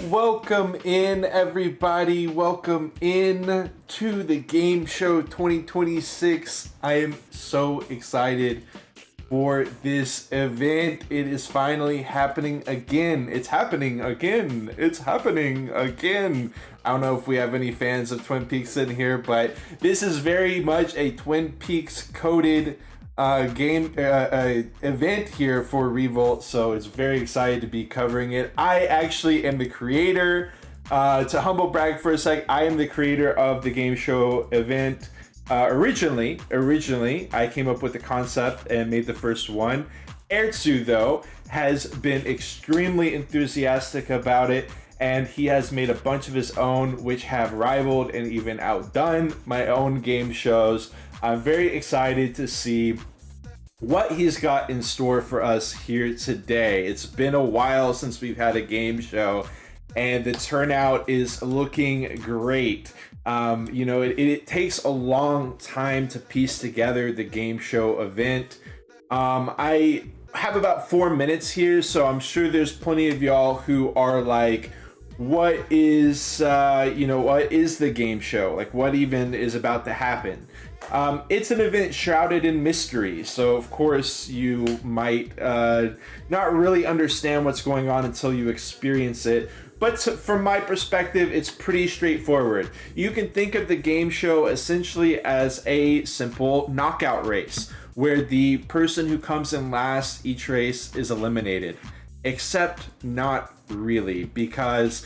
Welcome in, everybody. Welcome in to the Game Show 2026. I am so excited for this event. It is finally happening again. It's happening again. It's happening again. I don't know if we have any fans of Twin Peaks in here, but this is very much a Twin Peaks coded event here for Revolt, so it's very excited to be covering it. I actually am the creator. To humble brag for a sec, I am the creator of the Game Show event. Originally, I came up with the concept and made the first one. Erzu, though, has been extremely enthusiastic about it, and he has made a bunch of his own, which have rivaled and even outdone my own game shows. I'm very excited to see what he's got in store for us here today. It's been a while since we've had a game show, and the turnout is looking great. It takes a long time to piece together the game show event. I have about 4 minutes here, so I'm sure there's plenty of y'all who are like, what is the game show? Like, what even is about to happen? It's an event shrouded in mystery, so of course you might not really understand what's going on until you experience it. But from my perspective, it's pretty straightforward. You can think of the game show essentially as a simple knockout race, where the person who comes in last each race is eliminated. Except not really, because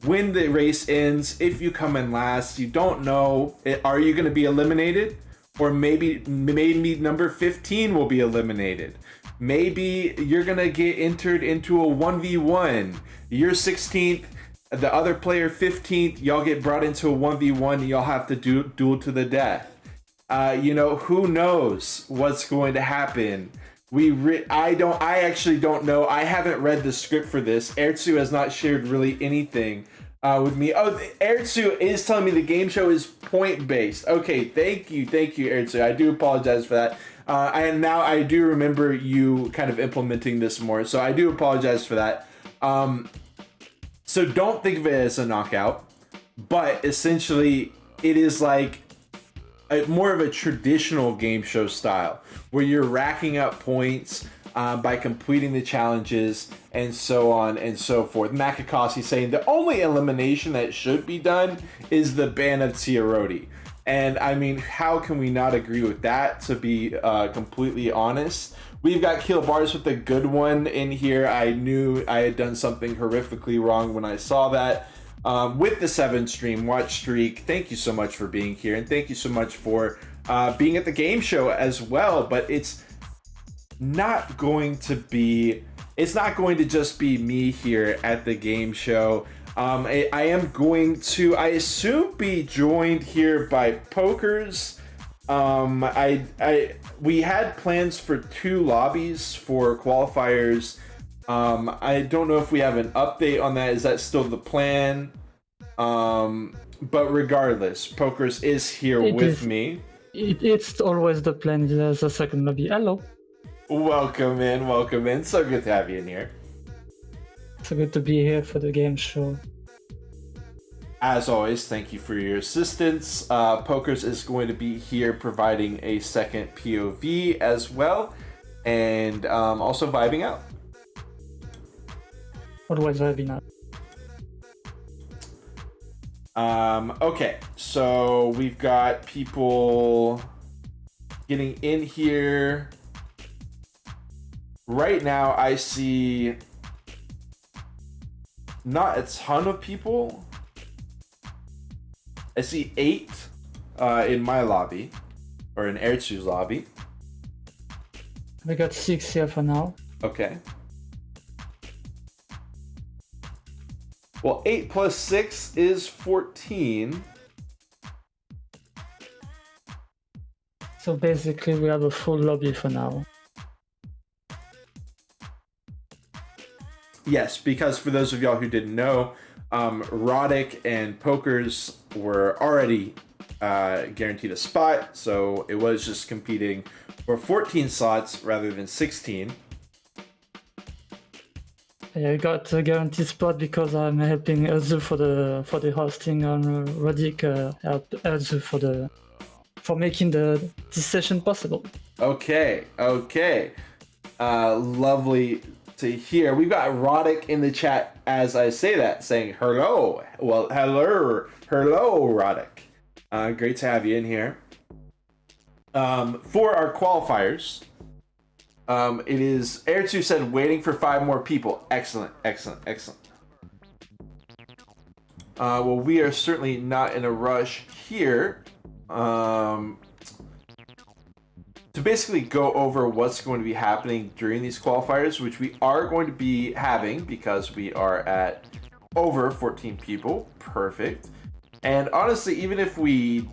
when the race ends, if you come in last, you don't know, are you going to be eliminated? Or maybe number 15 will be eliminated. Maybe you're going to get entered into a 1v1. You're 16th, the other player 15th, y'all get brought into a 1v1 and y'all have to duel to the death. Who knows what's going to happen? I actually don't know. I haven't read the script for this. Erzu has not shared really anything with me. Oh, Erzu is telling me the game show is point based. Okay, thank you, Erzu. I do apologize for that. And now I do remember you kind of implementing this more, so I do apologize for that. So don't think of it as a knockout, but essentially it is like more of a traditional game show style where you're racking up points by completing the challenges and so on and so forth. Makakasi saying the only elimination that should be done is the ban of Tiaroti. And I mean, how can we not agree with that, to be completely honest? We've got Kilbars with a good one in here. I knew I had done something horrifically wrong when I saw that. With the 7-stream watch streak, thank you so much for being here, and thank you so much for being at the game show as well. But it's not going to just be me here at the game show. I am going to, I assume, be joined here by Pokers. We had plans for 2 lobbies for qualifiers. I don't know if we have an update on that. Is that still the plan? But regardless, Pokers is here with me. It's always the plan. There's a second lobby. Hello. Welcome in. So good to have you in here. So good to be here for the game show. As always, thank you for your assistance. Pokers is going to be here providing a second POV as well, and also vibing out. Always vibing out. Okay, so we've got people getting in here. Right now, I see not a ton of people. I see 8 in my lobby, or in Erzu's lobby. We got 6 here for now. Okay. Well, 8 plus 6 is 14. So basically, we have a full lobby for now. Yes, because for those of y'all who didn't know, Roddick and Pokers were already guaranteed a spot, so it was just competing for 14 slots rather than 16. Yeah, I got a guaranteed spot because I'm helping Erzu for the hosting, and Roddick helped Erzu for making this session possible. Okay. Lovely to hear. We've got Roddick in the chat as I say that, saying hello. Well, hello, Roddick. Great to have you in here. For our qualifiers, it is Erzu said waiting for 5 more people. Excellent. Well, we are certainly not in a rush here. To basically go over what's going to be happening during these qualifiers, which we are going to be having because we are at over 14 people. Perfect. And honestly, even if we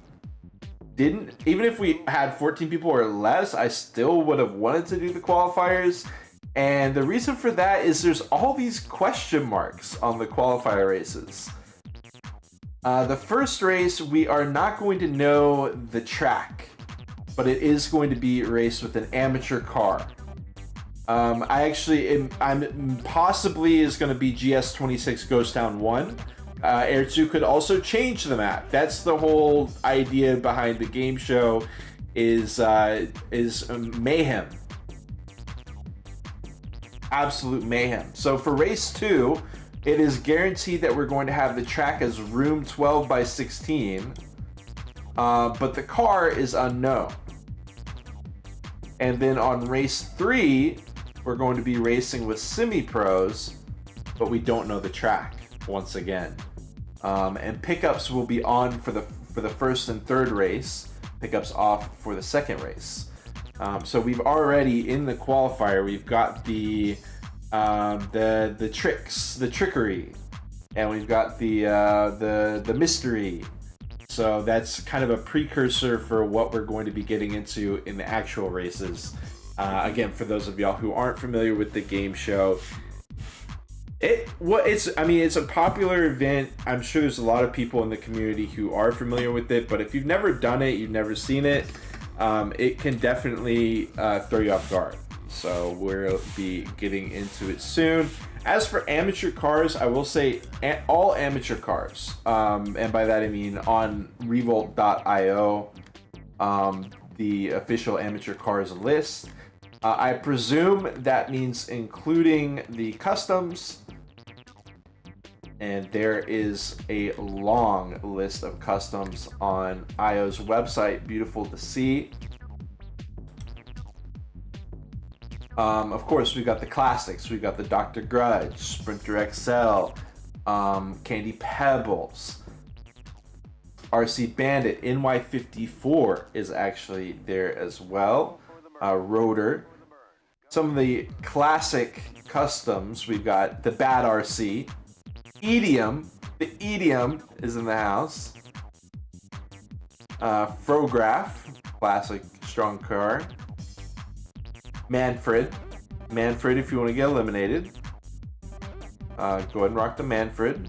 had 14 people or less, I still would have wanted to do the qualifiers. And the reason for that is there's all these question marks on the qualifier races. The first race, we are not going to know the track, but it is going to be raced with an amateur car. I'm possibly is going to be GS26 Ghost Town 1. Erzu could also change the map. That's the whole idea behind the game show, is mayhem. Absolute mayhem. So for race 2, it is guaranteed that we're going to have the track as room 12 by 16, but the car is unknown. And then on race 3, we're going to be racing with semi-pros, but we don't know the track once again. And pickups will be on for the first and third race, pickups off for the second race. So we've already in the qualifier, we've got the trickery, and we've got the mystery. So that's kind of a precursor for what we're going to be getting into in the actual races. Again, for those of y'all who aren't familiar with the game show, it's a popular event. I'm sure there's a lot of people in the community who are familiar with it, but if you've never done it, you've never seen it, it can definitely throw you off guard. So we'll be getting into it soon. As for amateur cars, I will say all amateur cars, and by that I mean on revolt.io, the official amateur cars list. I presume that means including the customs, and there is a long list of customs on IO's website, beautiful to see. Of course, we've got the classics. We've got the Dr. Grudge, Sprinter XL, Candy Pebbles, RC Bandit, NY54 is actually there as well. Rotor. Some of the classic customs, we've got the Bad RC, Edium. The Edium is in the house. Frograph, classic strong car. Manfred, if you want to get eliminated, go ahead and rock the Manfred.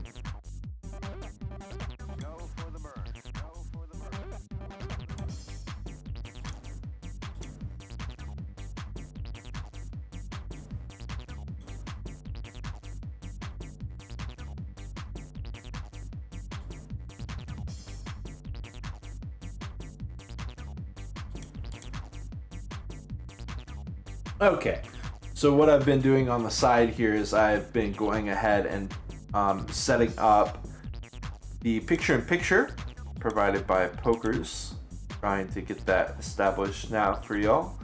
Okay, so what I've been doing on the side here is I've been going ahead and setting up the picture-in-picture provided by Pokers, trying to get that established now for y'all,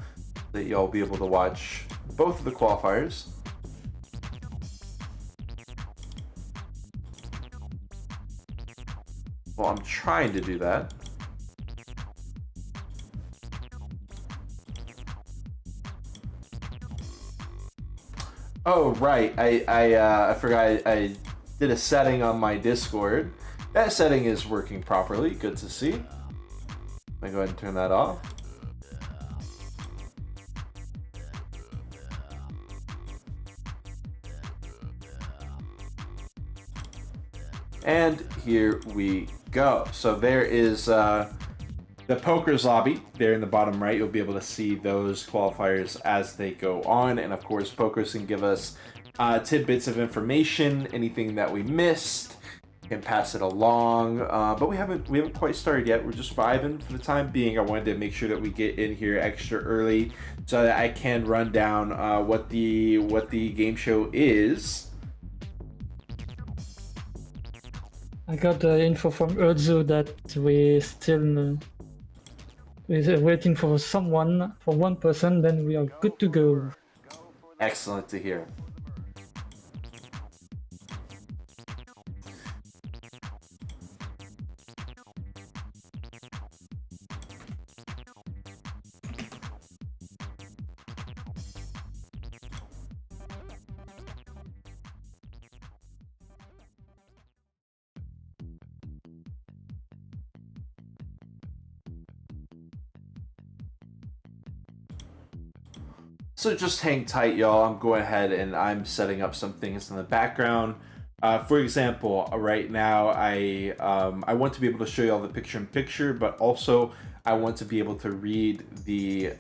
that y'all be able to watch both of the qualifiers. Well, I'm trying to do that. Oh, right. I forgot I did a setting on my Discord. That setting is working properly. Good to see. Let me go ahead and turn that off. And here we go. So there is the Pokers lobby there in the bottom right. You'll be able to see those qualifiers as they go on, and of course Pokers can give us tidbits of information, anything that we missed, can pass it along, but we haven't quite started yet. We're just vibing for the time being. I wanted to make sure that we get in here extra early so that I can run down what the game show is. I got the info from Erzu that we're waiting for one person, then we are good to go. Excellent to hear. So just hang tight, y'all. I'm going ahead and I'm setting up some things in the background. For example, right now I want to be able to show you all the picture-in-picture, but also I want to be able to read the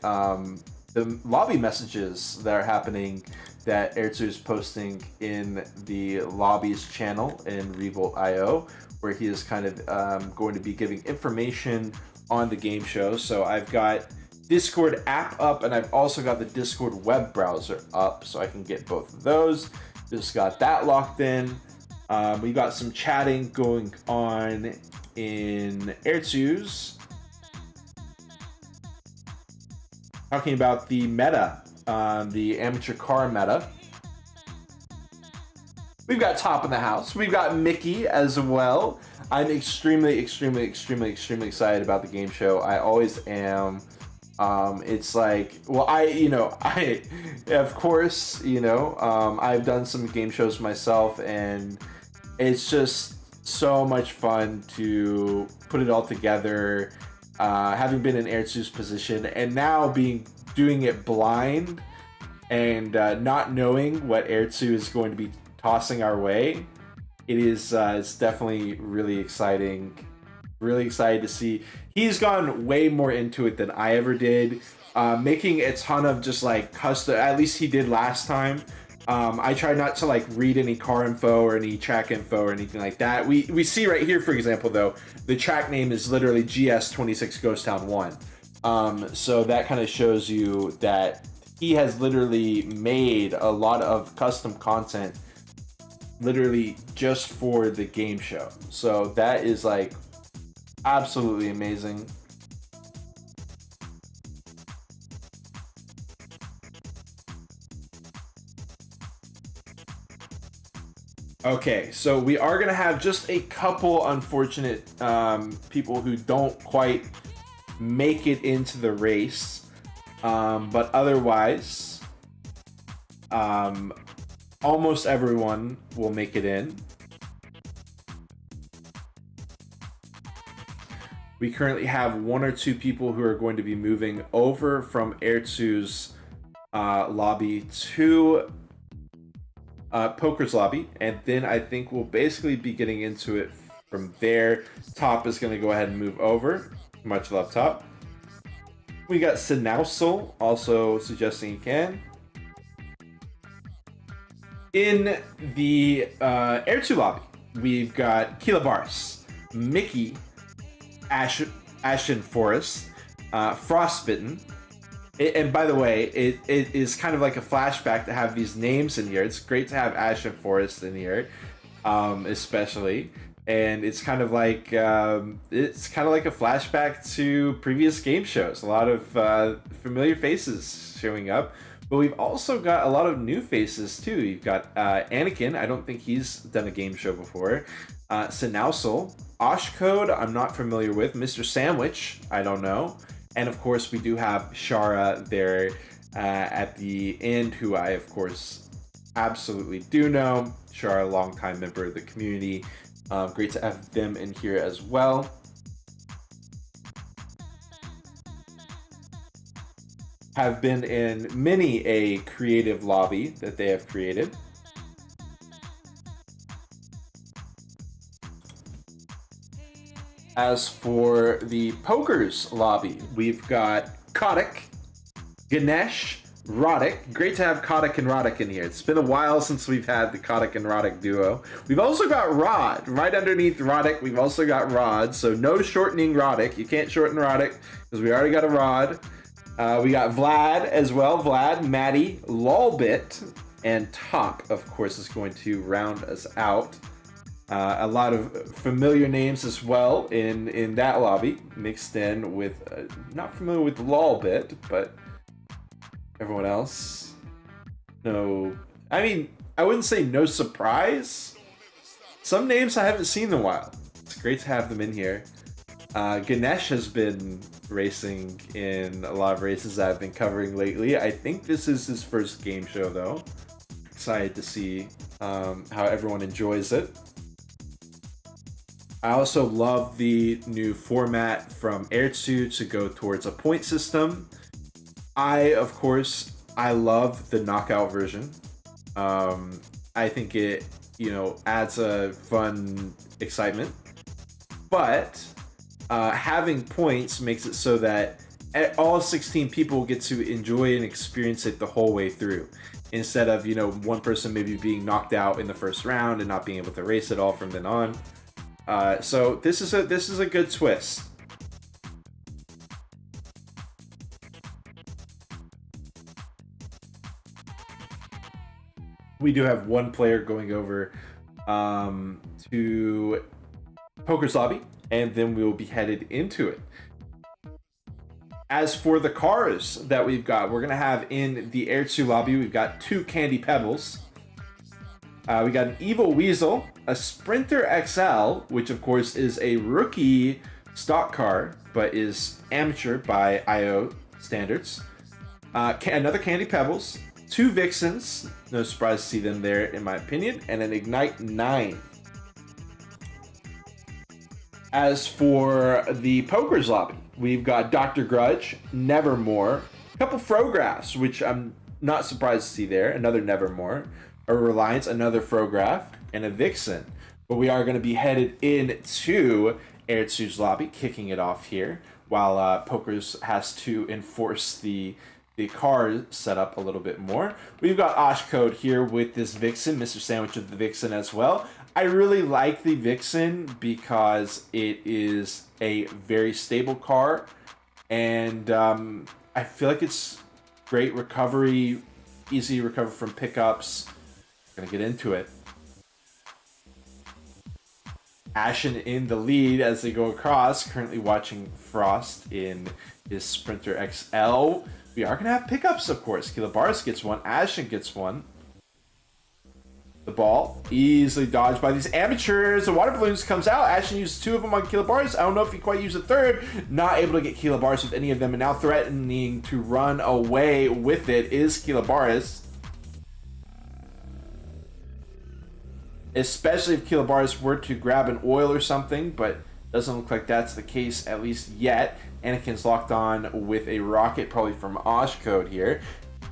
lobby messages that are happening that Erzu is posting in the lobbies channel in Revolt.io, where he is kind of going to be giving information on the game show. So I've got Discord app up, and I've also got the Discord web browser up, so I can get both of those. Just got that locked in. We got some chatting going on in Erzu's, talking about the meta, the amateur car meta. We've got Top in the house. We've got Mickey as well. I'm extremely excited about the game show. I always am. It's like, well, I of course, I've done some game shows myself, and it's just so much fun to put it all together. Having been in Erzu's position and now doing it blind and not knowing what Erzu is going to be tossing our way, it's definitely really exciting. Really excited to see. He's gone way more into it than I ever did, making a ton of just like custom. At least he did last time. I try not to like read any car info or any track info or anything like that. We see right here, for example, though, the track name is literally GS26 Ghost Town 1. So that kind of shows you that he has literally made a lot of custom content literally just for the game show. So that is like absolutely amazing. Okay, so we are gonna have just a couple unfortunate people who don't quite make it into the race, but otherwise, almost everyone will make it in. We currently have 1 or 2 people who are going to be moving over from Erzu's lobby to Poker's lobby, and then I think we'll basically be getting into it from there. Top is going to go ahead and move over. Much love, Top. We got Sinausel also suggesting he can. In the Erzu lobby, we've got Kilabars, Mickey, Ashen Forest, Frostbitten. And by the way, it is kind of like a flashback to have these names in here. It's great to have Ashen Forest in here, especially. And it's kind of like a flashback to previous game shows. A lot of familiar faces showing up. But we've also got a lot of new faces too. You've got Anakin. I don't think he's done a game show before. Sinausel, Oshcode, I'm not familiar with. Mr. Sandwich, I don't know. And of course, we do have Shara there at the end, who I, of course, absolutely do know. Shara, longtime member of the community. Great to have them in here as well. Have been in many a creative lobby that they have created. As for the Pokers lobby, we've got Kotick, Ganesh, Roddick. Great to have Kotick and Roddick in here. It's been a while since we've had the Kotick and Roddick duo. We've also got Rod. Right underneath Roddick, we've also got Rod. So no shortening Roddick. You can't shorten Roddick because we already got a Rod. We got Vlad as well. Vlad, Maddie, Lolbit, and Top, of course, is going to round us out. A lot of familiar names as well in that lobby, mixed in with, not familiar with Lolbit, but everyone else. No, I mean, I wouldn't say no surprise. Some names I haven't seen in a while. It's great to have them in here. Ganesh has been racing in a lot of races I've been covering lately. I think this is his first game show, though. Excited to see how everyone enjoys it. I also love the new format from Erzu to go towards a point system. Of course, I love the knockout version. I think it, adds a fun excitement. But having points makes it so that all 16 people get to enjoy and experience it the whole way through. Instead of, one person maybe being knocked out in the first round and not being able to race at all from then on. So this is a good twist. We do have one player going over to Poker's lobby, and then we will be headed into it. As for the cars that we've got, we're gonna have in the Erzu lobby, we've got 2 Candy Pebbles. We got an Evil Weasel, a Sprinter XL, which of course is a rookie stock car, but is amateur by IO standards. Another Candy Pebbles, 2 Vixens, no surprise to see them there in my opinion, and an Ignite 9. As for the Pokers lobby, we've got Dr. Grudge, Nevermore, a couple Frographs, which I'm not surprised to see there, another Nevermore, a Reliance, another Frograph, and a Vixen. But we are going to be headed into Erzu's lobby, kicking it off here, while Pokers has to enforce the car setup a little bit more. We've got Oshcode here with this Vixen, Mr. Sandwich with the Vixen as well. I really like the Vixen because it is a very stable car, and I feel like it's great recovery, easy to recover from pickups. Gonna get into it. Ashen in the lead as they go across, currently watching Frost in his Sprinter XL. We are gonna have pickups, of course. Kilobaris gets one, Ashen gets one. The ball easily dodged by these amateurs. The water balloons comes out. Ashen uses 2 of them on Kilobaris. I don't know if he quite used a third. Not able to get Kilobaris with any of them, and now threatening to run away with it is Kilobaris. Especially if Kilobaris were to grab an oil or something, but doesn't look like that's the case, at least yet. Anakin's locked on with a rocket, probably from Oshcode here.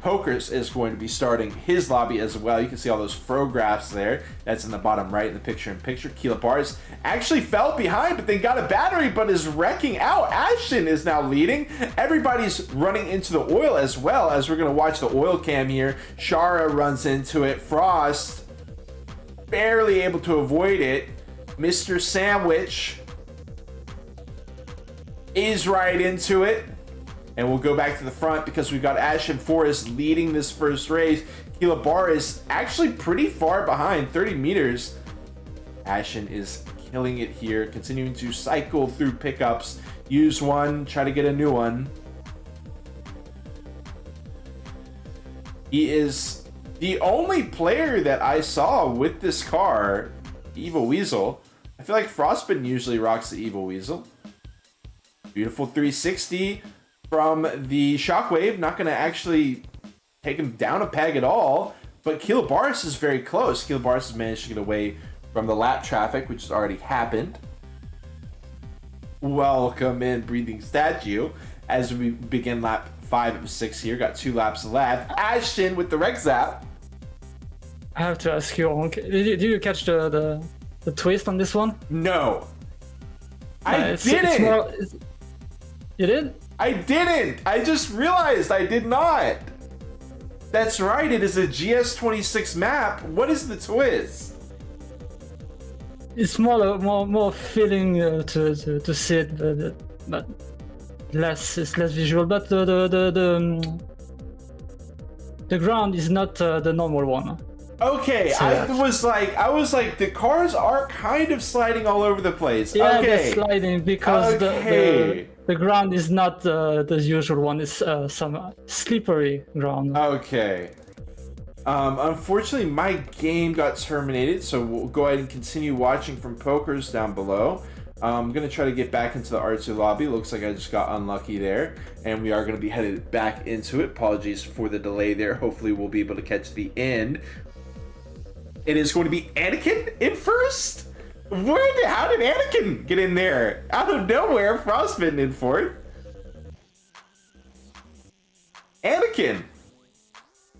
Pokers is going to be starting his lobby as well. You can see all those Frographs there. That's in the bottom right in the picture-in-picture. Kilobaris actually fell behind, but they got a battery, but is wrecking out. Ashen is now leading. Everybody's running into the oil as well, as we're going to watch the oil cam here. Shara runs into it. Frost barely able to avoid it. Mr. Sandwich is right into it. And we'll go back to the front because we've got Ashen Forest leading this first race. Kilobaris actually pretty far behind, 30 meters. Ashen is killing it here, continuing to cycle through pickups. Use one, try to get a new one. He is the only player that I saw with this car, Evil Weasel. I feel like Frostbin usually rocks the Evil Weasel. Beautiful 360 from the Shockwave. Not going to actually take him down a peg at all, but Kilobaris is very close. Kilobaris has managed to get away from the lap traffic, which has already happened. Welcome in, Breathing Statue, as we begin lap 5 of 6 here. Got 2 laps left. Ashton with the Rex Zap. I have to ask you, Honk, did you catch the twist on this one? No. I didn't. You did? I didn't. I just realized I did not. That's right. It is a GS26 map. What is the twist? It's more feeling to see it, but it's less visual. But the ground is not the normal one. Okay, so I was like, the cars are kind of sliding all over the place. Yeah, okay. they're sliding because the ground is not the usual one. It's some slippery ground. Okay. Unfortunately, my game got terminated, so we'll go ahead and continue watching from Pokers down below. I'm going to try to get back into the Erzu lobby. Looks like I just got unlucky there, and we are going to be headed back into it. Apologies for the delay there. Hopefully, we'll be able to catch the end. It is going to be Anakin in first? How did Anakin get in there? Out of nowhere, Frostbitten in fourth. Anakin!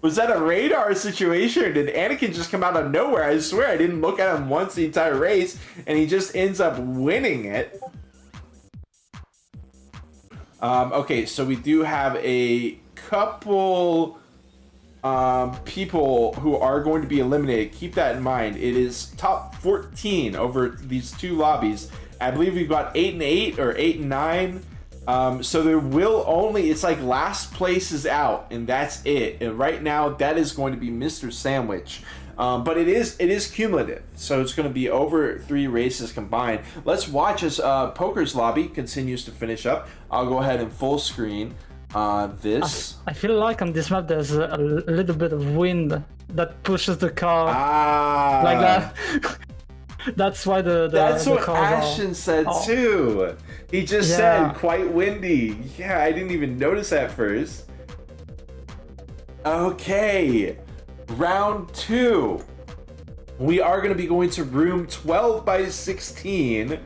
Was that a radar situation, or did Anakin just come out of nowhere? I swear I didn't look at him once the entire race, and he just ends up winning it. Okay, so we do have a couple people who are going to be eliminated. Keep that in mind. It is top 14 over these 2 lobbies. I believe we've got 8 and 8 or 8 and 9. So there will only, it's like last place is out, and that's it. And right now, that is going to be Mr. Sandwich. But it is cumulative, so it's going to be over 3 races combined. Let's watch as Poker's lobby continues to finish up. I'll go ahead and full screen this. I feel like on this map there's a little bit of wind that pushes the car like that. That's why That's the what Ashton said too. He just said quite windy. Yeah, I didn't even notice at first. Okay, round 2. We are going to be going to room 12 by 16.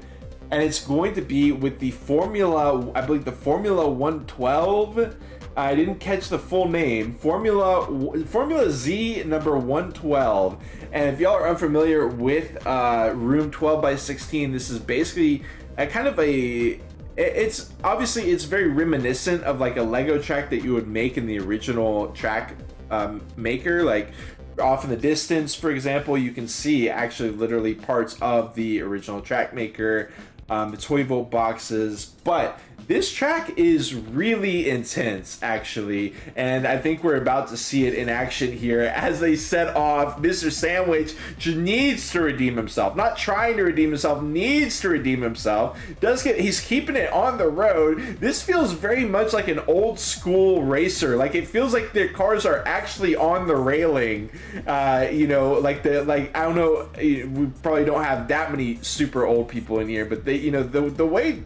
and it's going to be with the Formula, I believe the Formula 112. I didn't catch the full name. Formula Z number 112. And if y'all are unfamiliar with room 12 by 16, this is basically a kind of a... It's obviously, it's very reminiscent of like a Lego track that you would make in the original track maker. Like off in the distance, for example, you can see actually literally parts of the original track maker, the toy vault boxes, but this track is really intense, actually, and I think we're about to see it in action here as they set off. Mr. Sandwich needs to redeem himself, not trying to redeem himself, needs to redeem himself. He's keeping it on the road. This feels very much like an old school racer. Like it feels like their cars are actually on the railing. You know, like I don't know. We probably don't have that many super old people in here, but you know, the way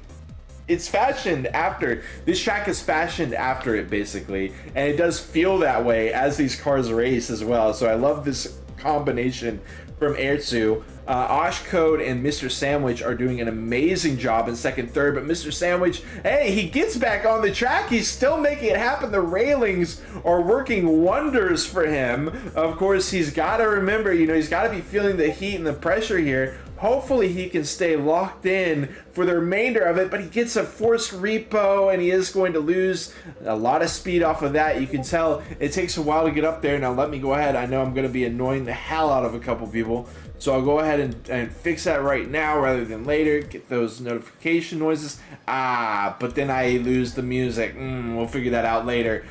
it's fashioned after, this track is fashioned after it basically, and it does feel that way as these cars race as well. So I love this combination from Erzu. Oshcode and Mr. Sandwich are doing an amazing job in second, third, but Mr. Sandwich, hey, he gets back on the track. He's still making it happen. The railings are working wonders for him. Of course, he's got to remember, you know, he's got to be feeling the heat and the pressure here. Hopefully he can stay locked in for the remainder of it, but he gets a forced repo and he is going to lose a lot of speed off of that. You can tell it takes a while to get up there. Now let me go ahead. I know I'm going to be annoying the hell out of a couple people, so I'll go ahead and fix that right now rather than later. Get those notification noises. But then I lose the music. We'll figure that out later.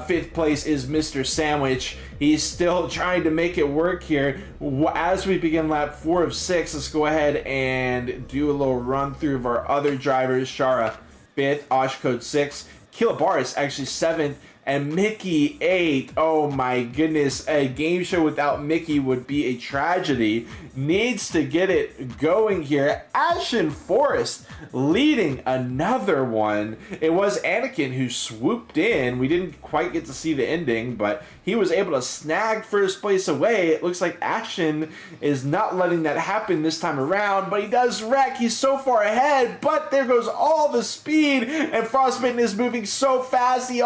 Fifth place is Mr. Sandwich. He's still trying to make it work here. As we begin lap 4 of 6, let's go ahead and do a little run through of our other drivers. Shara, 5th. Oshcode, 6th. Kilabaris, actually 7th. And Mickey, 8th. Oh my goodness. A game show without Mickey would be a tragedy. Needs to get it going here. Ashen Forest leading another one. It was Anakin who swooped in. We didn't quite get to see the ending, but he was able to snag first place away. It looks like Ashen is not letting that happen this time around, but he does wreck. He's so far ahead, but there goes all the speed, and Frostbitten is moving so fast. He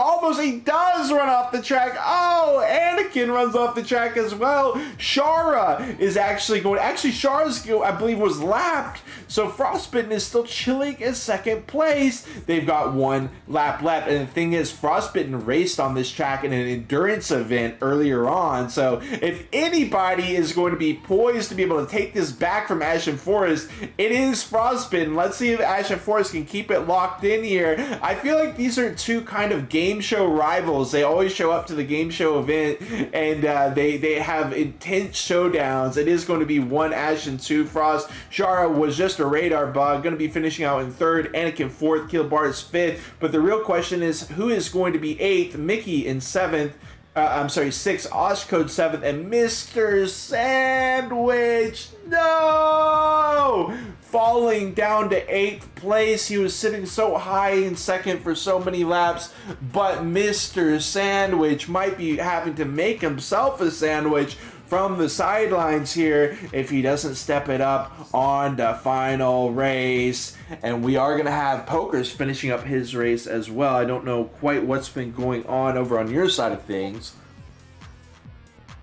does run off the track. Oh, Anakin runs off the track as well. Shara is actually going. Actually, Shara's, I believe, was lapped. So Frostbitten is still chilling in second place. They've got one lap left. And the thing is, Frostbitten raced on this track in an endurance event earlier on. So if anybody is going to be poised to be able to take this back from Ashen Forest, it is Frostbitten. Let's see if Ashen Forest can keep it locked in here. I feel like these are two kind of game show rivals. They always show up to the game show event, and they have intense showdowns. It is going to be 1 Ashen, 2 Frost. Shara was just a radar bug, going to be finishing out in 3rd. Anakin 4th. Kilabaris 5th. But the real question is, who is going to be 8th? Mickey in 7th. 6th, Oshcode 7th, and Mr. Sandwich, no! Falling down to 8th place. He was sitting so high in 2nd for so many laps, but Mr. Sandwich might be having to make himself a sandwich from the sidelines here if he doesn't step it up on the final race. And we are going to have Pokers finishing up his race as well. I don't know quite what's been going on over on your side of things.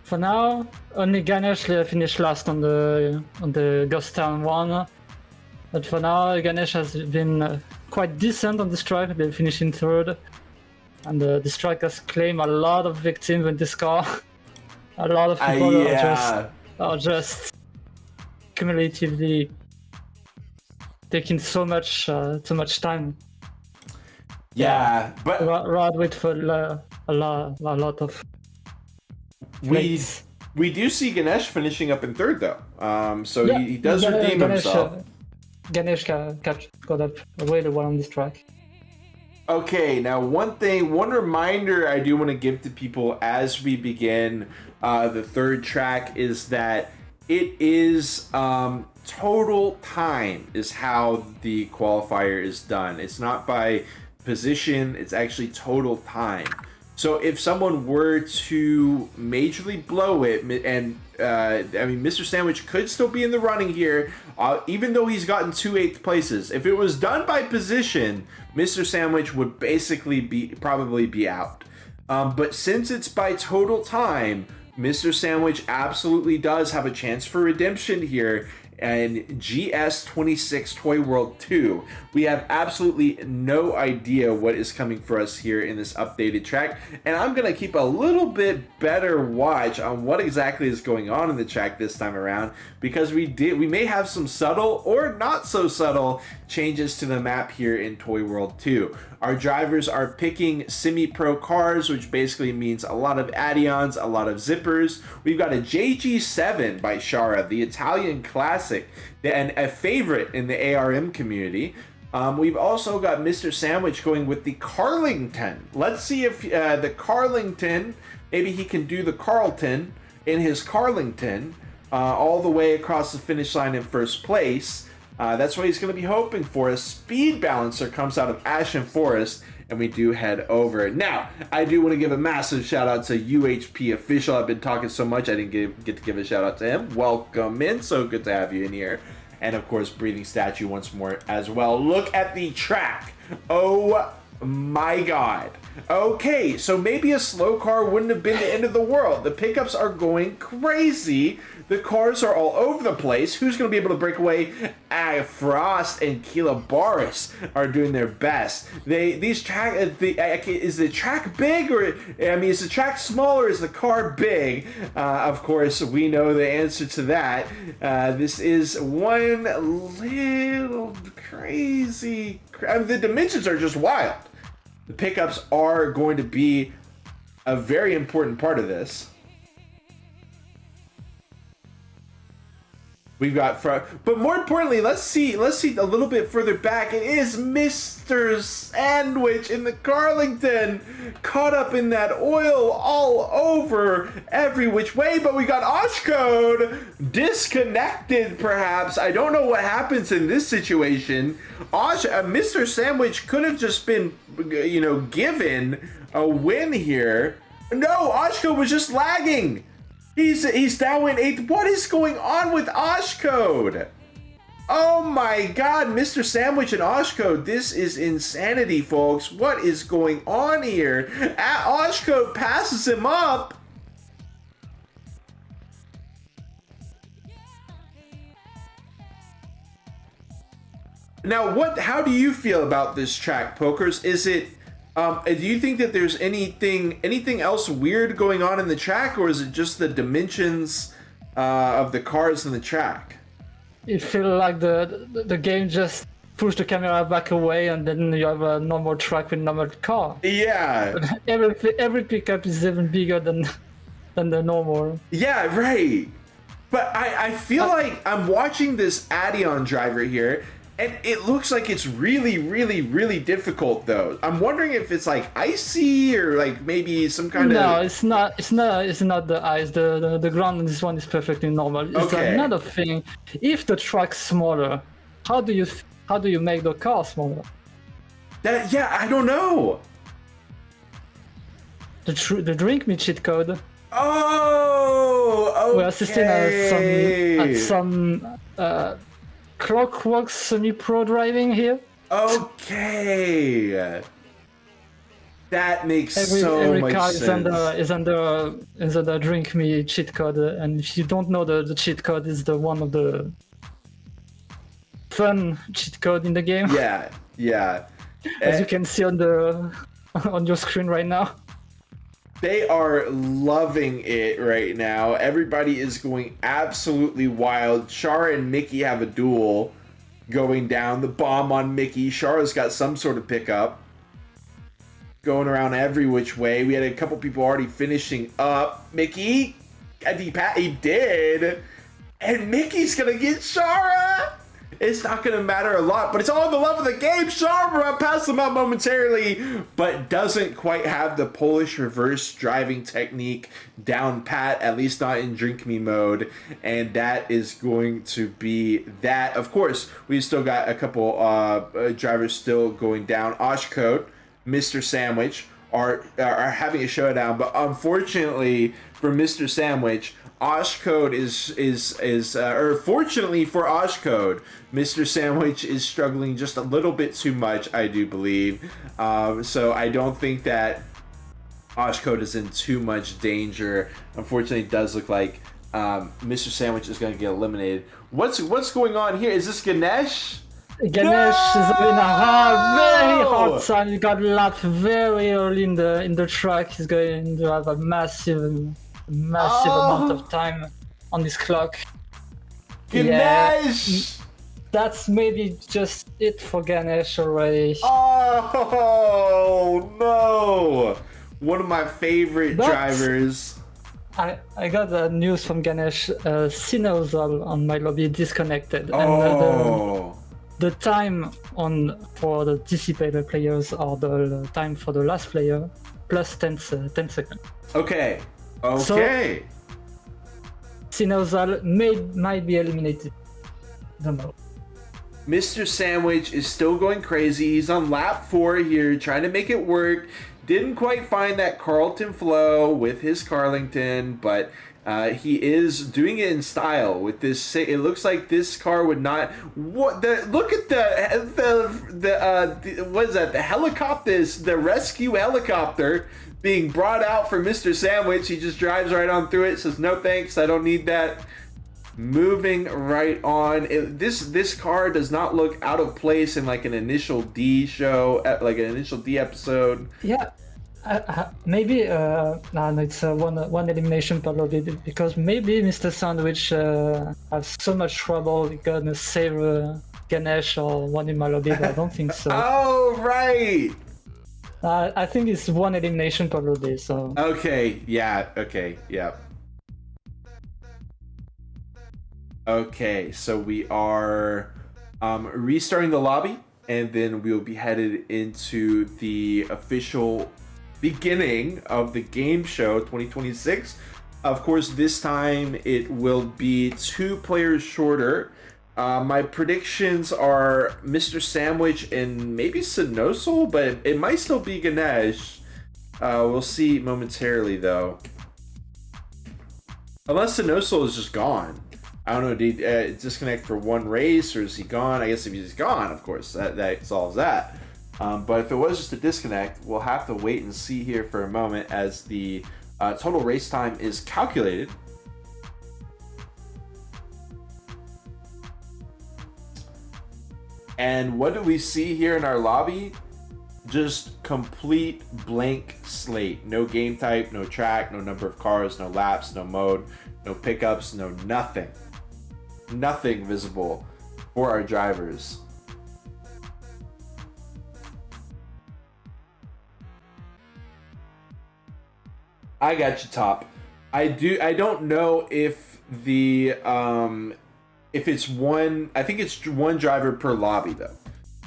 For now, only Ganesh finished last on the Ghost Town one. But for now, Ganesh has been quite decent on this track. They finished in 3rd. And this track has claimed a lot of victims in this car. A lot of people are just cumulatively taking so much time. Yeah, but Rod wait for a lot of. We do see Ganesh finishing up in 3rd though. So yeah, he does redeem himself. Ganesh got up really well on this track. Okay, now one reminder I do want to give to people as we begin the 3rd track is that it is total time is how the qualifier is done. It's not by position, it's actually total time. So if someone were to majorly blow it, and I mean, Mr. Sandwich could still be in the running here, even though he's gotten 2 8th places. If it was done by position, Mr. Sandwich would basically probably be out. But since it's by total time, Mr. Sandwich absolutely does have a chance for redemption here. And GS26 Toy World 2. We have absolutely no idea what is coming for us here in this updated track, and I'm going to keep a little bit better watch on what exactly is going on in the track this time around, because we may have some subtle or not so subtle changes to the map here in Toy World 2. Our drivers are picking semi-pro cars, which basically means a lot of addions, a lot of zippers. We've got a JG7 by Shara, the Italian classic, and a favorite in the ARM community. We've also got Mr. Sandwich going with the Carlington. Let's see if the Carlington, maybe he can do the Carlton in his Carlington all the way across the finish line in first place. That's what he's going to be hoping for. A speed balancer comes out of Ashen Forest, and we do head over. Now, I do want to give a massive shout out to UHP Official. I've been talking so much, I didn't get to give a shout out to him. Welcome in. So good to have you in here. And of course, Breathing Statue once more as well. Look at the track. Oh my God. Okay, so maybe a slow car wouldn't have been the end of the world. The pickups are going crazy. The cars are all over the place. Who's going to be able to break away? Frost and Kilabaris are doing their best. Is the track big, or I mean, is the track small, or is the car big? Of course, we know the answer to that. This is one little crazy. I mean, the dimensions are just wild. The pickups are going to be a very important part of this. We've got but more importantly, let's see a little bit further back. It is Mr. Sandwich in the Carlington, caught up in that oil all over every which way. But we got Oshcode disconnected, perhaps. I don't know what happens in this situation. Mr. Sandwich could have just been, given a win here. No, Oshcode was just lagging. He's down in 8th. What is going on with Oshcode? Oh my God, Mr. Sandwich and Oshcode. This is insanity, folks. What is going on here? Oshcode passes him up. Now, how do you feel about this track, Pokers? Is it... do you think that there's anything else weird going on in the track, or is it just the dimensions of the cars in the track? It feels like the game just pushed the camera back away, and then you have a normal track with normal car. Yeah. Every pickup is even bigger than the normal. Yeah, right. But I feel like I'm watching this Addion driver here, and it looks like it's really, really, really difficult, though. I'm wondering if it's like icy, or like maybe some kind of... No, it's not. It's not the ice. The ground on this one is perfectly normal. It's Okay. another thing. If the track's smaller, how do you make the car smaller? I don't know. The drink me cheat code. Oh, okay. We're assisting at some clockwork semi-pro driving here. Okay. That makes Every much car sense. is under drink me cheat code, and if you don't know the cheat code, is one of the fun cheat code in the game. Yeah. As you can see on your screen right now. They are loving it right now. Everybody is going absolutely wild. Shara and Mickey have a duel going down. The bomb on Mickey. Shara's got some sort of pickup going around every which way. We had a couple people already finishing up. Mickey, he did. And Mickey's going to get Shara. It's not going to matter a lot, but it's all in the love of the game. Shara passed him out momentarily, but doesn't quite have the Polish reverse driving technique down pat, at least not in Drink Me mode. And that is going to be that. Of course, we've still got a couple drivers still going down. Oshcode, Mr. Sandwich, are having a showdown. But unfortunately for Mr. Sandwich, Oshcode or fortunately for Oshcode, Mr. Sandwich is struggling just a little bit too much, I do believe. So I don't think that Oshcode is in too much danger. Unfortunately, it does look like Mr. Sandwich is going to get eliminated. What's going on here? Is this Ganesh? Ganesh is having a very hard time. He got lapped very early in the track. He's going to have a massive amount of time on this clock. Ganesh! Yeah, that's maybe just it for Ganesh already. Oh no! One of my favorite drivers. I got the news from Ganesh. Sinozal on my lobby disconnected. Oh. And the time for the dissipated players or the time for the last player plus 10 seconds. Okay. So, Sinozal might be eliminated. Don't know. Mr. Sandwich is still going crazy. He's on lap 4 here, trying to make it work. Didn't quite find that Carlton flow with his Carlington, but he is doing it in style with this. It looks like this car would not. Look at the what is that? The helicopter, the rescue helicopter being brought out for Mr. Sandwich. He just drives right on through it. Says no thanks, I don't need that. Moving right on. This car does not look out of place in like an initial D show, like an initial D episode. Yeah, maybe no, it's one elimination per lobby because maybe Mr. Sandwich has so much trouble gonna save Ganesh or one in my lobby, but I don't think so. Oh right. I think it's one elimination per lobby. So. Okay. Yeah. Okay. Yeah. Okay, so we are restarting the lobby, and then we'll be headed into the official beginning of the game show 2026. Of course, this time it will be 2 players shorter. My predictions are Mr. Sandwich and maybe Sinosol, but it might still be Ganesh. We'll see momentarily, though. Unless Sinosol is just gone. I don't know, did he disconnect for one race, or is he gone? I guess if he's gone, of course, that solves that. But if it was just a disconnect, we'll have to wait and see here for a moment as the total race time is calculated. And what do we see here in our lobby? Just complete blank slate. No game type, no track, no number of cars, no laps, no mode, no pickups, no nothing. Nothing visible for our drivers. I got you, Top. I don't know if the if it's one. I think it's one driver per lobby though.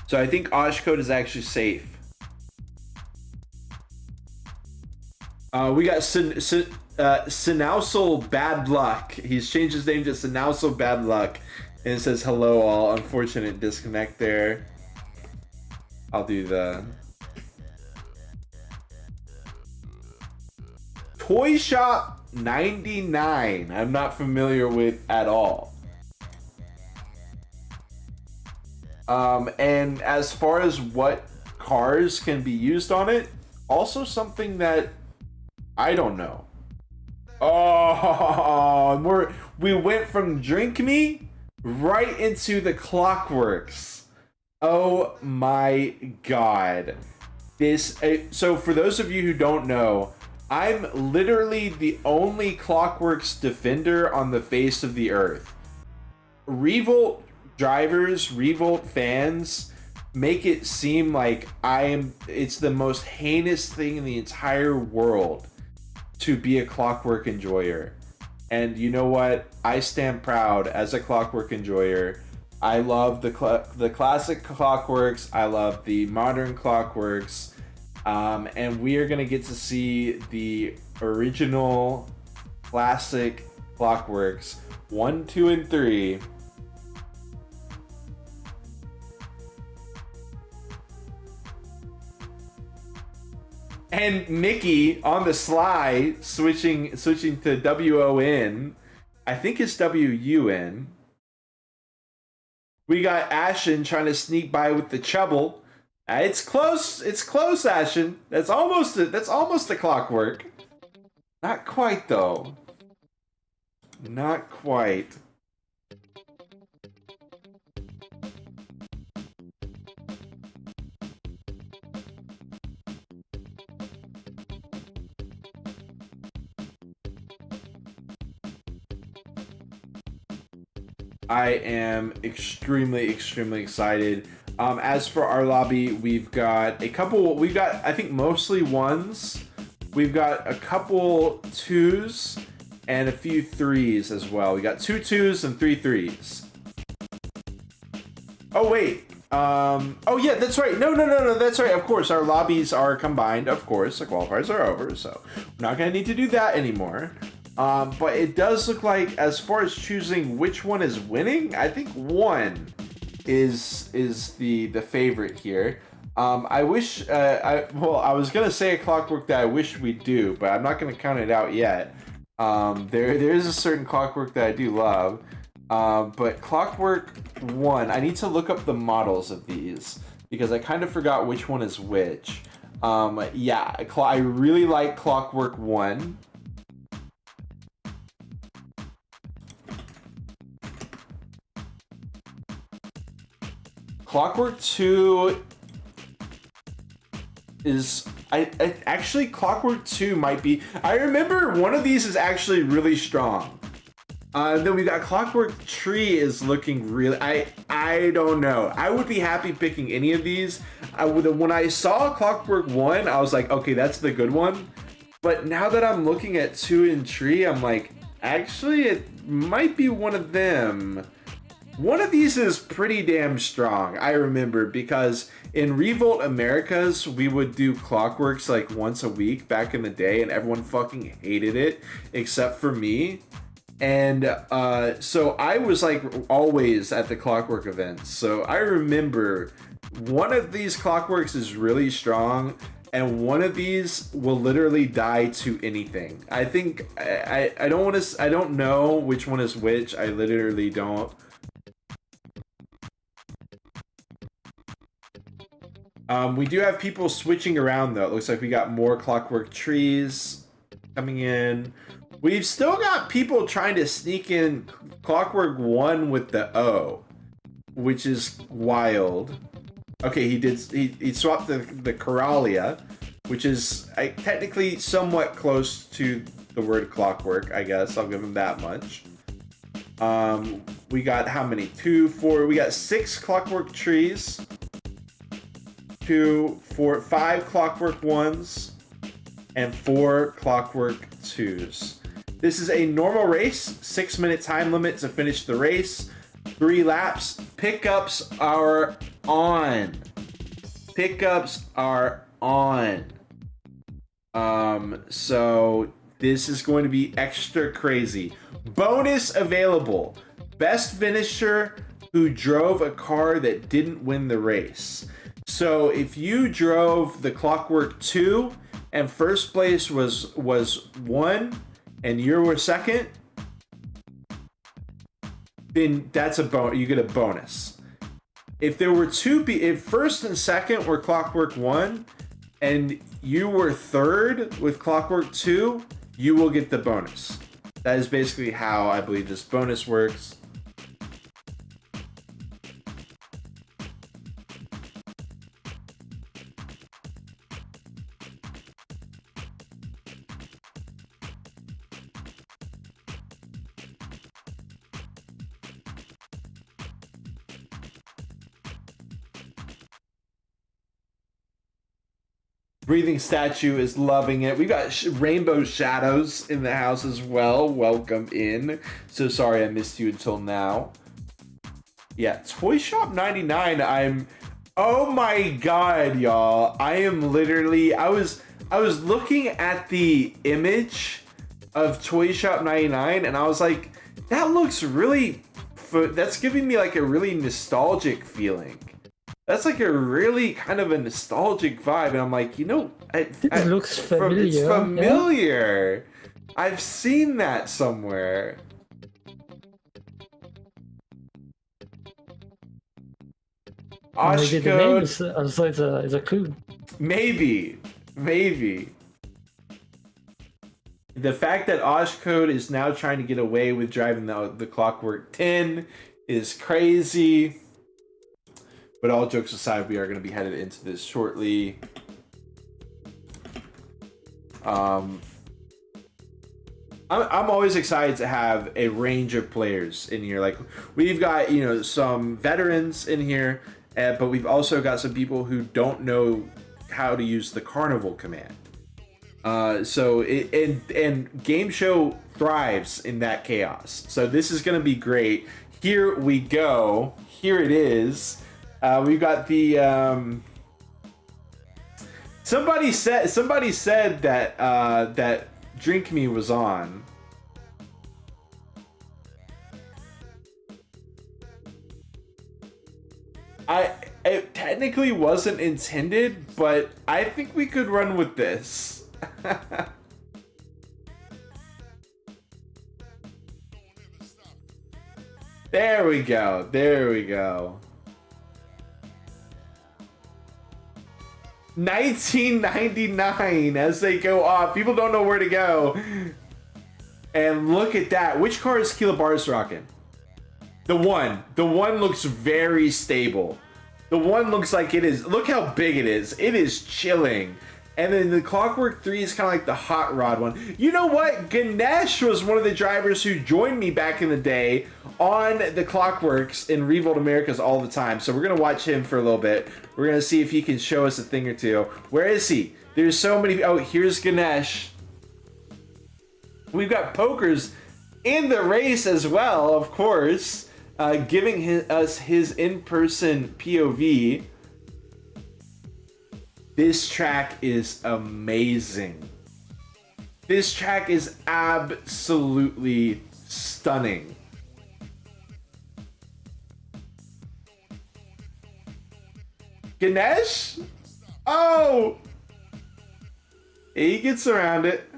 So I think Oshcode is actually safe. We got Sinausel Bad Luck. He's changed his name to Sinausel Bad Luck. And it says hello all. Unfortunate disconnect there. I'll do the Toy Shop 99. I'm not familiar with at all. And as far as what cars can be used on it, also something that I don't know. Oh, we went from Drink Me right into the Clockworks. Oh my god. So for those of you who don't know, I'm literally the only Clockworks defender on the face of the earth. Revolt drivers, Revolt fans make it seem like it's the most heinous thing in the entire world to be a Clockwork enjoyer. And you know what? I stand proud as a Clockwork enjoyer. I love the classic Clockworks. I love the modern Clockworks. And we are going to get to see the original classic Clockworks 1, 2, and 3. And Mickey on the sly switching to WON. I think it's WUN. We got Ashen trying to sneak by with the treble. It's close. It's close, Ashen. That's almost a clockwork. Not quite though. Not quite. I am extremely excited. As for our lobby, we've got I think mostly ones. We've got a couple twos and a few threes as well. We got 2 2s and 3 3s. Oh wait. Oh yeah, that's right. No, that's right. Of course, our lobbies are combined. Of course, the qualifiers are over, so we're not gonna need to do that anymore. But it does look like, as far as choosing which one is winning, I think 1 is the favorite here. I wish I was gonna say a clockwork that I wish we do, but I'm not gonna count it out yet. There is a certain clockwork that I do love, but clockwork 1. I need to look up the models of these because I kind of forgot which one is which. Yeah, I really like clockwork 1. Clockwork 2 is... I actually, Clockwork 2 might be... I remember one of these is actually really strong. Then we got Clockwork Tree is looking really... I don't know. I would be happy picking any of these. When I saw Clockwork 1, I was like, okay, that's the good one. But now that I'm looking at 2 and Tree, I'm like, actually, it might be one of them. One of these is pretty damn strong, I remember, because in Revolt Americas, we would do Clockworks like once a week back in the day, and everyone fucking hated it, except for me. And so I was like always at the Clockwork events. So I remember one of these Clockworks is really strong, and one of these will literally die to anything. I think, I don't know which one is which, I literally don't. We do have people switching around though. It looks like we got more Clockwork Trees coming in. We've still got people trying to sneak in Clockwork 1 with the O, which is wild. Okay, he swapped the Coralia, which is technically somewhat close to the word clockwork, I guess. I'll give him that much. We got how many? 2, 4, we got 6 Clockwork Trees. 2, 4, 5 Clockwork 1s, and 4 Clockwork 2s. This is a normal race, 6-minute time limit to finish the race, 3 laps. Pickups are on. Pickups are on. So this is going to be extra crazy. Bonus available. Best finisher who drove a car that didn't win the race. So if you drove the Clockwork 2 and first place was 1 and you were second, then that's a bonus. You get a bonus. If there were if first and second were Clockwork 1 and you were third with Clockwork 2, you will get the bonus. That is basically how I believe this bonus works. Breathing Statue is loving it. We've got Rainbow Shadows in the house as well. Welcome in. So sorry I missed you until now. Yeah, Toy Shop 99. Oh my god, y'all. I am literally... I was looking at the image of Toy Shop 99 and I was like, that looks really... That's giving me like a really nostalgic feeling. That's like a really kind of a nostalgic vibe, and I'm like, This looks familiar. It's familiar. Yeah? I've seen that somewhere. Maybe the name is also is a clue. Maybe. The fact that Oshcode is now trying to get away with driving the Clockwork 10 is crazy. But all jokes aside, we are going to be headed into this shortly. I'm always excited to have a range of players in here. Like, we've got, some veterans in here, but we've also got some people who don't know how to use the Carnival command. And Game Show thrives in that chaos. So this is going to be great. Here we go. Here it is. We've got the somebody said that that Drink Me was on. It technically wasn't intended, but I think we could run with this. There we go. 1999 as they go off. People don't know where to go. And look at that. Which car is Kilobaris rocking? The one. The one looks very stable. The one looks like it is. Look how big it is. It is chilling. And then the Clockwork 3 is kind of like the hot rod one. You know what? Ganesh was one of the drivers who joined me back in the day on the Clockworks in Revolt Americas all the time. So we're going to watch him for a little bit. We're going to see if he can show us a thing or two. Where is he? There's so many. Oh, here's Ganesh. We've got Pokers in the race as well, of course, giving us his in-person POV. This track is amazing. This track is absolutely stunning. Ganesh? Oh! He gets around it.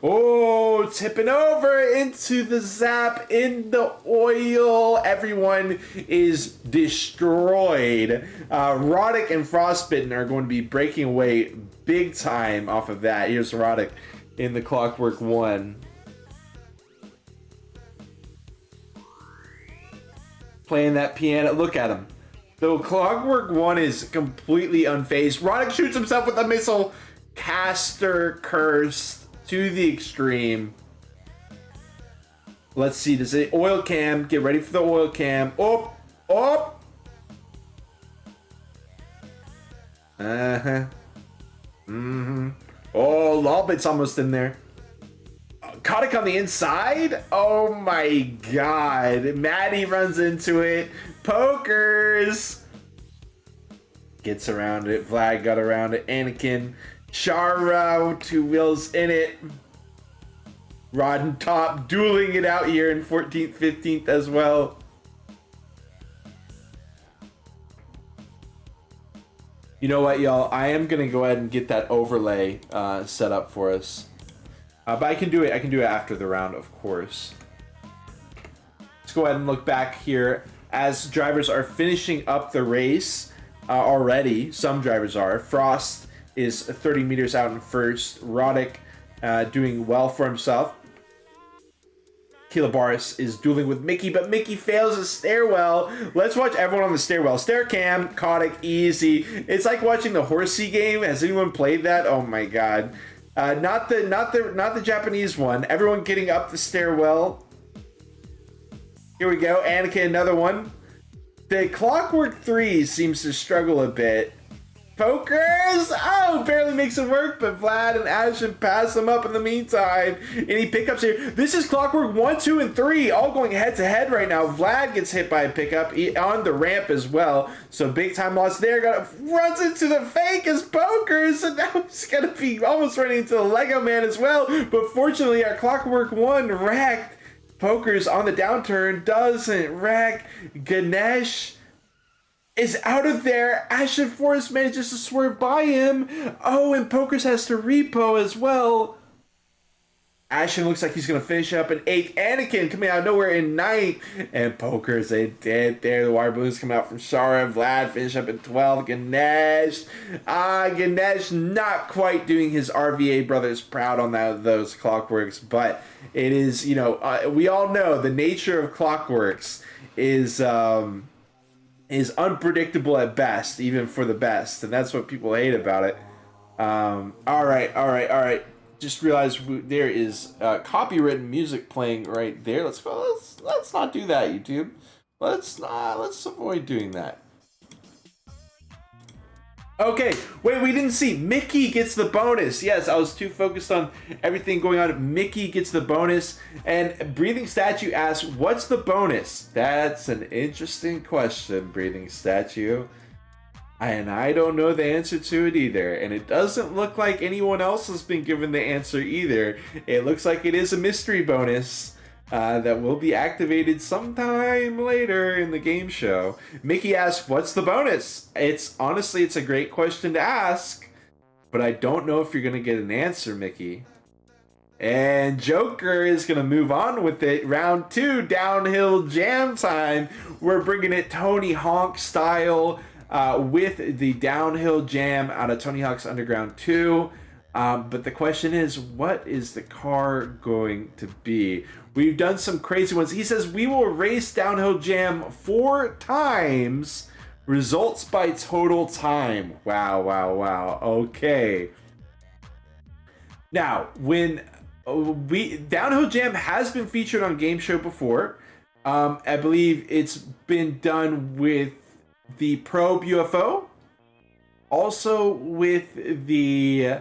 Oh, tipping over into the zap in the oil. Everyone is destroyed. Roddick and Frostbitten are going to be breaking away big time off of that. Here's Roddick in the Clockwork 1. Playing that piano. Look at him. The Clockwork 1 is completely unfazed. Roddick shoots himself with a missile. Caster cursed to the extreme. Let's see. Does it oil cam? Get ready for the oil cam. Oh, oh. Oh, Lolbit's almost in there. Kotick on the inside. Oh my god. Maddie runs into it. Pokers gets around it. Vlad got around it. Anakin. Chara, 2 wheels in it. Rod and Top dueling it out here in 14th, 15th as well. You know what, y'all? I am going to go ahead and get that overlay set up for us. But I can do it. I can do it after the round, of course. Let's go ahead and look back here as drivers are finishing up the race already. Some drivers are. Frost is 30 meters out in first. Roddick doing well for himself. Kilobaris is dueling with Mickey, but Mickey fails a stairwell. Let's watch everyone on the stairwell. Stair cam, Kotick, easy. It's like watching the Horsey game. Has anyone played that? Oh my god. Not the Japanese one. Everyone getting up the stairwell. Here we go. Anakin, another one. The Clockwork 3 seems to struggle a bit. Pokers! Oh, barely makes it work, but Vlad and Ashton pass him up in the meantime. Any pickups here? This is Clockwork 1, 2, and 3, all going head-to-head right now. Vlad gets hit by a pickup on the ramp as well, so big time loss there. Runs into the fake as Pokers, and now he's going to be almost running into the Lego Man as well, but fortunately our Clockwork 1 wrecked. Pokers on the downturn doesn't wreck. Ganesh is out of there. Ashen Forest manages to swerve by him. Oh, and Pokers has to repo as well. Ashen looks like he's going to finish up in 8th. Anakin coming out of nowhere in 9th. And Pokers, they dead there. The water balloons coming out from Shara. Vlad finish up in 12th. Ganesh. Ganesh not quite doing his RVA brothers proud on those Clockworks. But it is, you know, we all know the nature of Clockworks is unpredictable at best, even for the best. And that's what people hate about it. All right. Just realized there is copywritten music playing right there. Let's not do that, YouTube. Let's avoid doing that. Okay, wait, we didn't see. Mickey gets the bonus. Yes, I was too focused on everything going on. Mickey gets the bonus. And Breathing Statue asks, what's the bonus? That's an interesting question, Breathing Statue. And I don't know the answer to it either. And it doesn't look like anyone else has been given the answer either. It looks like it is a mystery bonus that will be activated sometime later in the game show. Mickey asks, what's the bonus? Honestly, it's a great question to ask, but I don't know if you're going to get an answer, Mickey. And Joker is going to move on with it. Round 2, downhill jam time. We're bringing it Tony Hawk style. With the downhill jam out of Tony Hawk's Underground 2. But the question is, what is the car going to be? We've done some crazy ones. He says, we will race downhill jam 4 times. Results by total time. Wow. Okay. Now, when downhill jam has been featured on Game Show before. I believe it's been done with the Probe UFO, also with the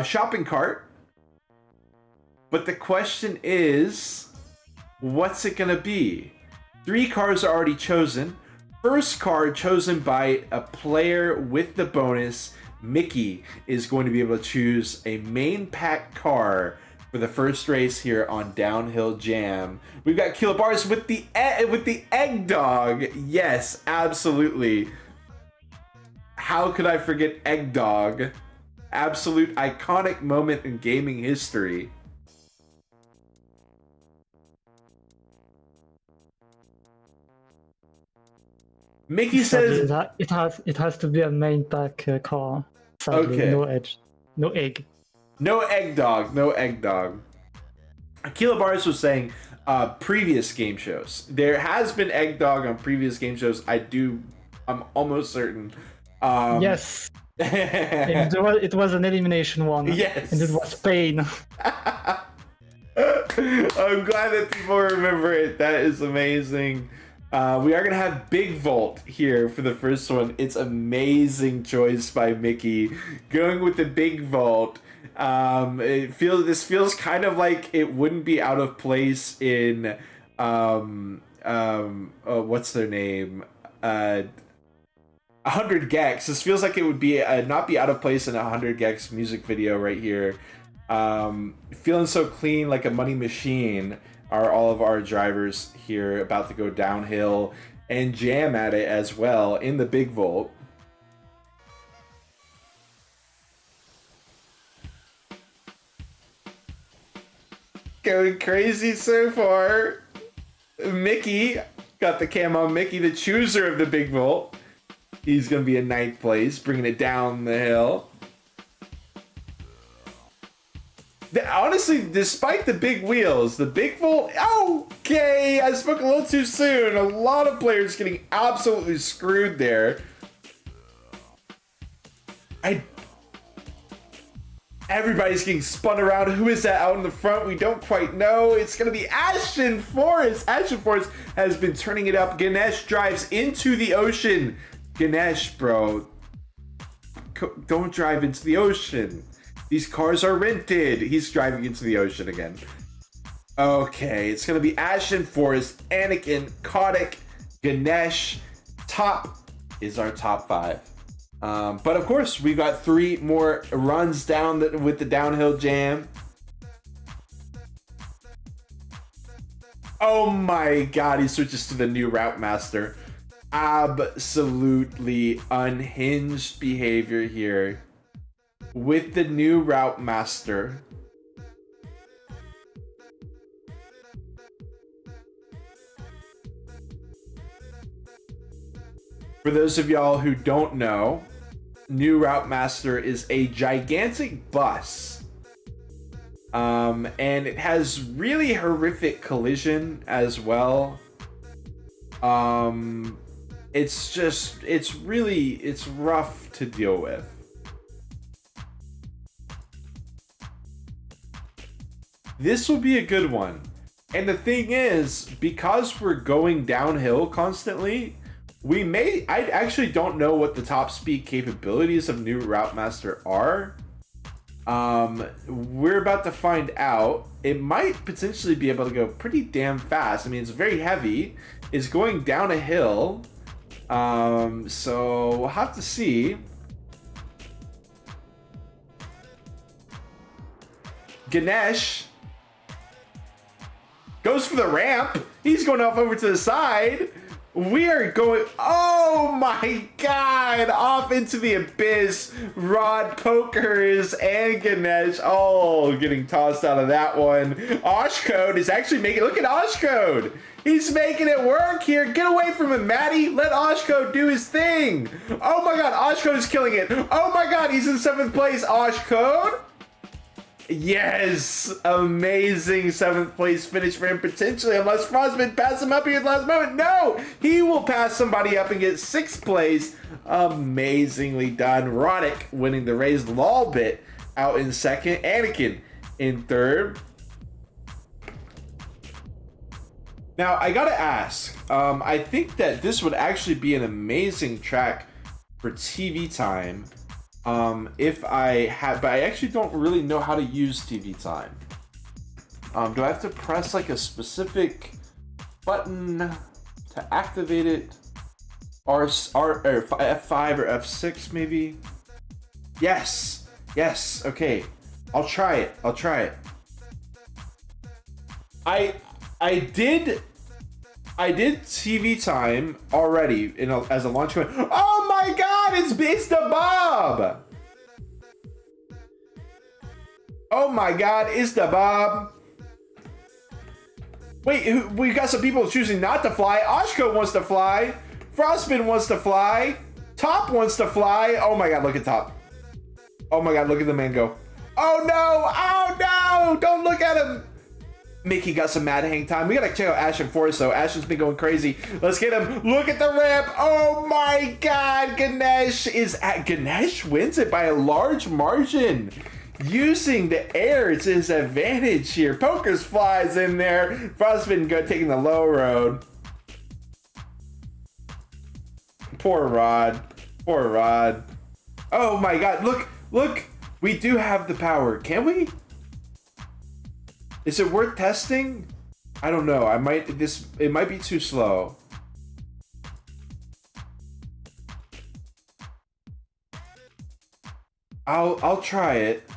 shopping cart. But the question is, what's it gonna be? 3 cars are already chosen. First car chosen by a player with the bonus, Mickey, is going to be able to choose a main pack car for the first race here on Downhill Jam. We've got Kilobars with the Egg Dog. Yes, absolutely. How could I forget Egg Dog? Absolute iconic moment in gaming history. Mickey says it has to be a main pack car. Sadly, okay. No edge, no egg. No Egg Dog. Kilobars was saying previous game shows. There has been Egg Dog on previous game shows. I'm almost certain. Yes. It was an elimination one. Yes. And it was pain. I'm glad that people remember it. That is amazing. We are going to have Big Volt here for the first one. It's amazing choice by Mickey. Going with the Big Volt. This feels kind of like it wouldn't be out of place in what's their name? 100 Gex. This feels like it would be not be out of place in a 100 Gex music video right here. Feeling so clean like a money machine are all of our drivers here about to go downhill and jam at it as well in the Big Volt. Going crazy so far. Mickey got the cam on Mickey, the chooser of the Big Volt. He's going to be in 9th place, bringing it down the hill. Honestly, despite the big wheels, the Big Volt... Okay, I spoke a little too soon. A lot of players getting absolutely screwed there. Everybody's getting spun around. Who is that out in the front? We don't quite know. It's going to be Ashen Forest. Ashen Forest has been turning it up. Ganesh drives into the ocean. Ganesh, bro. Don't drive into the ocean. These cars are rented. He's driving into the ocean again. Okay, it's going to be Ashen Forest, Anakin, Kotick, Ganesh. Top is our top 5. But of course, we've got 3 more runs down with the downhill jam. Oh my god, he switches to the new Route Master. absolutely unhinged behavior here with the new Route Master. For those of y'all who don't know, new Route Master is a gigantic bus. And it has really horrific collision as well. It's rough to deal with. This will be a good one. And the thing is, because we're going downhill constantly, I actually don't know what the top speed capabilities of new Route Master are. We're about to find out. It might potentially be able to go pretty damn fast. I mean, it's very heavy. It's going down a hill. So we'll have to see. Ganesh goes for the ramp. He's going off over to the side. We are going, oh my god, off into the abyss. Rod, Pokers, and Ganesh all getting tossed out of that one. Oshcode is actually making, look at Oshcode. He's making it work here. Get away from him, Maddie. Let Oshcode do his thing. Oh my god, Oshcode is killing it. Oh my god, he's in 7th place, Oshcode. Yes, amazing 7th place finish for him potentially, unless Frostman passes him up here at the last moment. No, he will pass somebody up and get 6th place. Amazingly done. Roddick winning the race. Lolbit out in 2nd. Anakin in 3rd. Now, I gotta ask, I think that this would actually be an amazing track for TV time. If I had, but I actually don't really know how to use TV time. Do I have to press like a specific button to activate it? Or F5 or F6 maybe? Yes, okay. I'll try it. I did TV time already as a launch command. Oh my god, it's the Bob! Oh my god, it's the Bob. Wait, we got some people choosing not to fly. Oshko wants to fly. Frostman wants to fly. Top wants to fly. Oh my god, look at Top. Oh my god, look at the man go. Oh no! Oh no! Don't look at him! Mickey got some mad hang time. We gotta check out Ashen Force though. Ashen's been going crazy. Let's get him. Look at the ramp. Oh my god. Ganesh wins it by a large margin. Using the air to his advantage here. Pokers flies in there. Frostman taking the low road. Poor Rod. Oh my god. Look. We do have the power. Can we? Is it worth testing? I don't know. It might be too slow. I'll try it.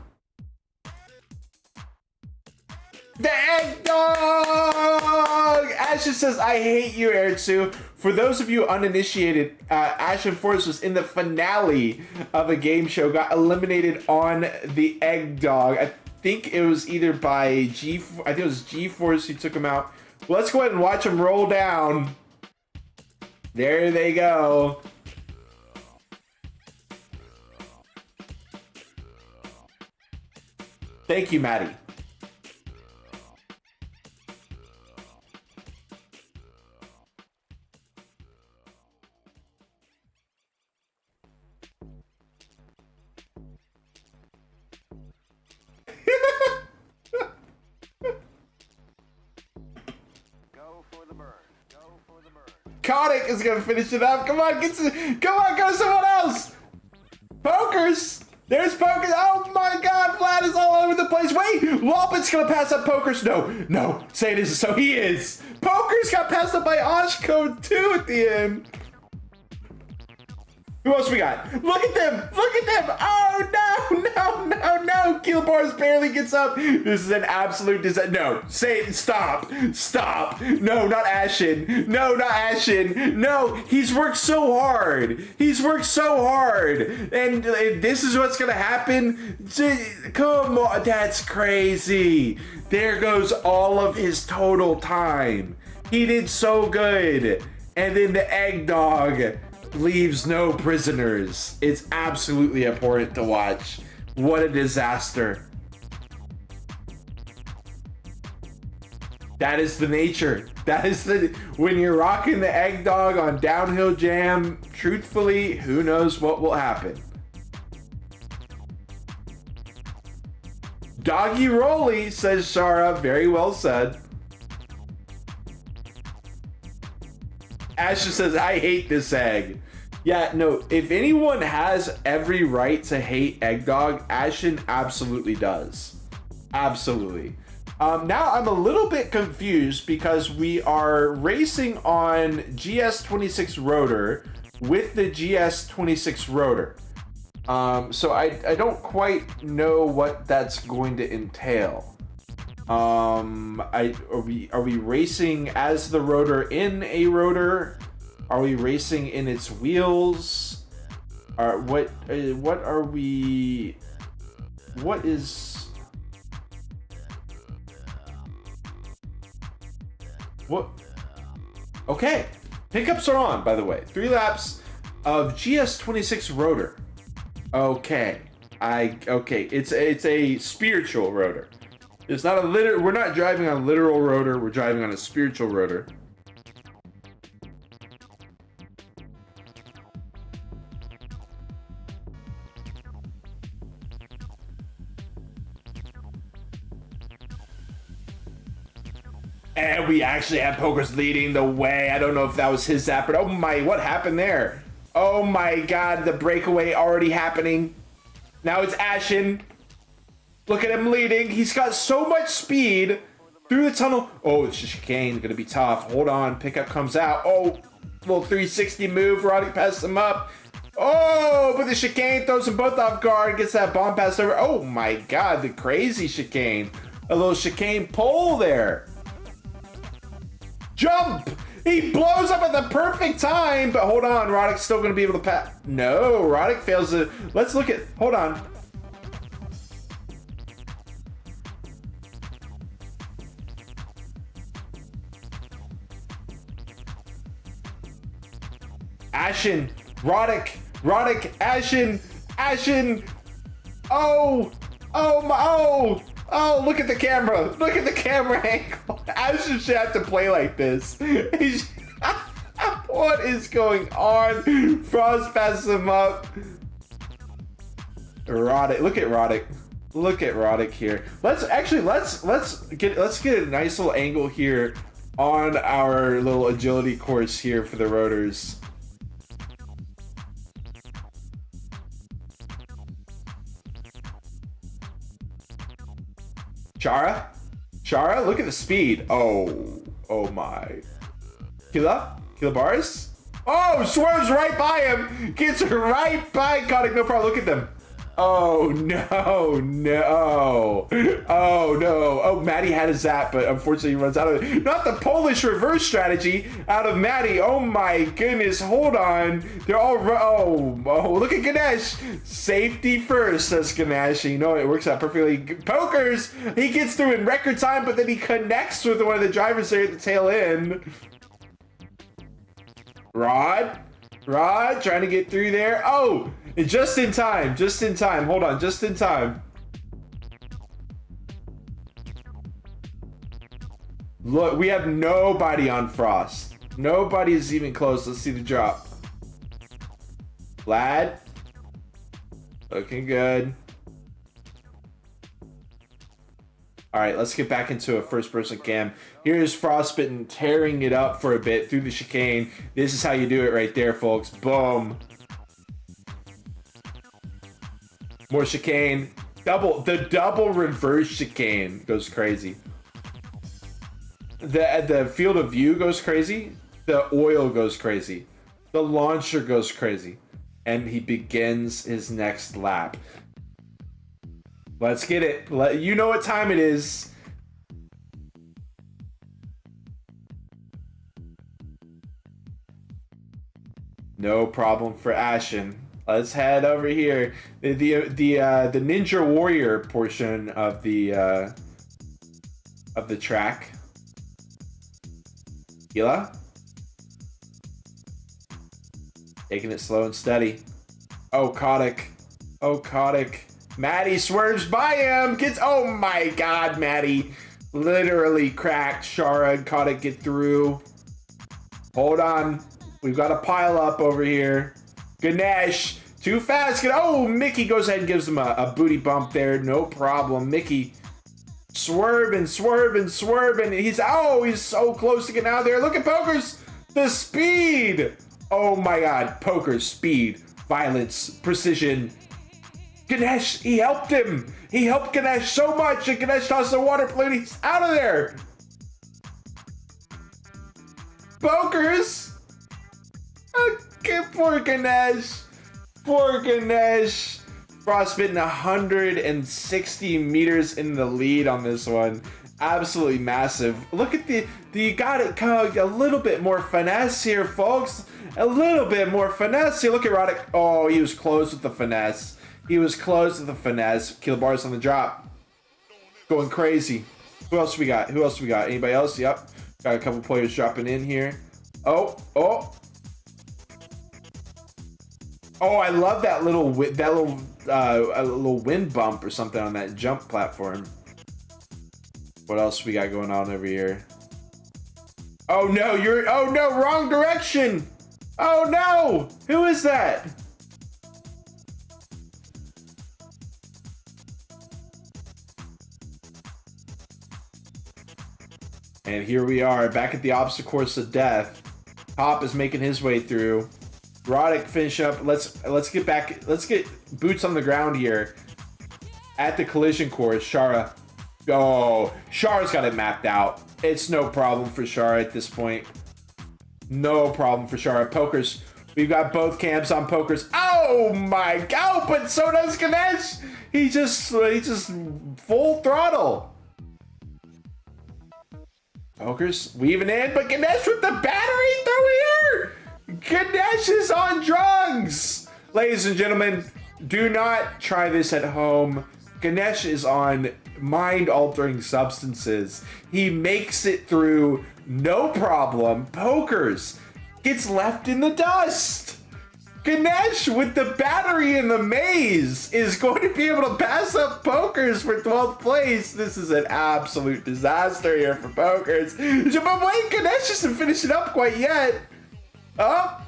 The Egg Dog! Ashen says, I hate you, Erzu. For those of you uninitiated, Ashen Force was in the finale of a game show, got eliminated on the Egg Dog. I think it was either by I think it was G-Force who took him out. Well, let's go ahead and watch him roll down. There they go. Thank you, Maddie. Kotick is gonna finish it up. Come on, go to someone else. Pokers. There's Pokers. Oh my god, Vlad is all over the place. Wait, Lolbit's gonna pass up Pokers. No, say it isn't so. He is. Pokers got passed up by Oshcode too at the end. Who else we got? Look at them! Look at them! Oh no! No! No! No! Keelbars barely gets up. This is an absolute disaster. No, Satan, stop! Stop! No, not Ashen. No, not Ashen. No, he's worked so hard. He's worked so hard, and this is what's gonna happen. Come on, that's crazy. There goes all of his total time. He did so good, and then the egg dog leaves no prisoners. It's absolutely important to watch. What a disaster. That is the nature. That is when you're rocking the egg dog on downhill jam, truthfully, who knows what will happen. Doggy Rolly, says Shara. Very well said. Asher says, I hate this egg. Yeah, no, if anyone has every right to hate Egg Dog, Ashen absolutely does. Absolutely. Now I'm a little bit confused because we are racing on GS26 rotor with the GS26 rotor. So I don't quite know what that's going to entail. Are we racing as the rotor in a rotor? Are we racing in its wheels? What are we? What is? What? Okay, pickups are on. By the way, 3 laps of GS26 rotor. Okay, it's a spiritual rotor. It's not a we're not driving on a literal rotor, we're driving on a spiritual rotor. And we actually have Pokers leading the way. I don't know if that was his zap, but oh my, what happened there? Oh my god, the breakaway already happening. Now it's Ashen. Look at him leading. He's got so much speed through the tunnel. Oh, it's just chicane. Gonna be tough. Hold on. Pickup comes out. Oh, little 360 move. Roddick passes him up. Oh, but the chicane throws them both off guard. Gets that bomb passed over. Oh my god, the crazy chicane. A little chicane pole there. Jump! He blows up at the perfect time, but hold on. Roddick's still gonna be able to pass. No, Roddick fails to. Let's look at. Hold on. Ashen, Roddick, Ashen. Oh, look at the camera. Look at the camera angle. Ashen should have to play like this. What is going on? Frost passes him up. Roddick, look at Roddick. Look at Roddick here. Let's get a nice little angle here on our little agility course here for the rotors. Shara, look at the speed. Oh my. Killa bars. Oh, swerves right by him. Gets right by Kotick. No problem. Look at them. Oh no. Oh no. Oh, Maddie had a zap, but unfortunately he runs out of it. Not the Polish reverse strategy out of Maddie. Oh my goodness. Hold on. They're all oh, look at Ganesh. Safety first, says Ganesh. You know, it works out perfectly. Pokers, he gets through in record time, but then he connects with one of the drivers there at the tail end. Rod trying to get through there. Oh, just in time. Hold on, just in time. Look, we have nobody on Frost. Nobody's even close. Let's see the drop. Lad, looking good. All right, let's get back into a first-person cam. Here's Frostbitten tearing it up for a bit through the chicane. This is how you do it right there, folks. Boom. More chicane. The double reverse chicane goes crazy. The field of view goes crazy. The oil goes crazy. The launcher goes crazy. and he begins his next lap. Let's get it. You know what time it is. No problem for Ashen. Let's head over here. The Ninja Warrior portion of the track. Gila. Taking it slow and steady. Oh, Kotick. Oh, Kotick. Maddie swerves by him. Oh my god, Maddie. Literally cracked. Shara and Kotick get through. Hold on. We've got a pile up over here. Ganesh. Too fast. Oh, Mickey goes ahead and gives him a booty bump there. No problem. Mickey swerving. He's so close to getting out of there. Look at Pokers. The speed. Oh my god. Pokers, speed, violence, precision. Ganesh, he helped him. He helped Ganesh so much, and Ganesh tossed the water balloon. He's out of there. Pokers. Okay, poor Ganesh. Poor Ganesh. Frostbitten 160 meters in the lead on this one. Absolutely massive. Look at you got it a little bit more finesse here, folks. A little bit more finesse here. Look at Roddick. Oh, he was close with the finesse. Kilobar's on the drop. Going crazy. Who else we got? Anybody else? Yep. Got a couple players dropping in here. Oh. Oh, I love that little wind bump or something on that jump platform. What else we got going on over here? Oh no, wrong direction. Oh no, who is that? And here we are, back at the obstacle course of death. Pop is making his way through. Roddick finish up. Let's get back. Let's get boots on the ground here at the collision course. Shara. Oh, Shara's got it mapped out. It's no problem for Shara at this point. No problem for Shara. Pokers. We've got both camps on Pokers. Oh my god! But so does Ganesh. He just full throttle. Pokers weaving in, but Ganesh with the battery through here. Ganesh is on drugs! Ladies and gentlemen, do not try this at home. Ganesh is on mind-altering substances. He makes it through no problem. Pokers gets left in the dust. Ganesh with the battery in the maze is going to be able to pass up Pokers for 12th place. This is an absolute disaster here for Pokers. But wait, Ganesh isn't finishing up quite yet. Up.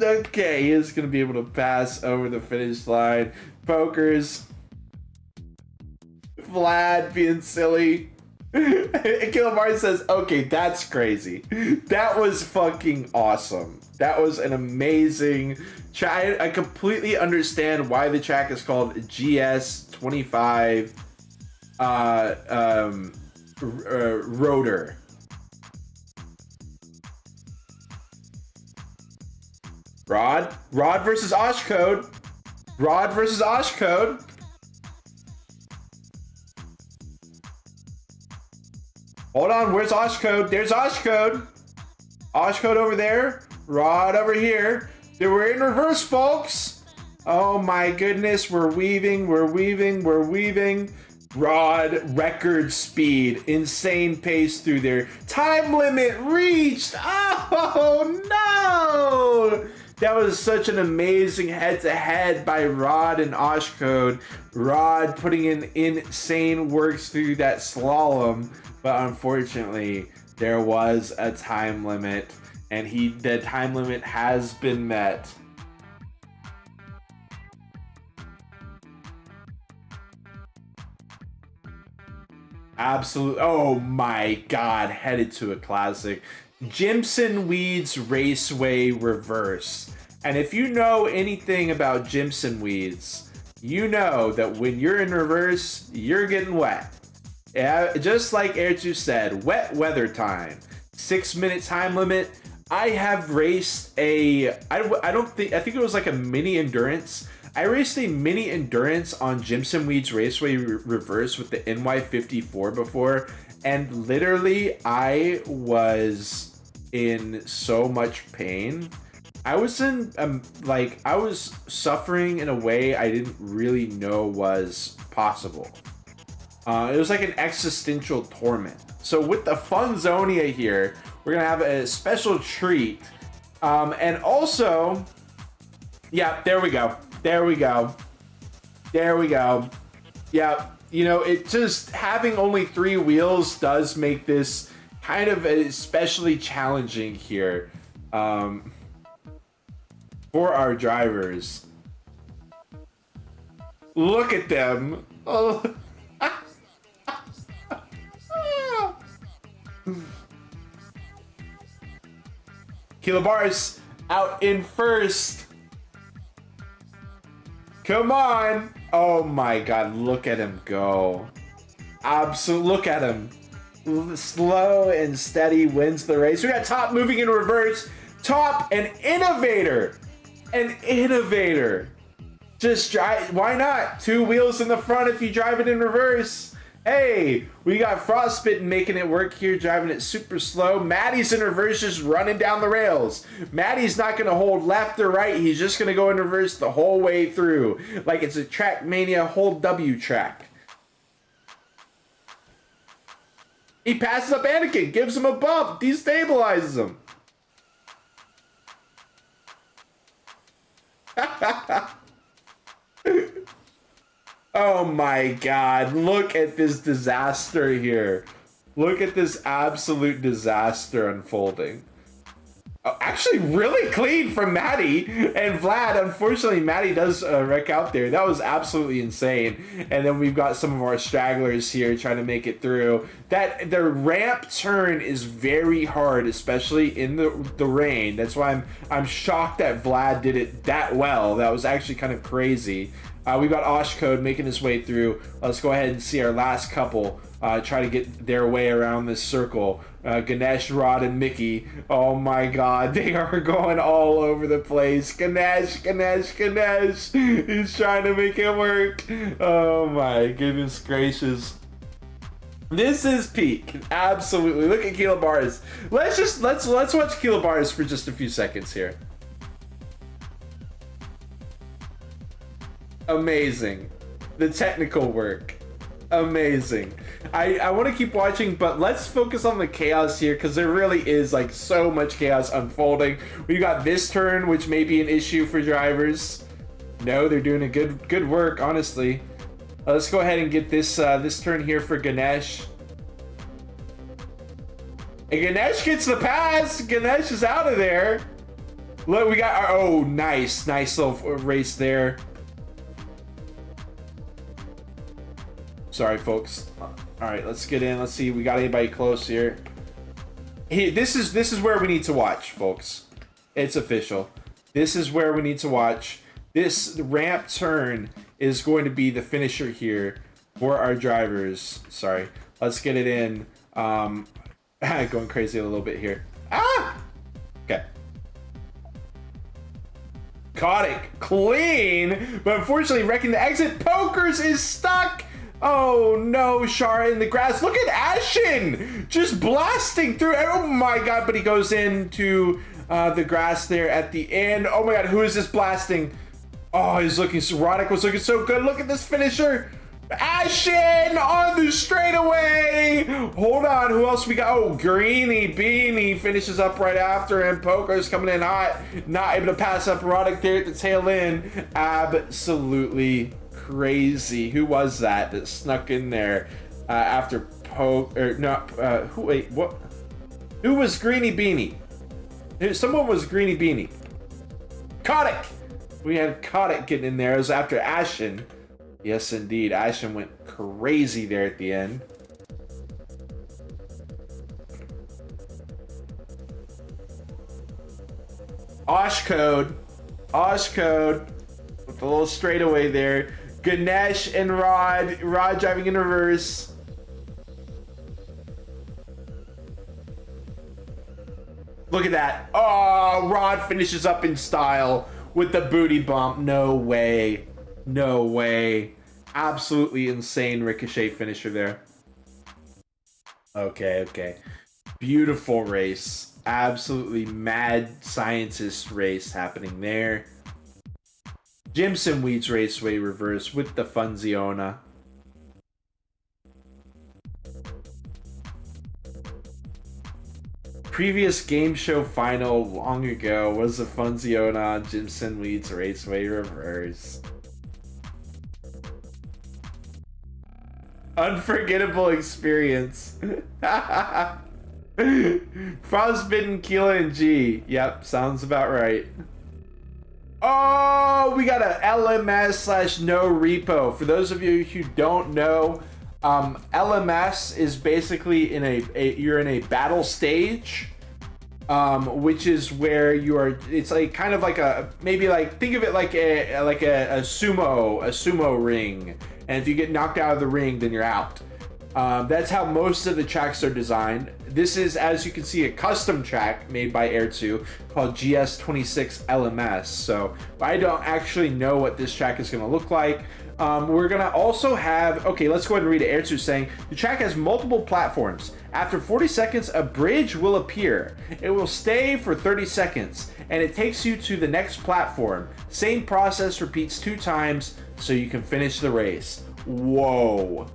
Okay, he is going to be able to pass over the finish line. Pokers. Vlad being silly. Kilobar says, okay, that's crazy. That was fucking awesome. That was an amazing track. I completely understand why the track is called GS25 Rotor. Rod versus Oshcode. Rod versus Oshcode. Hold on, where's Oshcode? There's Oshcode. Oshcode over there. Rod over here. We're in reverse, folks. Oh my goodness, we're weaving. Rod, record speed, insane pace through there. Time limit reached. Oh no! That was such an amazing head-to-head by Rod and Oshcode. Rod putting in insane works through that slalom, but unfortunately, there was a time limit, and the time limit has been met. Absolutely. Oh my god, headed to a classic. Jimson Weeds Raceway Reverse. And if you know anything about Jimson Weeds, you know that when you're in reverse, you're getting wet. Yeah, just like Erzu said, wet weather time. 6-minute time limit. I have raced a, I don't think, I think it was like a mini endurance. I raced a mini endurance on Jimson Weeds Raceway Reverse with the NY54 before, and literally I was in so much pain. I was in, like, I was suffering in a way I didn't really know was possible. It was like an existential torment. So with the Funzonia here, we're gonna have a special treat. And also, yeah, there we go. There we go. There we go. Yeah, you know, it just, having only 3 wheels does make this kind of especially challenging here for our drivers. Look at them. Oh. Kilobars out in first. Come on. Oh my god, look at him go. Absolutely, look at him. Slow and steady wins the race. We got Top moving in reverse. Top, an innovator. An innovator. Just drive, why not? 2 wheels in the front if you drive it in reverse. Hey, we got Frostbitten making it work here, driving it super slow. Maddie's in reverse, just running down the rails. Maddie's not going to hold left or right. He's just going to go in reverse the whole way through. Like it's a Trackmania hold W track. He passes up Anakin, gives him a bump, destabilizes him. Oh my god, look at this disaster here. Look at this absolute disaster unfolding. Oh, actually really clean from Maddie and Vlad. Unfortunately, Maddie does wreck out there. That was absolutely insane. And then we've got some of our stragglers here trying to make it through. That the ramp turn is very hard, especially in the rain. That's why I'm shocked that Vlad did it that well. That was actually kind of crazy. We've got Oshcode making his way through. Let's go ahead and see our last couple try to get their way around this circle. Ganesh, Rod, and Mickey. Oh my god, they are going all over the place. Ganesh. He's trying to make it work. Oh my goodness gracious. This is peak. Absolutely. Look at Kilobars. Let's watch Kilobars for just a few seconds here. Amazing. The technical work. Amazing. I want to keep watching, but let's focus on the chaos here because there really is like so much chaos unfolding. We got this turn, which may be an issue for drivers. No, they're doing a good work, honestly. Let's go ahead and get this this turn here for Ganesh. And Ganesh gets the pass. Ganesh is out of there. Look, we got our, oh, nice little race there. Sorry, folks. All right, let's get in. Let's see. We got anybody close here. Hey, this is where we need to watch, folks. It's official. This is where we need to watch. This ramp turn is going to be the finisher here for our drivers. Sorry. Let's get it in. Going crazy a little bit here. Ah! Okay. Caught it clean, but unfortunately wrecking the exit. Pokers is stuck. Oh no, Shara in the grass. Look at Ashen just blasting through. Oh my god, but he goes into the grass there at the end. Oh my god, who is this blasting? Oh, he's looking so, Roddick was looking so good. Look at this finisher. Ashen on the straightaway. Hold on, who else we got? Oh, Greeny Beanie finishes up right after him. Poker's coming in hot. Not able to pass up Roddick there at the tail end. Absolutely crazy. Who was that snuck in there after what? Who was Greeny Beanie? Someone was Greeny Beanie. Kotick! We had Kotick getting in there. It was after Ashen. Yes, indeed. Ashen went crazy there at the end. Oshcode with a little straightaway there. Ganesh and Rod driving in reverse. Look at that. Oh, Rod finishes up in style with the booty bump. No way. No way. Absolutely insane ricochet finisher there. Okay, okay. Beautiful race. Absolutely mad scientist race happening there. Jimson Weeds Raceway reverse with the Funziona. Previous game show final long ago was the Funziona Jimson Weeds Raceway reverse. Unforgettable experience. Frostbitten, Keela, and G. Yep, sounds about right. Oh, we got a LMS slash no repo. For those of you who don't know, LMS is basically you're in a battle stage, which is where you are. It's like kind of like maybe think of it like a sumo ring, and if you get knocked out of the ring, then you're out. That's how most of the tracks are designed. This is, as you can see, a custom track made by Erzu called GS26 LMS. So I don't actually know what this track is going to look like. We're going to also have, okay, let's go ahead and read it. Erzu saying, the track has multiple platforms. After 40 seconds, a bridge will appear. It will stay for 30 seconds, and it takes you to the next platform. Same process repeats 2 times, so you can finish the race. Whoa.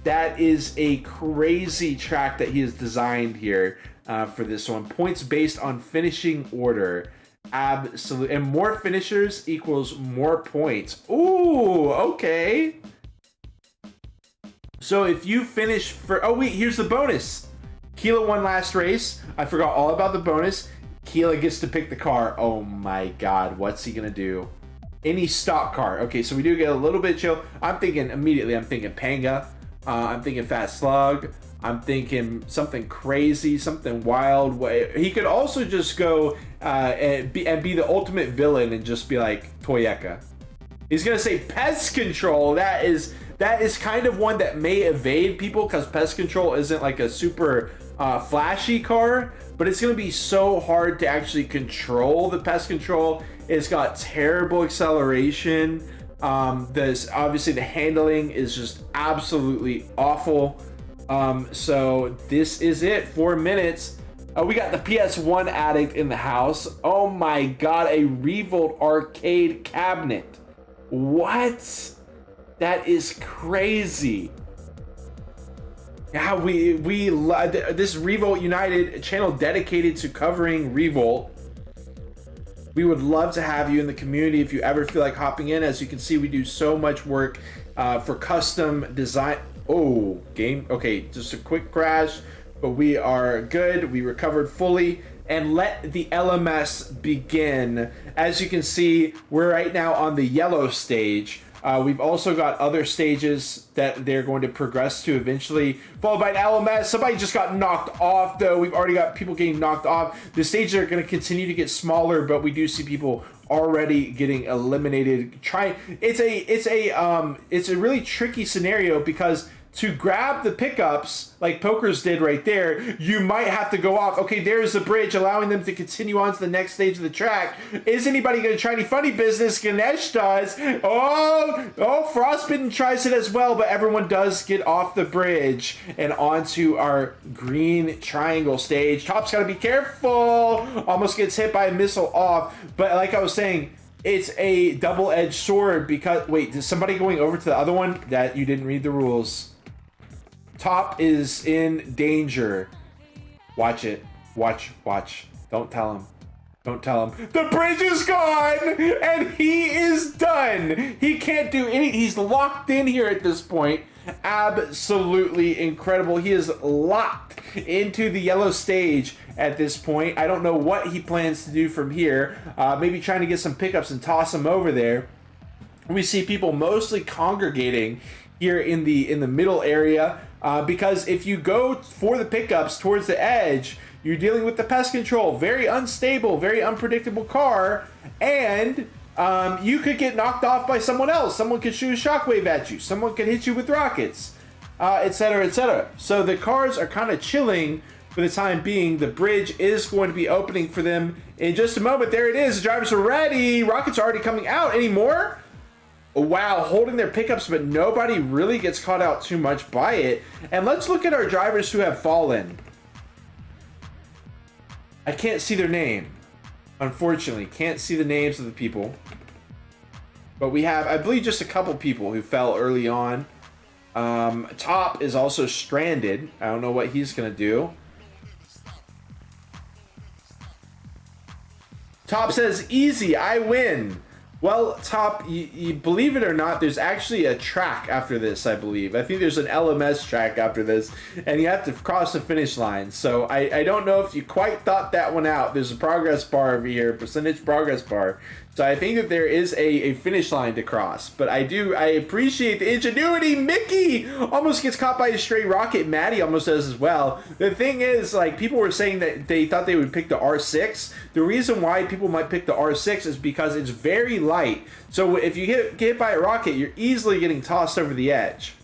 That is a crazy track that he has designed here for this one. Points based on finishing order. Absolutely. And more finishers equals more points. Ooh, okay. So if you finish for... Oh, wait, here's the bonus. Keela won last race. I forgot all about the bonus. Keela gets to pick the car. Oh, my God. What's he going to do? Any stock car. Okay, so we do get a little bit chill. I'm thinking Panga. I'm thinking Fast Slug. I'm thinking something crazy, something wild. He could also just go and be the ultimate villain and just be like Toyeka. He's gonna say Pest Control. That is kind of one that may evade people because Pest Control isn't like a super flashy car, but it's gonna be so hard to actually control the Pest Control. It's got terrible acceleration. Obviously the handling is just absolutely awful. So this is it. 4 minutes. We got the PS1 addict in the house. Oh my God, a Revolt arcade cabinet. What? That is crazy. Yeah, we love this Revolt United channel dedicated to covering Revolt. We would love to have you in the community if you ever feel like hopping in. As you can see, we do so much work for custom design. Oh, game. Okay, just a quick crash, but we are good. We recovered fully. And let the LMS begin. As you can see, we're right now on the yellow stage. We've also got other stages that they're going to progress to eventually, followed by an LMS. Somebody just got knocked off, though. We've already got people getting knocked off. The stages are going to continue to get smaller, but we do see people already getting eliminated. It's a really tricky scenario because to grab the pickups like Pokers did right there, you might have to go off. Okay, there's the bridge allowing them to continue on to the next stage of the track. Is anybody going to try any funny business? Ganesh does. Oh, Frostbitten tries it as well, but everyone does get off the bridge and onto our green triangle stage. Top's got to be careful. Almost gets hit by a missile off. But like I was saying, it's a double-edged sword because... Wait, is somebody going over to the other one? That you didn't read the rules. Top is in danger. Watch it. Watch. Don't tell him. Don't tell him. The bridge is gone! And he is done! He can't do any... He's locked in here at this point. Absolutely incredible. He is locked into the yellow stage at this point. I don't know what he plans to do from here. Maybe trying to get some pickups and toss them over there. We see people mostly congregating here in the middle area. Because if you go for the pickups towards the edge, you're dealing with the Pest Control. Very unstable, very unpredictable car. And you could get knocked off by someone else. Someone could shoot a shockwave at you. Someone could hit you with rockets, etc., etc. So the cars are kind of chilling for the time being. The bridge is going to be opening for them in just a moment. There it is. The drivers are ready. Rockets are already coming out. Anymore? Wow, holding their pickups, but nobody really gets caught out too much by it. And let's look at our drivers who have fallen. I can't see their name. Unfortunately, can't see the names of the people. But we have, I believe, just a couple people who fell early on. Top is also stranded. I don't know what he's going to do. Top says, easy, I win. Well, Top, you believe it or not, there's actually a track after this, I believe. I think there's an LMS track after this, and you have to cross the finish line. So I don't know if you quite thought that one out. There's a progress bar over here, percentage progress bar. So I think that there is a finish line to cross. But I appreciate the ingenuity. Mickey almost gets caught by a stray rocket. Maddie almost does as well. The thing is, like, people were saying that they thought they would pick the R6. The reason why people might pick the R6 is because it's very light. So if you get hit by a rocket, you're easily getting tossed over the edge.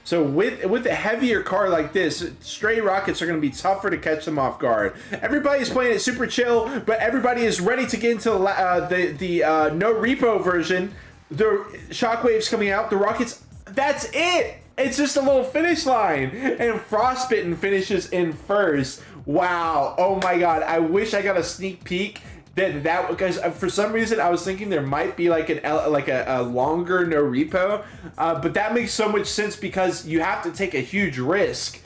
So with a heavier car like this, stray rockets are going to be tougher to catch them off guard. Everybody's playing it super chill, but everybody is ready to get into the no repo version. The shockwaves coming out, the rockets. That's it. It's just a little finish line, and Frostbitten finishes in first. Wow. Oh my God. I wish I got a sneak peek. That because for some reason I was thinking there might be like a longer no repo, but that makes so much sense because you have to take a huge risk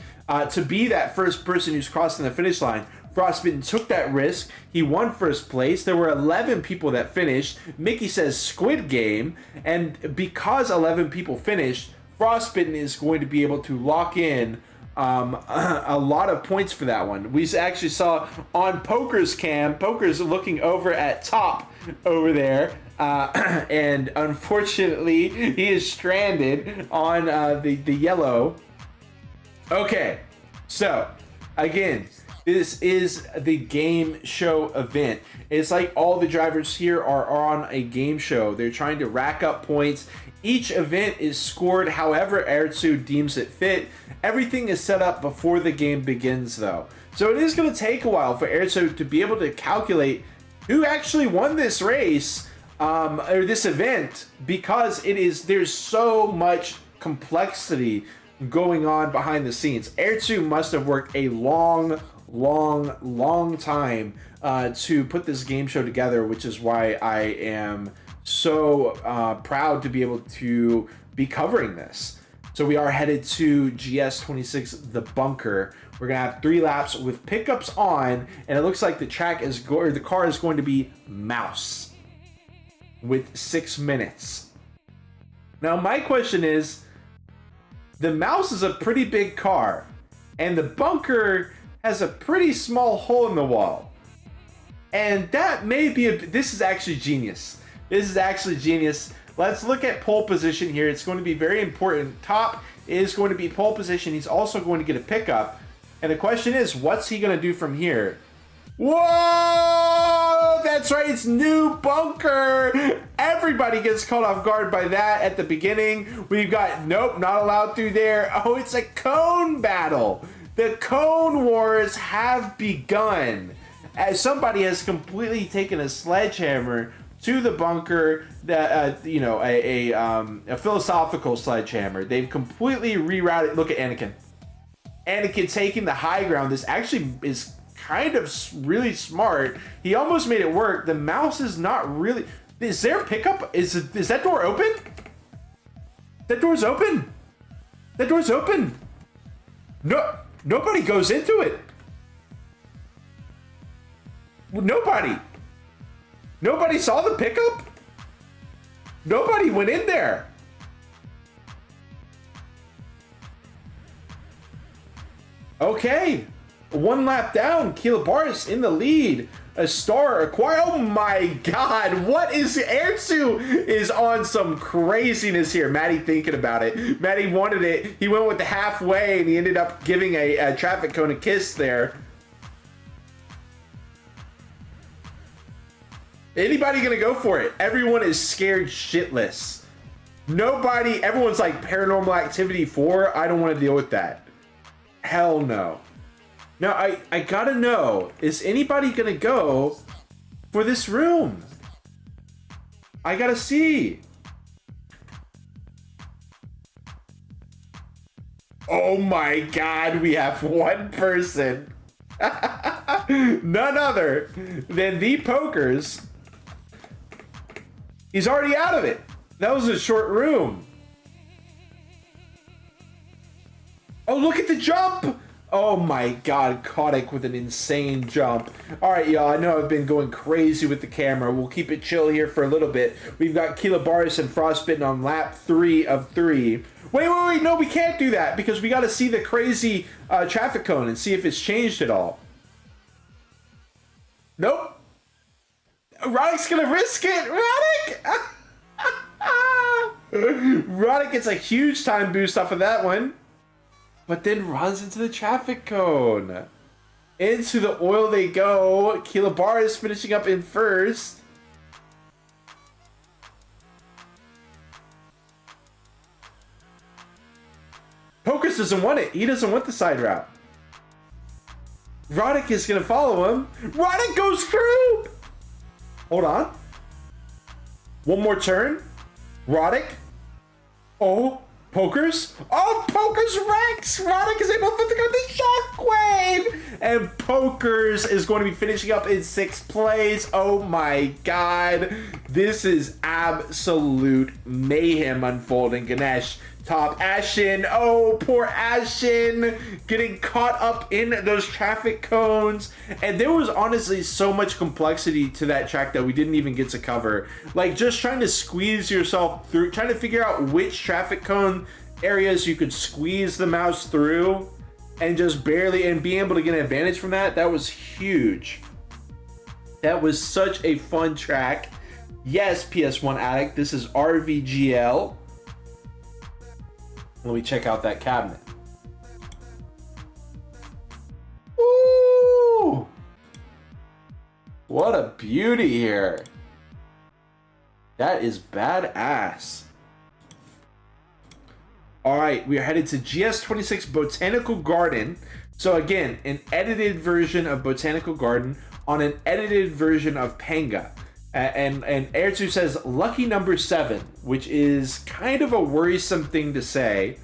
to be that first person who's crossing the finish line. Frostbitten took that risk. He won first place. There were 11 people that finished. Mickey says Squid Game, and because 11 people finished, Frostbitten is going to be able to lock in a lot of points for that one. We actually saw on Poker's cam, Poker's looking over at Top over there, and unfortunately he is stranded on the yellow. Okay, so again, this is the game show event. It's like all the drivers here are on a game show. They're trying to rack up points. Each event is scored however Erzu deems it fit. Everything is set up before the game begins though. So it is going to take a while for Erzu to be able to calculate who actually won this race or this event, because there's so much complexity going on behind the scenes. Erzu must have worked a long time to put this game show together, which is why I am so proud to be able to be covering this. So we are headed to GS26, the bunker. We're gonna have 3 laps with pickups on, and it looks like the car is going to be mouse with 6 minutes. Now my question is, the mouse is a pretty big car, and the bunker has a pretty small hole in the wall. And that may be this is actually genius. This is actually genius. Let's look at pole position here. It's going to be very important. Top is going to be pole position. He's also going to get a pickup. And the question is, what's he going to do from here? Whoa! That's right, it's new bunker! Everybody gets caught off guard by that at the beginning. We've got, nope, not allowed through there. Oh, it's a cone battle. The cone wars have begun, as somebody has completely taken a sledgehammer to the bunker, that a philosophical sledgehammer. They've completely rerouted. Look at Anakin. Anakin taking the high ground. This actually is kind of really smart. He almost made it work. The mouse is not really. Is there a pickup? Is that door open? That door's open. That door's open. No, nobody goes into it. Nobody. Nobody saw the pickup? Nobody went in there. Okay. 1 lap down. Kilobaris in the lead. A star acquired. Oh my God. What is Erzu is on some craziness here. Maddie thinking about it. Maddie wanted it. He went with the halfway and he ended up giving a traffic cone a kiss there. Anybody gonna go for it? Everyone is scared shitless. Nobody, everyone's like Paranormal Activity 4. I don't want to deal with that. Hell no. Now, I gotta know, is anybody gonna go for this room? I gotta see. Oh my God, we have one person. None other than the Pokers. He's already out of it. That was a short room. Oh, look at the jump. Oh my God, Kotick with an insane jump. All right, y'all, I know I've been going crazy with the camera. We'll keep it chill here for a little bit. We've got Kilabaris and Frostbitten on lap 3 of 3. Wait, no, we can't do that because we got to see the crazy traffic cone and see if it's changed at all. Nope. Roddick's gonna risk it. Roddick gets a huge time boost off of that one, but then runs into the traffic cone. Into the oil they go. Kilabaris finishing up in first. Pokers doesn't want it. He doesn't want the side route. Roddick is going to follow him. Roddick goes through. Hold on. One more turn. Roddick. Oh, Pokers. Oh, Pokers wrecks. Roddick is able to put the shockwave. And Pokers is going to be finishing up in 6th place. Oh my God. This is absolute mayhem unfolding. Ganesh top. Ashen. Oh, poor Ashen getting caught up in those traffic cones. And there was honestly so much complexity to that track that we didn't even get to cover. Like just trying to squeeze yourself through, trying to figure out which traffic cone areas you could squeeze the mouse through and just barely, and being able to get an advantage from that. That was huge. That was such a fun track. Yes, PS1 Addict, this is RVGL. Let me check out that cabinet. Ooh! What a beauty here. That is badass. All right, we are headed to GS26 Botanical Garden. So again, an edited version of Botanical Garden on an edited version of Panga. And Erzu says lucky number 7, which is kind of a worrisome thing to say.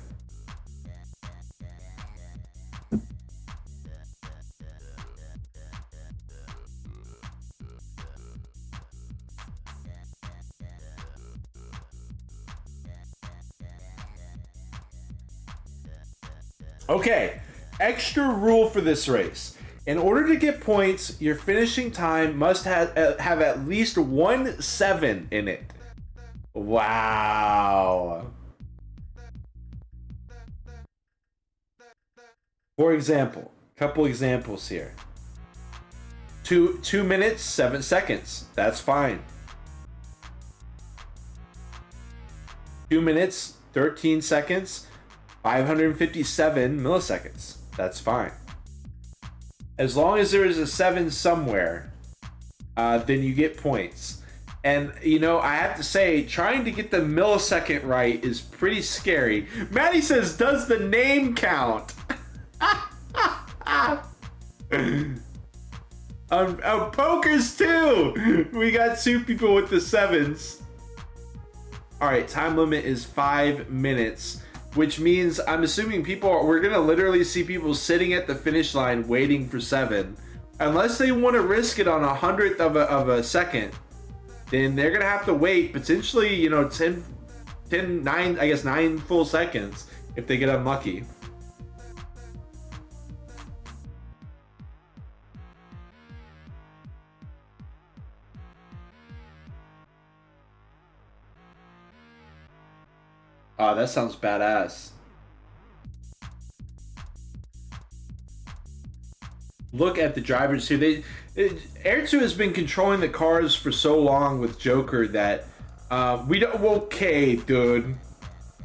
Okay, extra rule for this race. In order to get points, your finishing time must have at least 1-7 in it. Wow. For example, a couple examples here. 2 minutes, 7 seconds. That's fine. 2 minutes, 13 seconds, 557 milliseconds. That's fine. As long as there is a 7 somewhere, then you get points. And, you know, I have to say, trying to get the millisecond right is pretty scary. Maddie says, does the name count? Pokers too! We got 2 people with the 7s. Alright, time limit is 5 minutes. Which means I'm assuming we're gonna literally see people sitting at the finish line waiting for 7. Unless they want to risk it on 100th of a second, then they're gonna have to wait potentially, you know, 9, I guess 9 full seconds if they get unlucky. Oh, that sounds badass. Look at the drivers here. Erzu has been controlling the cars for so long with Joker that we don't. Okay, dude.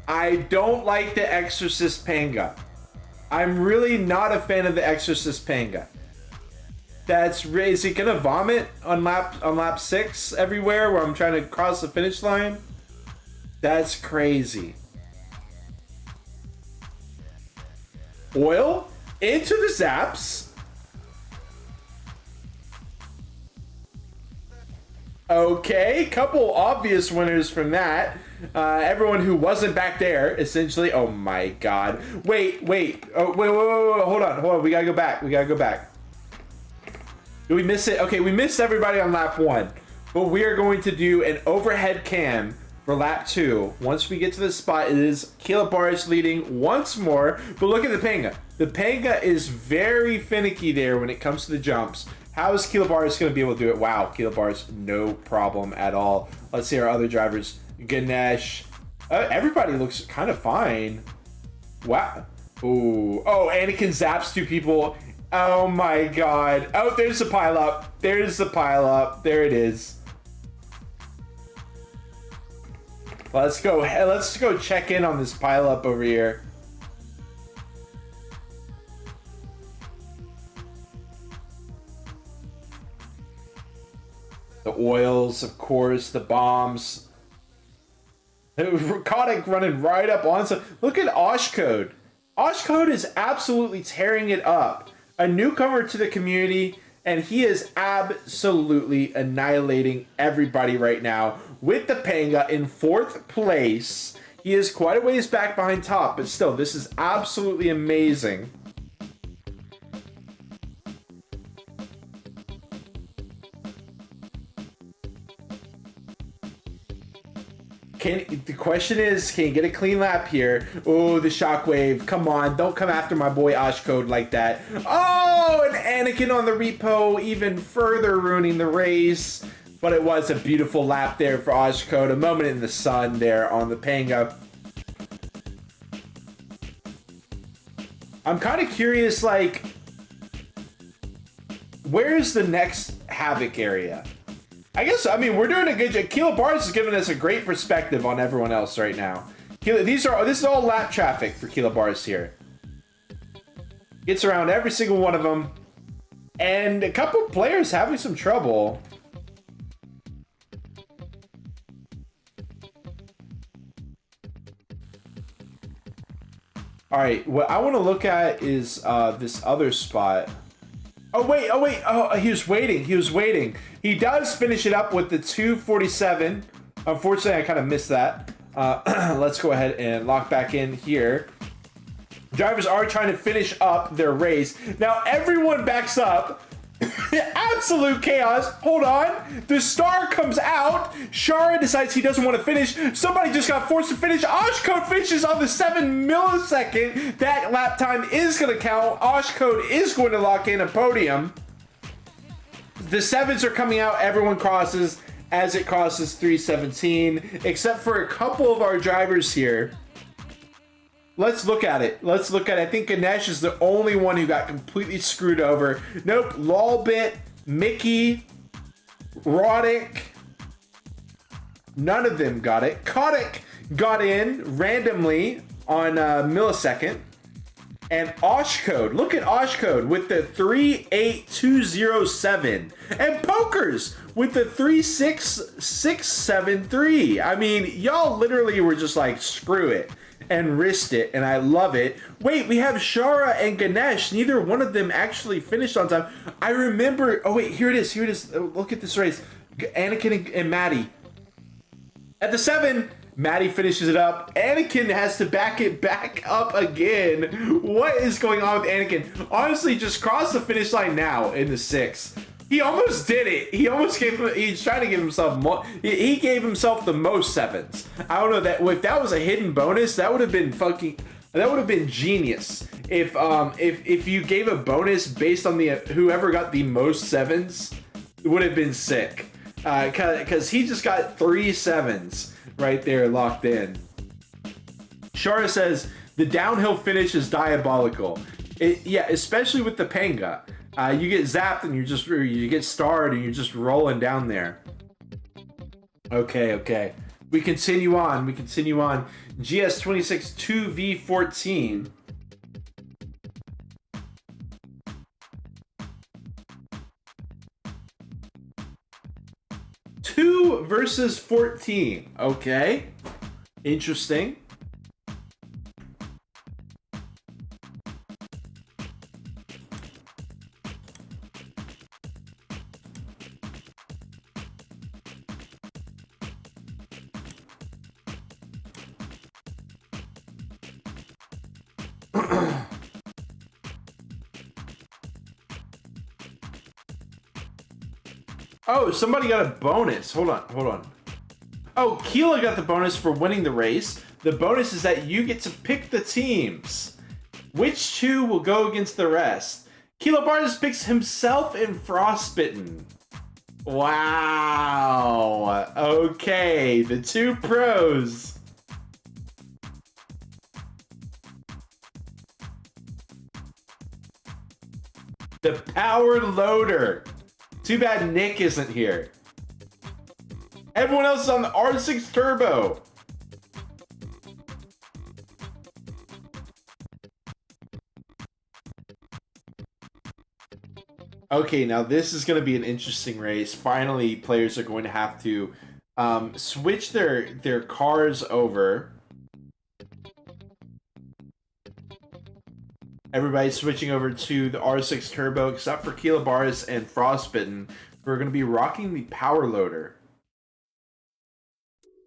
I don't like the Exorcist Panga. I'm really not a fan of the Exorcist Panga. Is he gonna vomit on lap 6 everywhere where I'm trying to cross the finish line? That's crazy. Oil into the zaps. Okay, couple obvious winners from that. Everyone who wasn't back there, essentially. Oh my god. Wait. Oh, wait. Hold on. We gotta go back. Did we miss it? Okay, we missed everybody on lap 1. But we are going to do an overhead cam for lap 2. Once we get to this spot, it is Kilobaris leading once more. But look at the Panga. The Panga is very finicky there when it comes to the jumps. How is Kilobaris going to be able to do it? Wow, Kilobaris, no problem at all. Let's see our other drivers. Ganesh. Everybody looks kind of fine. Wow. Ooh. Oh, Anakin zaps 2 people. Oh my god. Oh, there's the pileup. There it is. Let's go check in on this pileup over here. The oils, of course, the bombs. Kotick running right up on some. Look at Oshcode. Oshcode is absolutely tearing it up. A newcomer to the community, and he is absolutely annihilating everybody right now with the Panga in 4th place. He is quite a ways back behind top, but still, this is absolutely amazing. The question is, can you get a clean lap here? Oh, the shockwave. Come on, don't come after my boy Oshcode like that. Oh, and Anakin on the repo, even further ruining the race. But it was a beautiful lap there for Oshcode. A moment in the sun there on the Panga. I'm kind of curious, like, where's the next Havoc area? I mean, we're doing a good job. Kilobaris is giving us a great perspective on everyone else right now. This is all lap traffic for Kilobaris here. Gets around every single one of them. And a couple players having some trouble. Alright, what I want to look at is this other spot. Oh, wait. Oh, he was waiting. He does finish it up with the 247. Unfortunately, I kind of missed that. Let's go ahead and lock back in here. Drivers are trying to finish up their race. Now, everyone backs up. Absolute chaos. Hold on. The star comes out. Shara decides he doesn't want to finish. Somebody just got forced to finish. Oshcode finishes on the 7 millisecond. That lap time is going to count. Oshcode is going to lock in a podium. The 7s are coming out. Everyone crosses as it crosses 317, except for a couple of our drivers here. Let's look at it. I think Ganesh is the only one who got completely screwed over. Nope. Lolbit, Mickey, Roddick. None of them got it. Kotick got in randomly on a millisecond. And Oshcode. Look at Oshcode with the 38207. And Pokers with the 36673. I mean, y'all literally were just like, screw it. And risked it, and I love it. Wait, we have Shara and Ganesh. Neither one of them actually finished on time. I remember. Oh wait, here it is. Look at this race. Anakin and Maddie. At the 7, Maddie finishes it up. Anakin has to back it back up again. What is going on with Anakin? Honestly, just cross the finish line now in the 6. He almost did it. He's trying to give himself more. He gave himself the most 7s. I don't know that if that was a hidden bonus, that would have been genius. If you gave a bonus based on the whoever got the most 7s, it would have been sick. Because he just got 3 7s right there locked in. Shara says the downhill finish is diabolical. Yeah, especially with the Panga. You get zapped and you get starred and you're just rolling down there. Okay. We continue on. GS26 2v14. 2 versus 14. Okay. Interesting. Oh, somebody got a bonus. Hold on. Oh, Keela got the bonus for winning the race. The bonus is that you get to pick the teams. Which two will go against the rest? Keela Barnes picks himself and Frostbitten. Wow. Okay, the two pros. The power loader. Too bad Nick isn't here. Everyone else is on the R6 Turbo. Okay, now this is going to be an interesting race. Finally, players are going to have to switch their cars over. Everybody's switching over to the R6 Turbo, except for Kilobaris and Frostbitten, who are going to be rocking the power loader.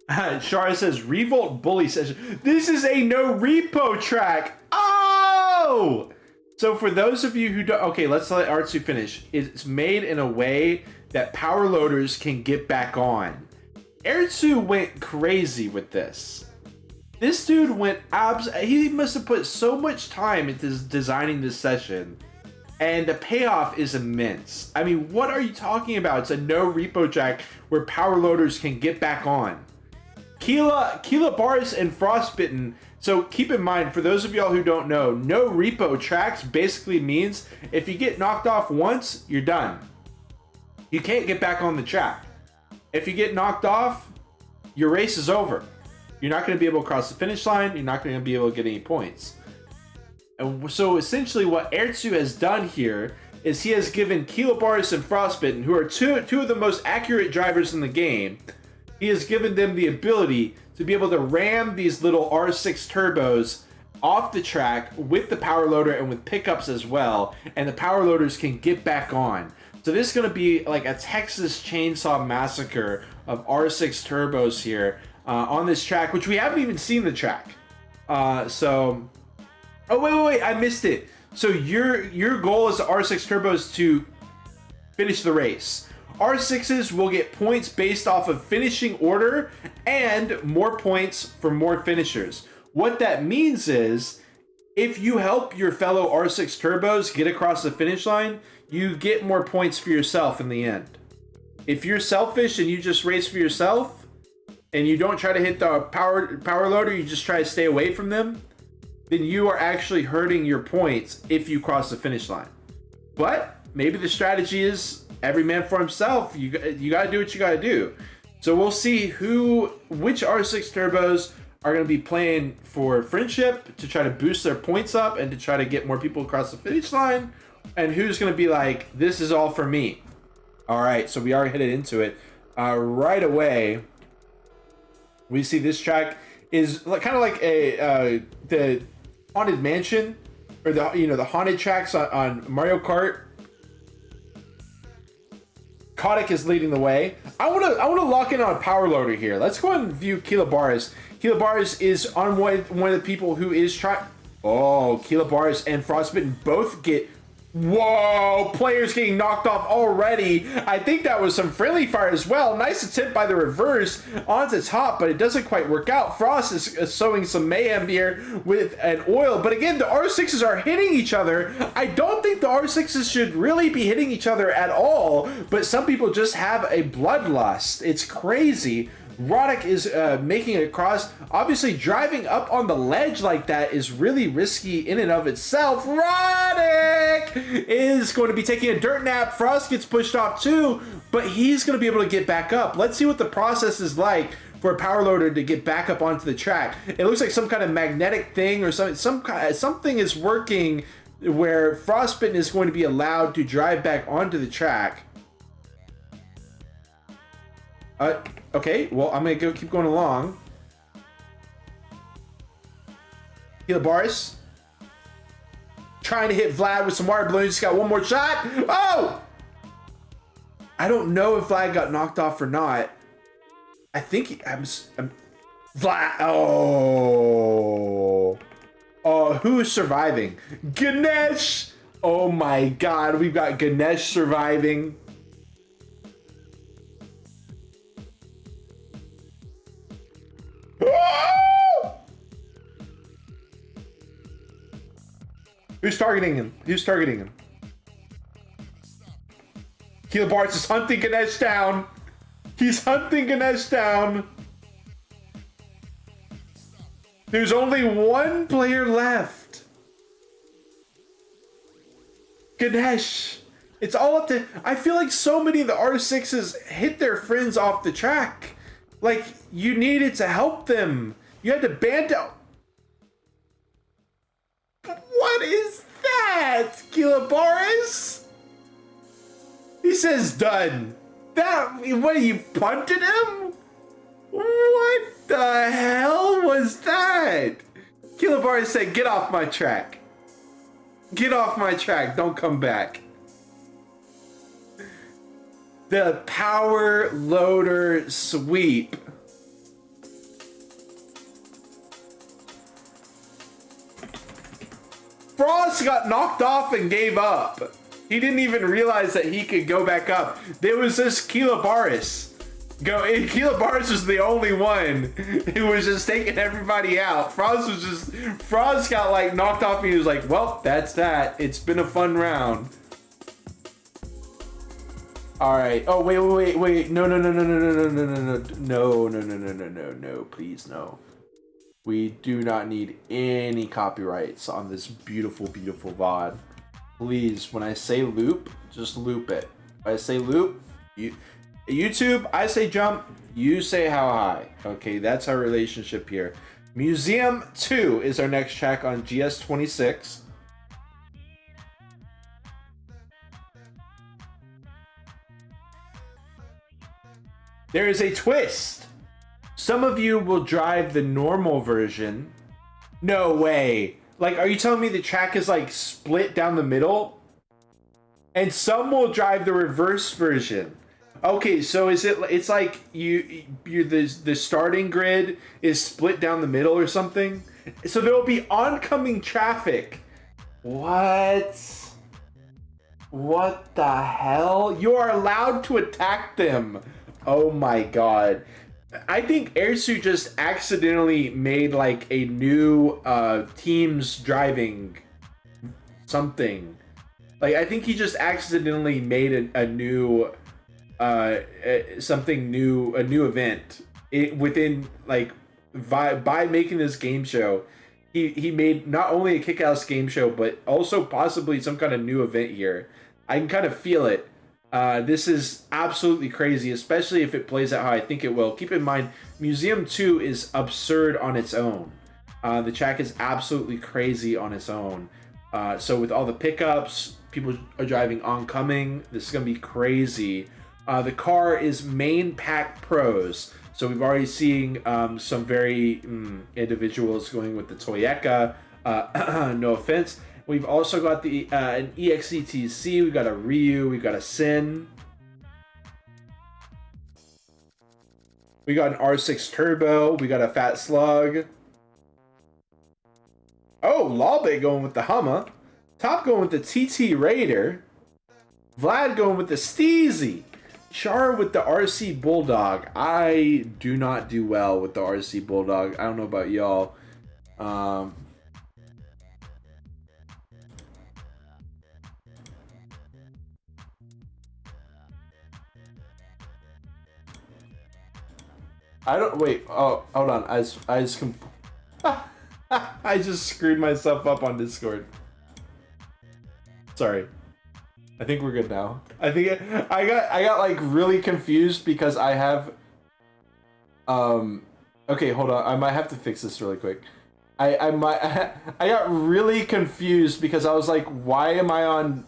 Shara says, Revolt Bully Session. This is a no repo track. Oh! So for those of you who don't... Okay, let's let Erzu finish. It's made in a way that power loaders can get back on. Erzu went crazy with this. This dude went he must have put so much time into designing this session, and the payoff is immense. I mean, what are you talking about? It's a no repo track where power loaders can get back on. Keela Bars and Frostbitten. So keep in mind, for those of y'all who don't know, no repo tracks basically means if you get knocked off once, you're done. You can't get back on the track. If you get knocked off, your race is over. You're not going to be able to cross the finish line. You're not going to be able to get any points. And so essentially what Erzu has done here is he has given Kilobaris and Frostbitten, who are two of the most accurate drivers in the game, he has given them the ability to be able to ram these little R6 turbos off the track with the power loader and with pickups as well, and the power loaders can get back on. So this is going to be like a Texas Chainsaw Massacre of R6 turbos here on this track, which we haven't even seen the track. Oh wait, I missed it. So your goal as R6 turbos to finish the race. R6s will get points based off of finishing order and more points for more finishers. What that means is if you help your fellow R6 turbos get across the finish line, you get more points for yourself in the end. If you're selfish and you just race for yourself and you don't try to hit the power loader, you just try to stay away from them, then you are actually hurting your points if you cross the finish line. But maybe the strategy is every man for himself. You got to do what you got to do. So we'll see which R6 turbos are going to be playing for friendship to try to boost their points up and to try to get more people across the finish line, and who's going to be like, this is all for me. All right, so we are headed into it right away. We see this track is kind of like the Haunted Mansion, or the haunted tracks on Mario Kart. Kotick is leading the way. I want to lock in on a power loader here. Let's go ahead and view Kilobaris. Kilobaris is on one of the people who is trying. Oh, Kilobaris and Frostbitten both get. Whoa! Players getting knocked off already. I think that was some friendly fire as well. Nice attempt by the reverse onto top, but it doesn't quite work out. Frost is sowing some mayhem here with an oil. But again, the R6s are hitting each other. I don't think the R6s should really be hitting each other at all, but some people just have a bloodlust. It's crazy. Roddick is making it across. Obviously, driving up on the ledge like that is really risky in and of itself. Roddick is going to be taking a dirt nap. Frost gets pushed off too, but he's going to be able to get back up. Let's see what the process is like for a power loader to get back up onto the track. It looks like some kind of magnetic thing or something is working where Frostbitten is going to be allowed to drive back onto the track. Okay, well, I'm going to keep going along. Boris. Trying to hit Vlad with some water balloons. He's got one more shot. Oh! I don't know if Vlad got knocked off or not. I think I'm Vlad. Oh. Oh, who is surviving? Ganesh. Oh my God. We've got Ganesh surviving. Oh! Who's targeting him? Who's targeting him? Keelbart is hunting Ganesh down. He's hunting Ganesh down. There's only one player left. Ganesh. It's all up to... I feel like so many of the R6s hit their friends off the track. Like, you needed to help them. You had to band out. What is that? Kilabaris? He says done. That, what, you punted him? What the hell was that? Kilabaris said, get off my track. Get off my track, don't come back. The power loader sweep. Frost got knocked off and gave up. He didn't even realize that he could go back up. There was this Kilabaris. Kilabaris was the only one who was just taking everybody out. Frost got like knocked off and he was like, well, that's that. It's been a fun round. All right. Oh, wait. No, please, no. We do not need any copyrights on this beautiful, beautiful VOD. Please, when I say loop, just loop it. When I say loop, YouTube, I say jump, you say how high. Okay, that's our relationship here. Museum 2 is our next track on GS26. There is a twist. Some of you will drive the normal version. No way. Like, are you telling me the track is like split down the middle? And some will drive the reverse version. Okay, so it's like the starting grid is split down the middle or something? So there will be oncoming traffic. What? What the hell? You are allowed to attack them. Oh my God. I think Erzu just accidentally made like a new teams driving something. Like, I think he just accidentally made a new something new, a new event within like by making this game show. He made not only a kick-ass game show, but also possibly some kind of new event here. I can kind of feel it. This is absolutely crazy, especially if it plays out how I think it will. Keep in mind, Museum 2 is absurd on its own. The track is absolutely crazy on its own. So with all the pickups, people are driving oncoming. This is going to be crazy. The car is main pack pros. So we've already seen some very individuals going with the Toyota. No offense. We've also got the an EXETC, we've got a Ryu, we've got a Sin. We got an R6 Turbo, we got a Fat Slug. Oh, Lawbit going with the Hummer. Top going with the TT Raider. Vlad going with the Steezy. Char with the RC Bulldog. I do not do well with the RC Bulldog. I don't know about y'all. I don't wait. Oh, hold on. I just screwed myself up on Discord. Sorry. I think we're good now. I think I got like really confused because I have okay, hold on. I might have to fix this really quick. I got really confused because I was like, why am I on?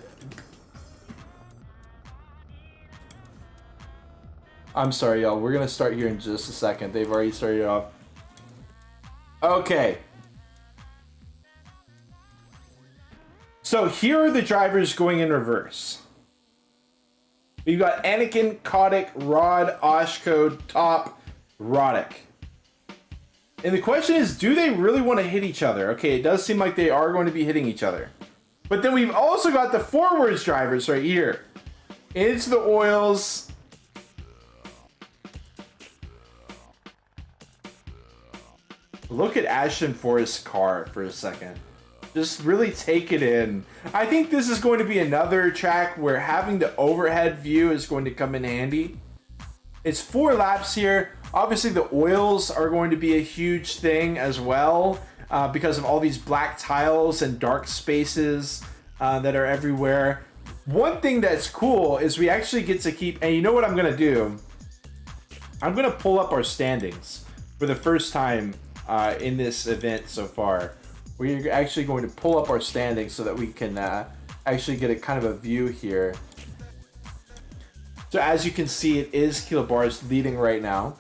I'm sorry, y'all. We're gonna start here in just a second. They've already started off. Okay. So here are the drivers going in reverse. We've got Anakin, Kotick, Rod, Oshko, Top, Roddick. And the question is, do they really want to hit each other? Okay, it does seem like they are going to be hitting each other. But then we've also got the forwards drivers right here. It's the oils. Look at Ashton Forrest's car for a second. Just really take it in. I think this is going to be another track where having the overhead view is going to come in handy. It's 4 laps here. Obviously the oils are going to be a huge thing as well because of all these black tiles and dark spaces that are everywhere. One thing that's cool is we actually get to keep, and you know what I'm gonna do? I'm gonna pull up our standings for the first time in this event so far. We're actually going to pull up our standings so that we can actually get a kind of a view here. So as you can see, it is Kilobars leading right now.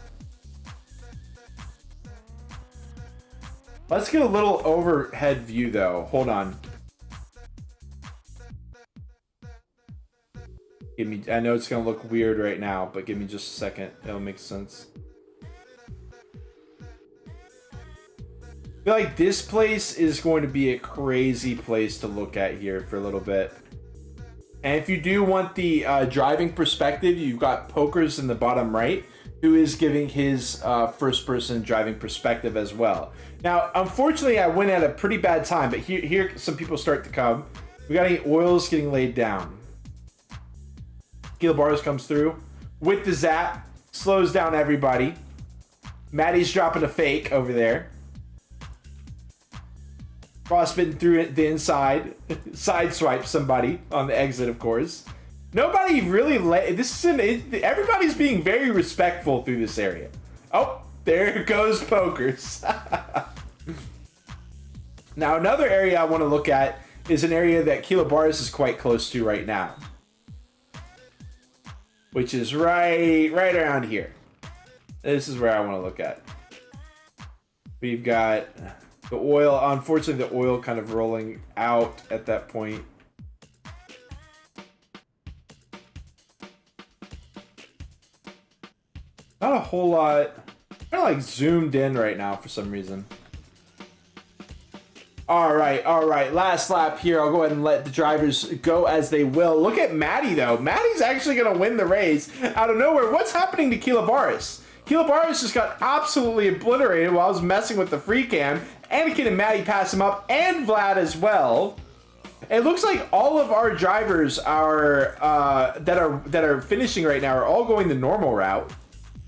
Let's get a little overhead view though. Hold on. Give me, I know it's gonna look weird right now, but give me just a second. It'll make sense. I feel like this place is going to be a crazy place to look at here for a little bit. And if you do want the driving perspective, you've got Pokers in the bottom right, who is giving his first-person driving perspective as well. Now, unfortunately, I went at a pretty bad time, but here some people start to come. We got any oils getting laid down. Kilobars comes through with the zap, slows down everybody. Maddie's dropping a fake over there. Frostbitten through the inside, sideswipes somebody on the exit, of course. Nobody really everybody's being very respectful through this area. Oh, there goes Pokers. Now, another area I want to look at is an area that Kilobars is quite close to right now, which is right around here. This is where I want to look at. We've got the oil, unfortunately the oil kind of rolling out at that point. Not a whole lot. Kind of like zoomed in right now for some reason. All right. Last lap here. I'll go ahead and let the drivers go as they will. Look at Maddie though. Maddie's actually going to win the race out of nowhere. What's happening to Kilobars? Kilobars just got absolutely obliterated while I was messing with the free cam. Anakin and Maddie pass him up, and Vlad as well. It looks like all of our drivers are that are finishing right now are all going the normal route,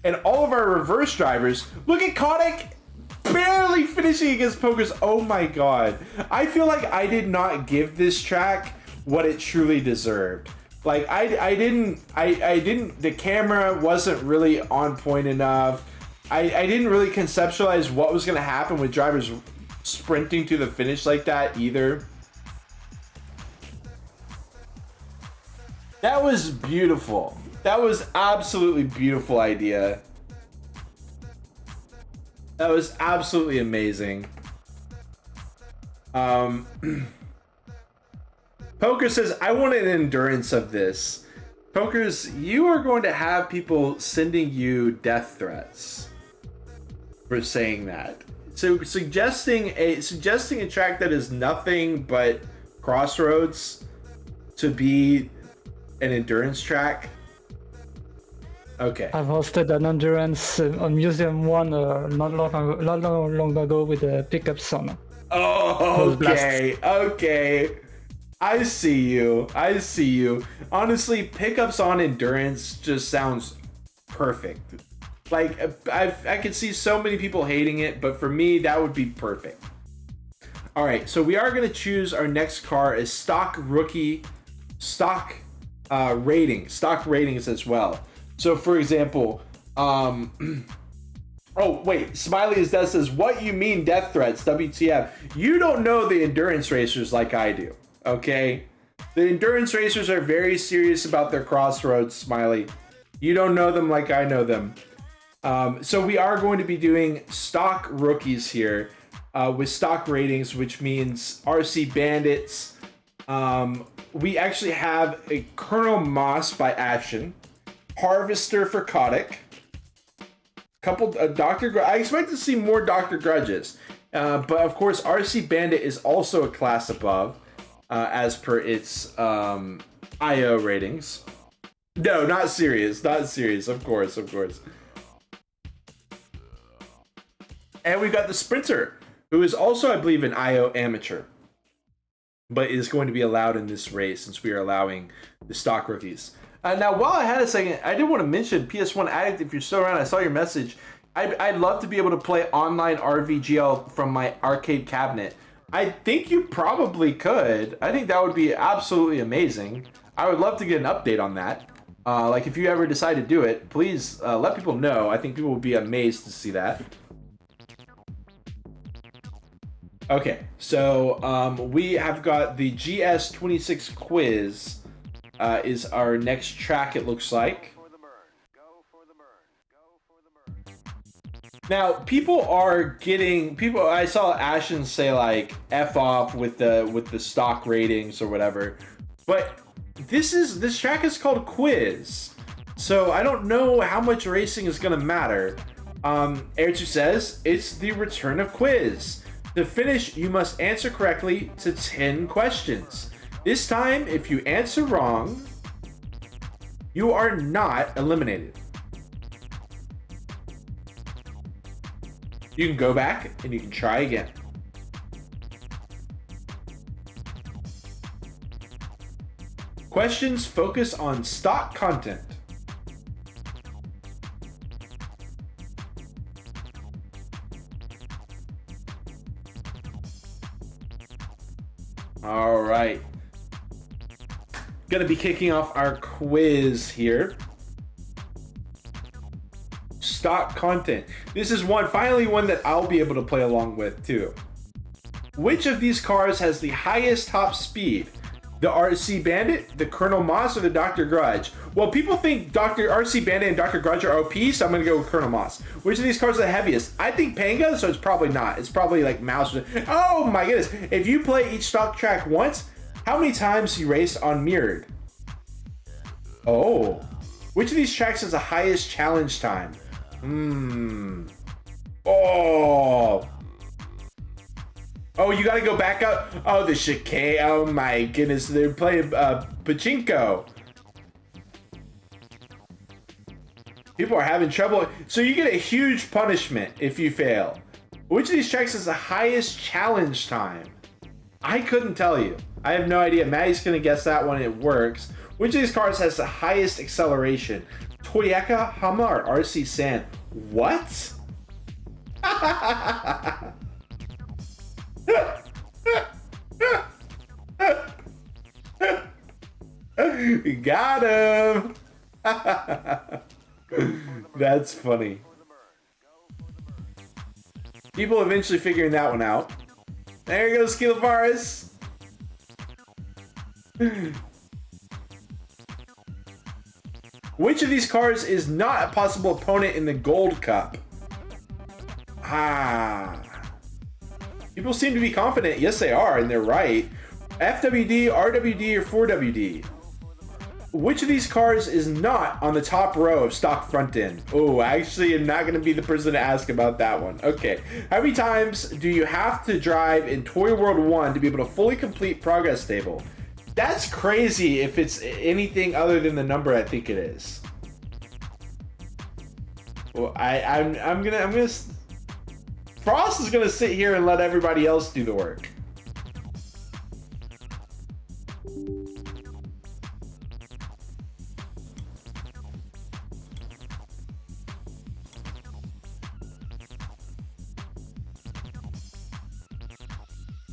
and all of our reverse drivers. Look at Kotick, barely finishing against Pokers. Oh my god! I feel like I did not give this track what it truly deserved. Like I didn't. The camera wasn't really on point enough. I didn't really conceptualize what was going to happen with drivers sprinting to the finish like that either. That was beautiful. That was absolutely beautiful idea. That was absolutely amazing. Poker says, I want an endurance of this. Pokers, you are going to have people sending you death threats for saying that. So suggesting a track that is nothing but crossroads to be an endurance track. Okay. I've hosted an endurance on Museum 1 not long ago with a pickup son. Oh, okay. I see you. Honestly, pickups on endurance just sounds perfect. Like, I could see so many people hating it, but for me, that would be perfect. All right, so we are going to choose our next car as stock ratings as well. So, for example, oh, wait, Smiley is Death says, what you mean death threats, WTF? You don't know the endurance racers like I do, okay? The endurance racers are very serious about their crossroads, Smiley. You don't know them like I know them. So we are going to be doing stock rookies here with stock ratings, which means RC Bandits, We actually have a Colonel Moss by Ashen, Harvester for Kotick, couple Dr. I expect to see more Dr. Grudges, but of course RC Bandit is also a class above, as per its IO ratings. No, not serious, of course. And we've got the Sprinter, who is also, I believe, an IO amateur, but is going to be allowed in this race since we are allowing the stock rookies. Now, while I had a second, I did want to mention PS1 Addict. If you're still around, I saw your message. I'd love to be able to play online RVGL from my arcade cabinet. I think you probably could. I think that would be absolutely amazing. I would love to get an update on that. Like, if you ever decide to do it, please let people know. I think people would be amazed to see that. Okay, so we have got the GS26 quiz is our next track, it looks like. Now, people are getting I saw Ashen say like F off with the stock ratings or whatever, but this track is called Quiz, so I don't know how much racing is gonna matter. Erzu says it's the return of Quiz. To finish, you must answer correctly to 10 questions. This time, if you answer wrong, you are not eliminated. You can go back and you can try again. Questions focus on stock content. All right. Gonna be kicking off our quiz here. Stock content. This is finally one that I'll be able to play along with too. Which of these cars has the highest top speed? The RC Bandit, the Colonel Moss, or the Dr. Grudge? Well, people think RC Bandit and Dr. Grudge are OP, so I'm gonna go with Colonel Moss. Which of these cars are the heaviest? I think Panga, so it's probably not. It's probably like Mouse. Oh my goodness. If you play each stock track once, how many times you race on Mirrored? Oh. Which of these tracks has the highest challenge time? Oh. Oh, you gotta go back up. Oh, the chicane. Oh my goodness. They're playing pachinko. People are having trouble. So you get a huge punishment if you fail. Which of these tracks has the highest challenge time? I couldn't tell you. I have no idea. Maddie's gonna guess that one. It works. Which of these cars has the highest acceleration? Toyota, Hummer, or RC Sand? What? Got him. That's funny. People eventually figuring that one out. There you go, Skilavaris. Which of these cars is not a possible opponent in the Gold Cup? People seem to be confident. Yes, they are, and they're right. FWD, RWD, or 4WD? Which of these cars is not on the top row of stock front end? Oh, actually, I'm not going to be the person to ask about that one. Okay. How many times do you have to drive in Toy World 1 to be able to fully complete Progress Table? That's crazy if it's anything other than the number I think it is. Well, I'm gonna Frost is gonna sit here and let everybody else do the work.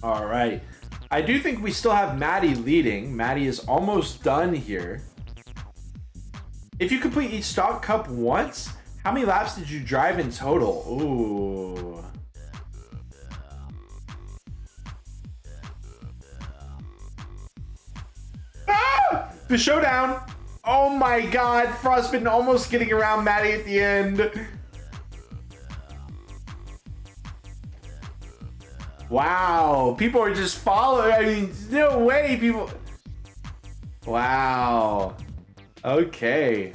All right. I do think we still have Maddie leading. Maddie is almost done here. If you complete each stock cup once, how many laps did you drive in total? Ooh. Ah! The showdown. Oh my God. Frostbitten almost getting around Maddie at the end. Wow, people are just following. I mean, no way, people. Wow. Okay.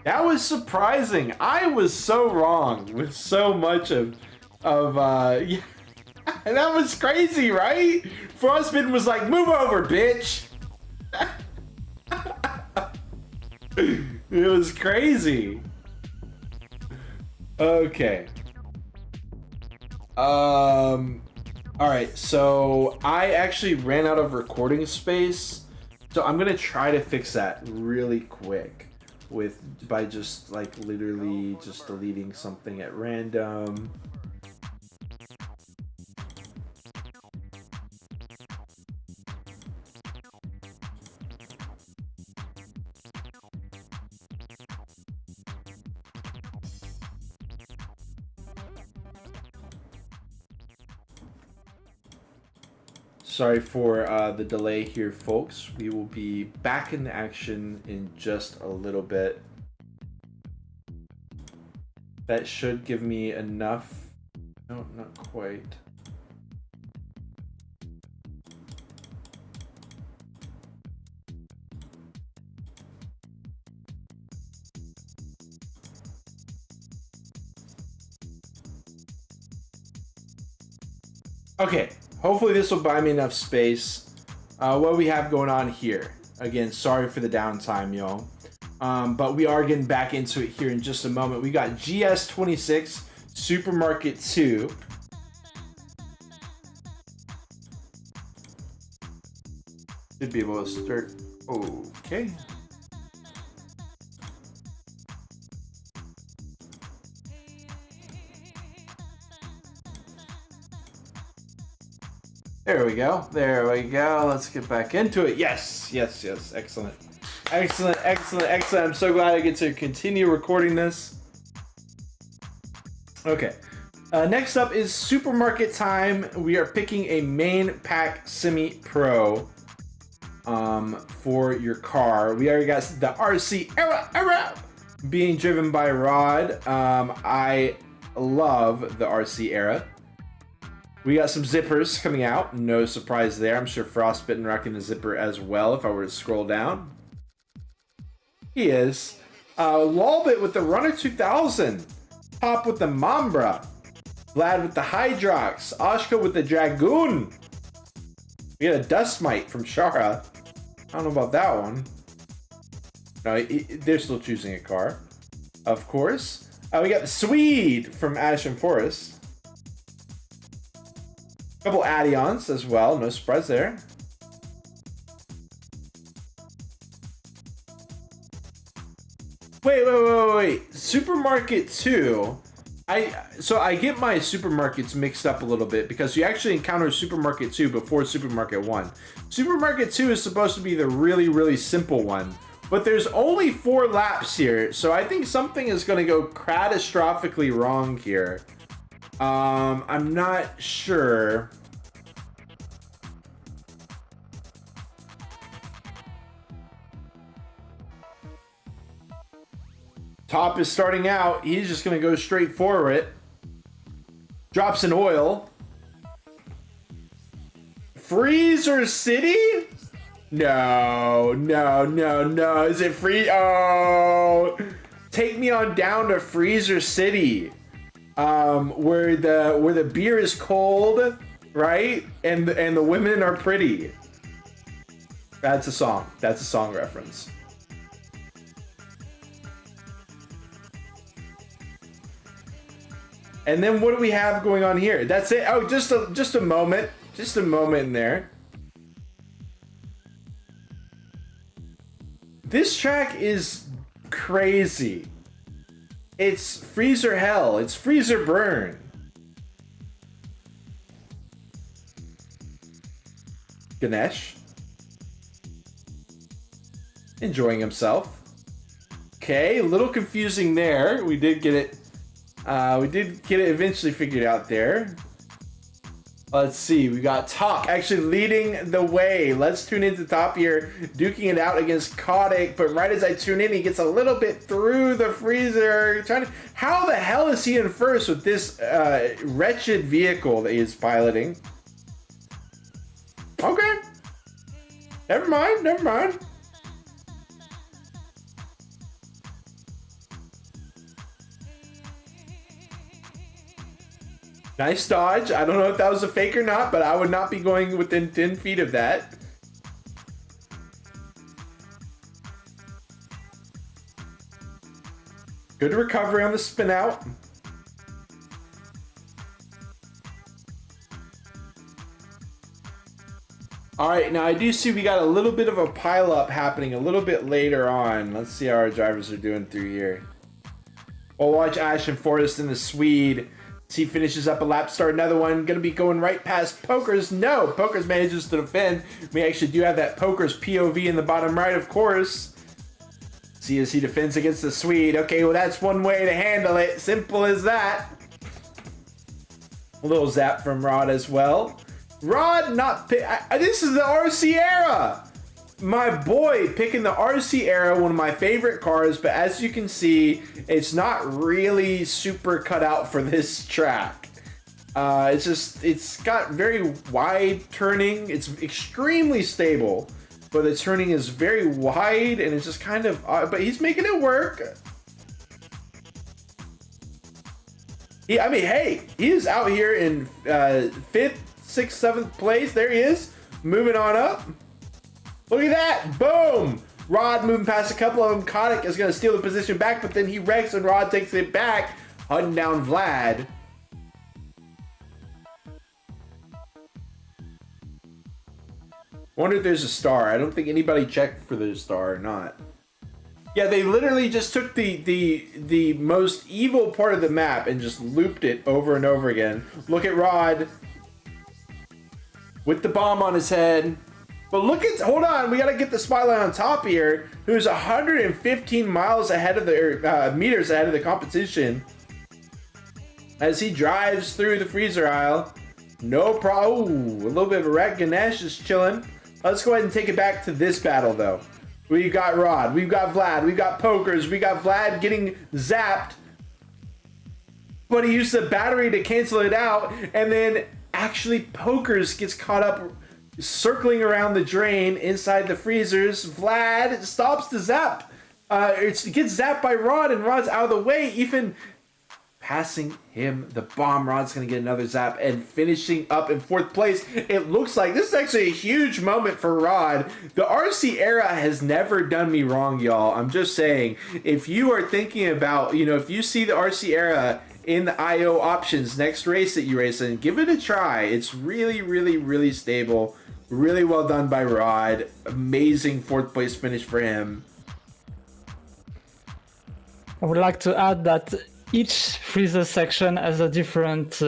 That was surprising. I was so wrong with so much of yeah. That was crazy, right? Frostbitten was like, move over, bitch. It was crazy. Okay. All right, so I actually ran out of recording space, so I'm gonna try to fix that really quick by just like literally just deleting something at random. Sorry for the delay here, folks. We will be back in action in just a little bit. That should give me enough. No, not quite. Okay, hopefully this will buy me enough space. What we have going on here. Again, sorry for the downtime, y'all. But we are getting back into it here in just a moment. We got GS26 Supermarket 2. Should be able to start. Okay. There we go. There we go. Let's get back into it. Yes, yes, yes. Excellent. Excellent, excellent, excellent. I'm so glad I get to continue recording this. Okay. Next up is Supermarket Time. We are picking a main pack semi-pro for your car. We already got the RC era being driven by Rod. I love the RC era. We got some zippers coming out. No surprise there. I'm sure Frostbitten rocking the zipper as well if I were to scroll down. He is. Lolbit with the Runner 2000. Pop with the Mambra. Vlad with the Hydrox. Oshka with the Dragoon. We got a Dust Mite from Shara. I don't know about that one. No, they're still choosing a car. Of course. We got the Swede from Ashen Forest. Couple Addions as well, no surprise there. Wait. Supermarket 2. So I get my supermarkets mixed up a little bit because you actually encounter Supermarket 2 before Supermarket 1. Supermarket 2 is supposed to be the really, really simple one. But there's only 4 laps here, so I think something is going to go catastrophically wrong here. I'm not sure. Top is starting out. He's just going to go straight for it. Drops in oil. Freezer City? No. Is it free? Oh. Take me on down to Freezer City. Where the beer is cold, right? And the women are pretty. That's a song. That's a song reference. And then what do we have going on here? That's it. Oh, just a moment. Just a moment in there. This track is crazy. It's Freezer Hell. It's Freezer Burn. Ganesh. Enjoying himself. Okay, a little confusing there. We did get it. We did get it eventually figured out there. Let's see, we got Talk actually leading the way. Let's tune into Top here, duking it out against Kotick, but right as I tune in, he gets a little bit through the freezer. How the hell is he in first with this wretched vehicle that he is piloting? Okay. Never mind, never mind. Nice dodge. I don't know if that was a fake or not, but I would not be going within 10 feet of that. Good recovery on the spin out. All right, now I do see we got a little bit of a pile up happening a little bit later on. Let's see how our drivers are doing through here. We'll watch Ash and Forrest in the Swede. He finishes up a lap, start another one. Gonna be going right past Pokers. No, Pokers manages to defend. We actually do have that Pokers POV in the bottom right, of course. See as he defends against the Swede. Okay, well that's one way to handle it. Simple as that. A little zap from Rod as well. Rod this is the RC era. My boy picking the RC era, one of my favorite cars, but as you can see, it's not really super cut out for this track. It's got very wide turning. It's extremely stable, but the turning is very wide and it's just kind of, but he's making it work. I mean, hey, he is out here in 5th, 6th, 7th place. There he is, moving on up. Look at that! Boom! Rod moving past a couple of them. Kotick is going to steal the position back, but then he wrecks and Rod takes it back, hunting down Vlad. Wonder if there's a star. I don't think anybody checked for the star or not. Yeah, they literally just took the most evil part of the map and just looped it over and over again. Look at Rod with the bomb on his head. But look at, hold on, we gotta get the spotlight on Top here, who's 115 miles ahead of the, meters ahead of the competition. As he drives through the freezer aisle. No problem. Ooh, a little bit of a wreck. Ganesh is chilling. Let's go ahead and take it back to this battle though. We've got Rod, we've got Vlad, we've got Pokers, we got Vlad getting zapped. But he used the battery to cancel it out, and then actually Pokers gets caught up circling around the drain inside the freezers. Vlad stops the zap. It gets zapped by Rod, and Rod's out of the way, even passing him the bomb. Rod's gonna get another zap and finishing up in 4th place. It looks like this is actually a huge moment for Rod. The RC era has never done me wrong, y'all. I'm just saying, if you are thinking about, you know, if you see the RC era in the IO options next race that you race in, give it a try. It's really, really, really stable. Really well done by Rod. Amazing 4th place finish for him. I would like to add that each freezer section has a different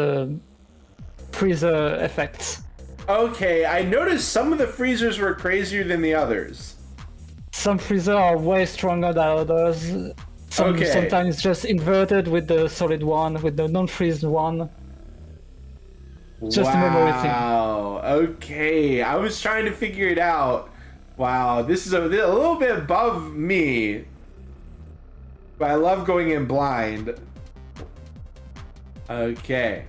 freezer effect. Okay, I noticed some of the freezers were crazier than the others. Some freezers are way stronger than others. Sometimes just inverted with the solid one, with the non-freeze one. Just a memory thing. Wow. Okay, I was trying to figure it out. Wow, this is a little bit above me. But I love going in blind. Okay.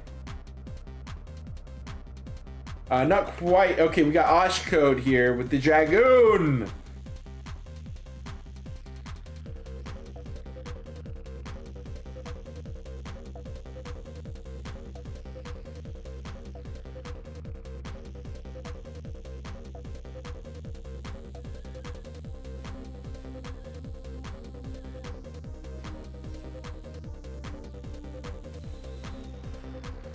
Not quite. Okay, we got Osh Code here with the Dragoon.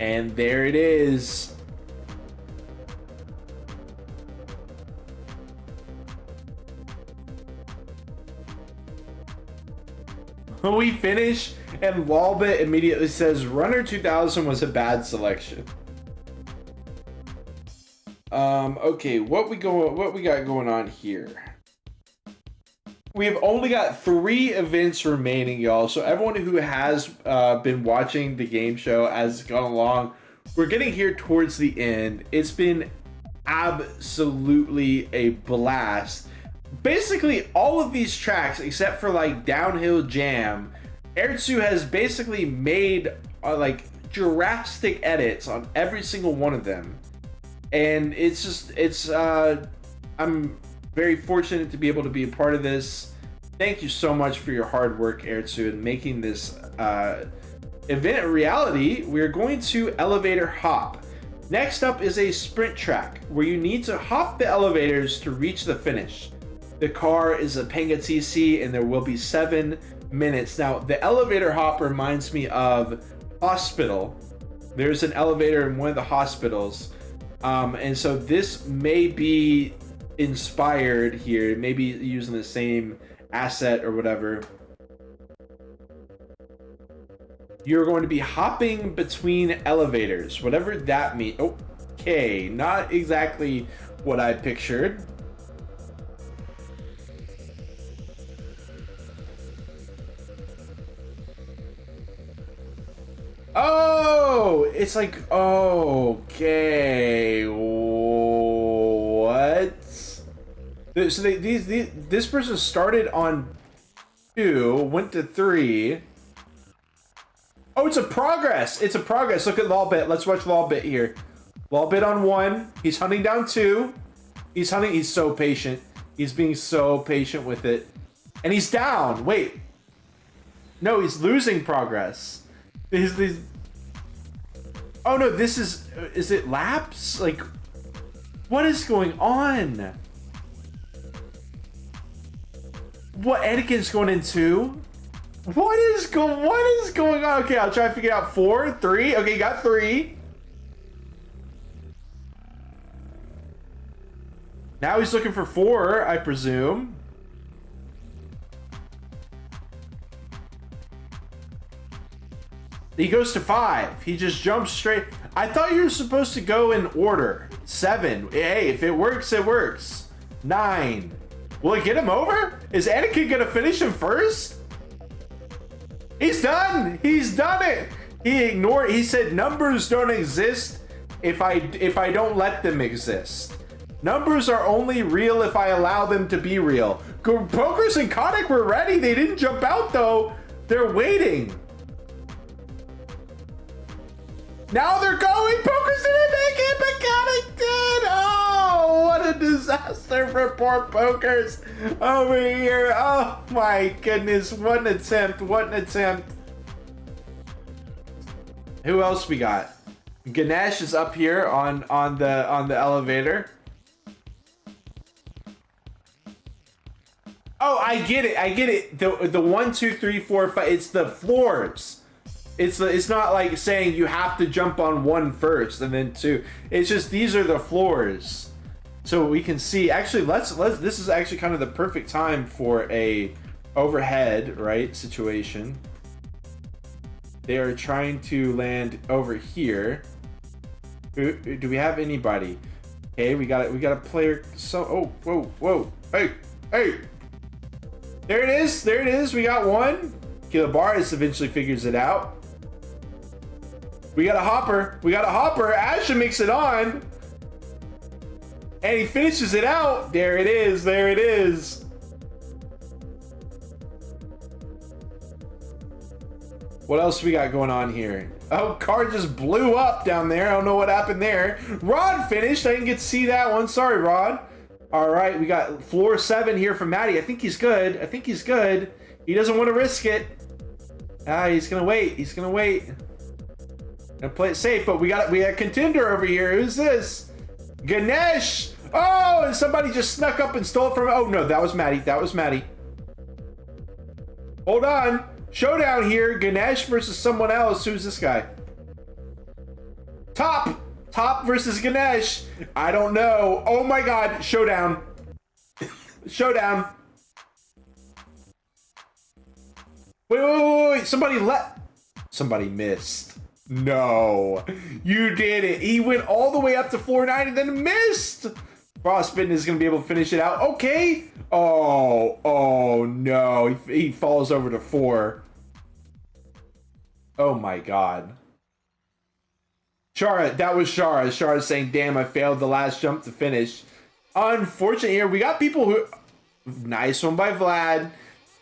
And there it is. We finish, and Walbit immediately says Runner 2000 was a bad selection. Okay, what we got going on here? We have only got 3 events remaining, y'all. So everyone who has been watching the game show as it's gone along, we're getting here towards the end. It's been absolutely a blast. Basically, all of these tracks, except for like Downhill Jam, Erzu has basically made like drastic edits on every single one of them. And I'm very fortunate to be able to be a part of this. Thank you so much for your hard work, Erzu, in making this event a reality. We're going to elevator hop. Next up is a sprint track where you need to hop the elevators to reach the finish. The car is a Panga TC and there will be 7 minutes. Now, the elevator hop reminds me of Hospital. There's an elevator in one of the hospitals. And so this may be inspired here, maybe using the same asset or whatever. You're going to be hopping between elevators, whatever that means. Okay, not exactly what I pictured. Oh, it's like, okay, what? So this person started on 2, went to 3. Oh, it's a progress. It's a progress. Look at Lawbit. Let's watch Lawbit here. Lawbit on 1. He's hunting down 2. He's hunting. He's so patient. He's being so patient with it. And he's down. Wait. No, he's losing progress. Oh no, this is it laps? Like, what is going on? What, Anakin's going in 2? What is going on? Okay, I'll try to figure out 4, 3. Okay, got 3. Now he's looking for 4, I presume. He goes to 5. He just jumps straight. I thought you were supposed to go in order. 7. Hey, if it works, it works. 9. Will it get him over? Is Anakin gonna finish him first? He's done. He's done it. He ignored. He said numbers don't exist if I don't let them exist. Numbers are only real if I allow them to be real. Pokers and Kotick were ready. They didn't jump out though. They're waiting. Now they're going. Pokers didn't make it, but Kotick did. Oh, what a disaster for poor Pokers over here. Oh my goodness. What an attempt. What an attempt. Who else we got? Ganesh is up here on the elevator. Oh, I get it. I get it. The 1, 2, 3, 4, 5. It's the floors. It's not like saying you have to jump on 1 first and then 2. It's just these are the floors. So we can see. Actually, let's this is actually kind of the perfect time for a overhead, right, situation. They are trying to land over here. Do we have anybody? Okay, we got a player. So whoa. Hey. There it is. We got 1. Kilobaris eventually figures it out. We got a hopper. Asha makes it on. And he finishes it out. There it is. What else we got going on here? Oh, car just blew up down there. I don't know what happened there. Rod finished. I didn't get to see that one. Sorry, Rod. All right, we got floor 7 here from Maddie. I think he's good. He doesn't want to risk it. He's gonna wait. And play it safe, but we got a contender over here. Who's this? Ganesh! Oh, and somebody just snuck up and stole it from. Oh no, that was Maddie. Hold on. Showdown here. Ganesh versus someone else. Who's this guy? Top versus Ganesh. I don't know. Oh my god. Showdown. Wait. Somebody missed. No, you did it. He went all the way up to floor 9 and then missed. Frostbitten is going to be able to finish it out. Okay. Oh no. He falls over to 4. Oh my god. Shara, that was Shara. Shara saying, damn, I failed the last jump to finish. Unfortunately here, we got people who... Nice one by Vlad.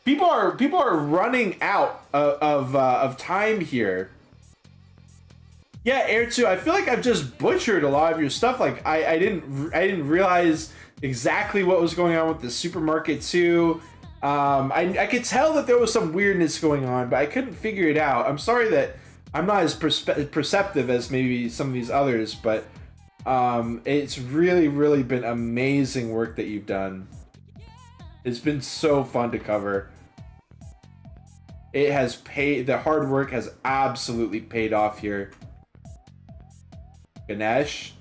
People are running out of time here. Yeah, Erzu, I feel like I've just butchered a lot of your stuff. Like, I didn't realize exactly what was going on with the supermarket too. I could tell that there was some weirdness going on, but I couldn't figure it out. I'm sorry that I'm not as perceptive as maybe some of these others, but it's really been amazing work that you've done. It's been so fun to cover. It has paid, the hard work has absolutely paid off here. Ganesh,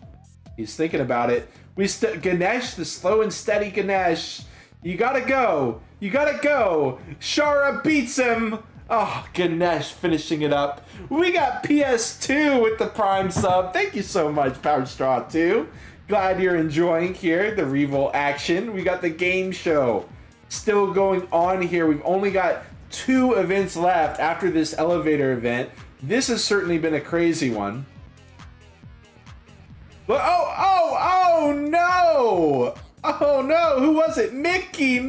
he's thinking about it. Ganesh, the slow and steady Ganesh. You gotta go. You gotta go. Shara beats him. Oh, Ganesh finishing it up. We got PS2 with the Prime sub. Thank you so much, Power Straw 2. Glad you're enjoying here the Revolt action. We got the game show still going on here. We've only got 2 events left after this elevator event. This has certainly been a crazy one. But oh no! Oh no, who was it? Mickey!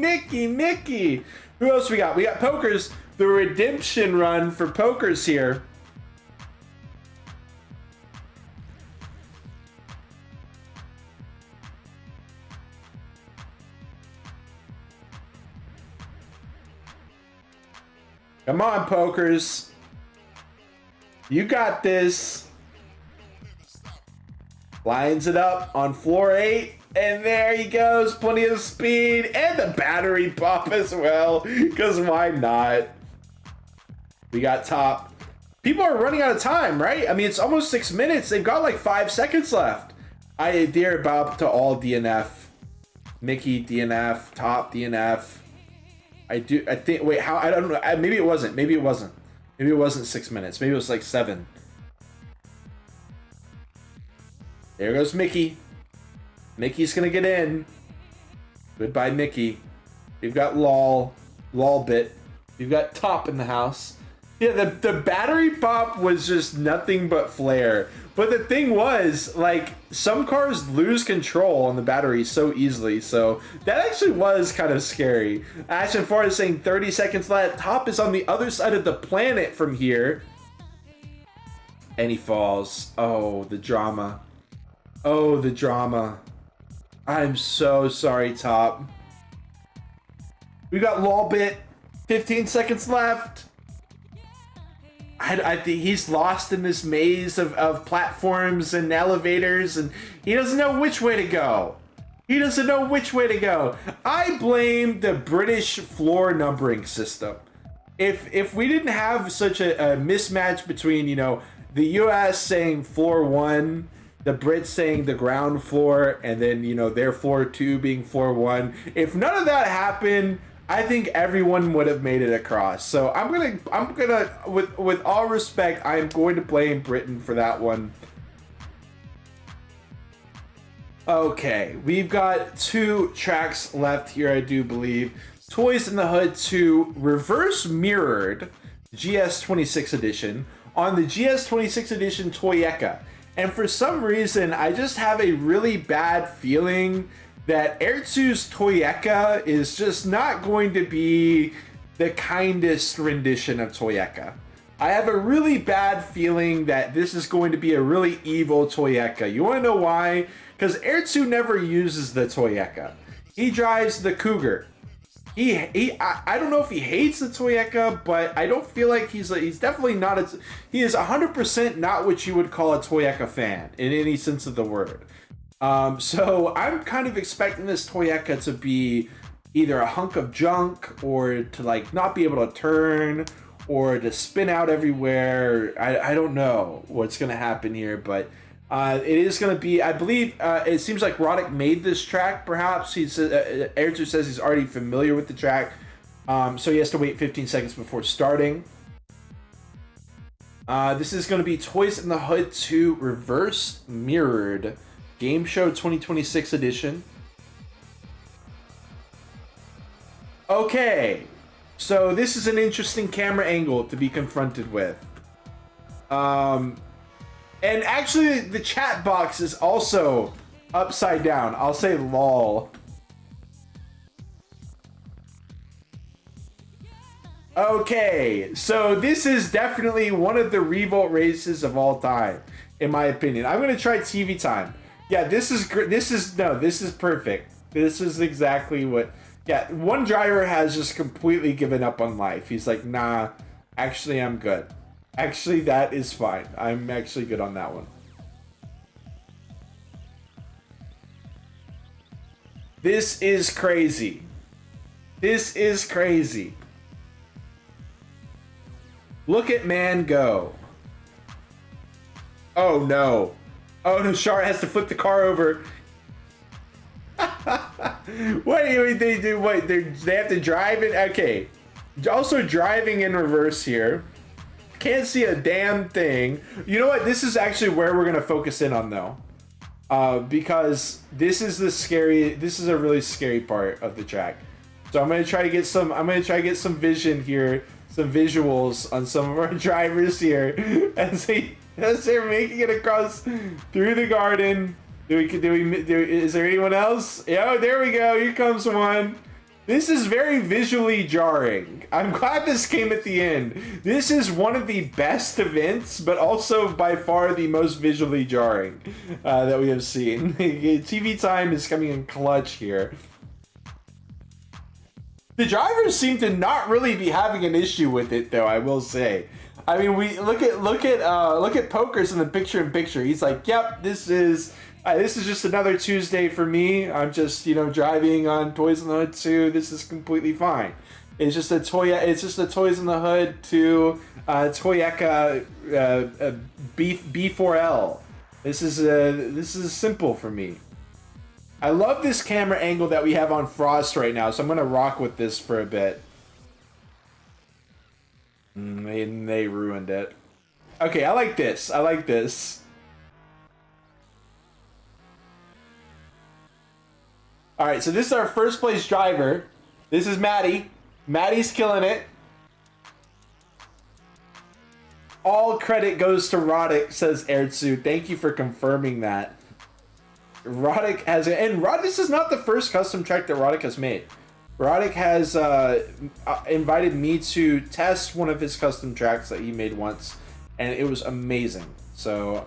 Who else we got? We got Pokers, the redemption run for Pokers here. Come on, Pokers. You got this. Lines it up on floor 8. And there he goes. Plenty of speed. And the battery pop as well. Because why not? We got top. People are running out of time, right? I mean, it's almost 6 minutes. They've got like 5 seconds left. I dare Bob to all DNF. Mickey DNF. Top DNF. I think, wait, how? I don't know. Maybe it wasn't. Maybe it wasn't 6 minutes. Maybe it was like 7. There goes Mickey. Mickey's gonna get in. Goodbye, Mickey. We've got Lolbit. We've got Top in the house. Yeah, the battery pop was just nothing but flair. But the thing was, like, some cars lose control on the battery so easily. So that actually was kind of scary. Ashton Ford is saying 30 seconds left. Top is on the other side of the planet from here. And he falls. Oh, the drama. Oh, the drama. I'm so sorry, Top. We got Lolbit. 15 seconds left. I think he's lost in this maze of platforms and elevators, and he doesn't know which way to go. He doesn't know which way to go. I blame the British floor numbering system. If we didn't have such a mismatch between, you know, the US saying floor 1, the Brits saying the ground floor, and then, you know, their floor 2 being floor 1. If none of that happened, I think everyone would have made it across. So I'm gonna with all respect, I am going to blame Britain for that one. Okay, we've got 2 tracks left here, I do believe. Toys in the Hood 2 reverse mirrored GS26 edition on the GS26 edition Toyeka. And for some reason, I just have a really bad feeling that Erzu's Toyeka is just not going to be the kindest rendition of Toyeka. I have a really bad feeling that this is going to be a really evil Toyeka. You want to know why? Because Erzu never uses the Toyeka. He drives the Cougar. I don't know if he hates the Toyeka, but I don't feel like he's definitely not he is 100% not what you would call a Toyeka fan in any sense of the word. So I'm kind of expecting this Toyeka to be either a hunk of junk, or to like not be able to turn, or to spin out everywhere. I don't know what's gonna happen here, but it is gonna be, I believe, it seems like Roddick made this track. Perhaps Erzu says he's already familiar with the track, so he has to wait 15 seconds before starting. This is gonna be Toys in the Hood 2 Reverse Mirrored Game Show 2026 edition. Okay, so this is an interesting camera angle to be confronted with. And And actually, the chat box is also upside down. I'll say lol. Okay, so this is definitely one of the revolt races of all time, in my opinion. I'm gonna try TV time. Yeah, this is this is perfect. This is exactly what. Yeah, one driver has just completely given up on life. He's like, nah, actually, I'm good. Actually, that is fine. I'm actually good on that one. This is crazy. This is crazy. Look at man go. Oh no. Oh no, Char has to flip the car over. What do they do? What, they have to drive it? Okay. Also driving in reverse here. Can't see a damn thing. You know what? This is actually where we're gonna focus in on though. Because this is a really scary part of the track. So I'm gonna try to get some vision here, some visuals on some of our drivers here as they're making it across through the garden. Is there anyone else? Yeah, there we go. Here comes one. This is very visually jarring. I'm glad this came at the end. This is one of the best events, but also by far the most visually jarring that we have seen. TV time is coming in clutch here. The drivers seem to not really be having an issue with it, though. I will say. I mean, we look at Pokers in the picture-in-picture. He's like, "Yep, this is just another Tuesday for me. I'm just, driving on Toys in the Hood 2. This is completely fine. It's just a Toys in the Hood 2 Toyeka B4L. This is simple for me." I love this camera angle that we have on Frost right now, so I'm gonna rock with this for a bit. They ruined it. Okay, I like this. All right, so this is our first place driver. This is Maddie. Maddie's killing it. All credit goes to Roddick, says Erzu. Thank you for confirming that. Roddick has it, and this is not the first custom track that Roddick has made. Roddick has invited me to test one of his custom tracks that he made once, and it was amazing. So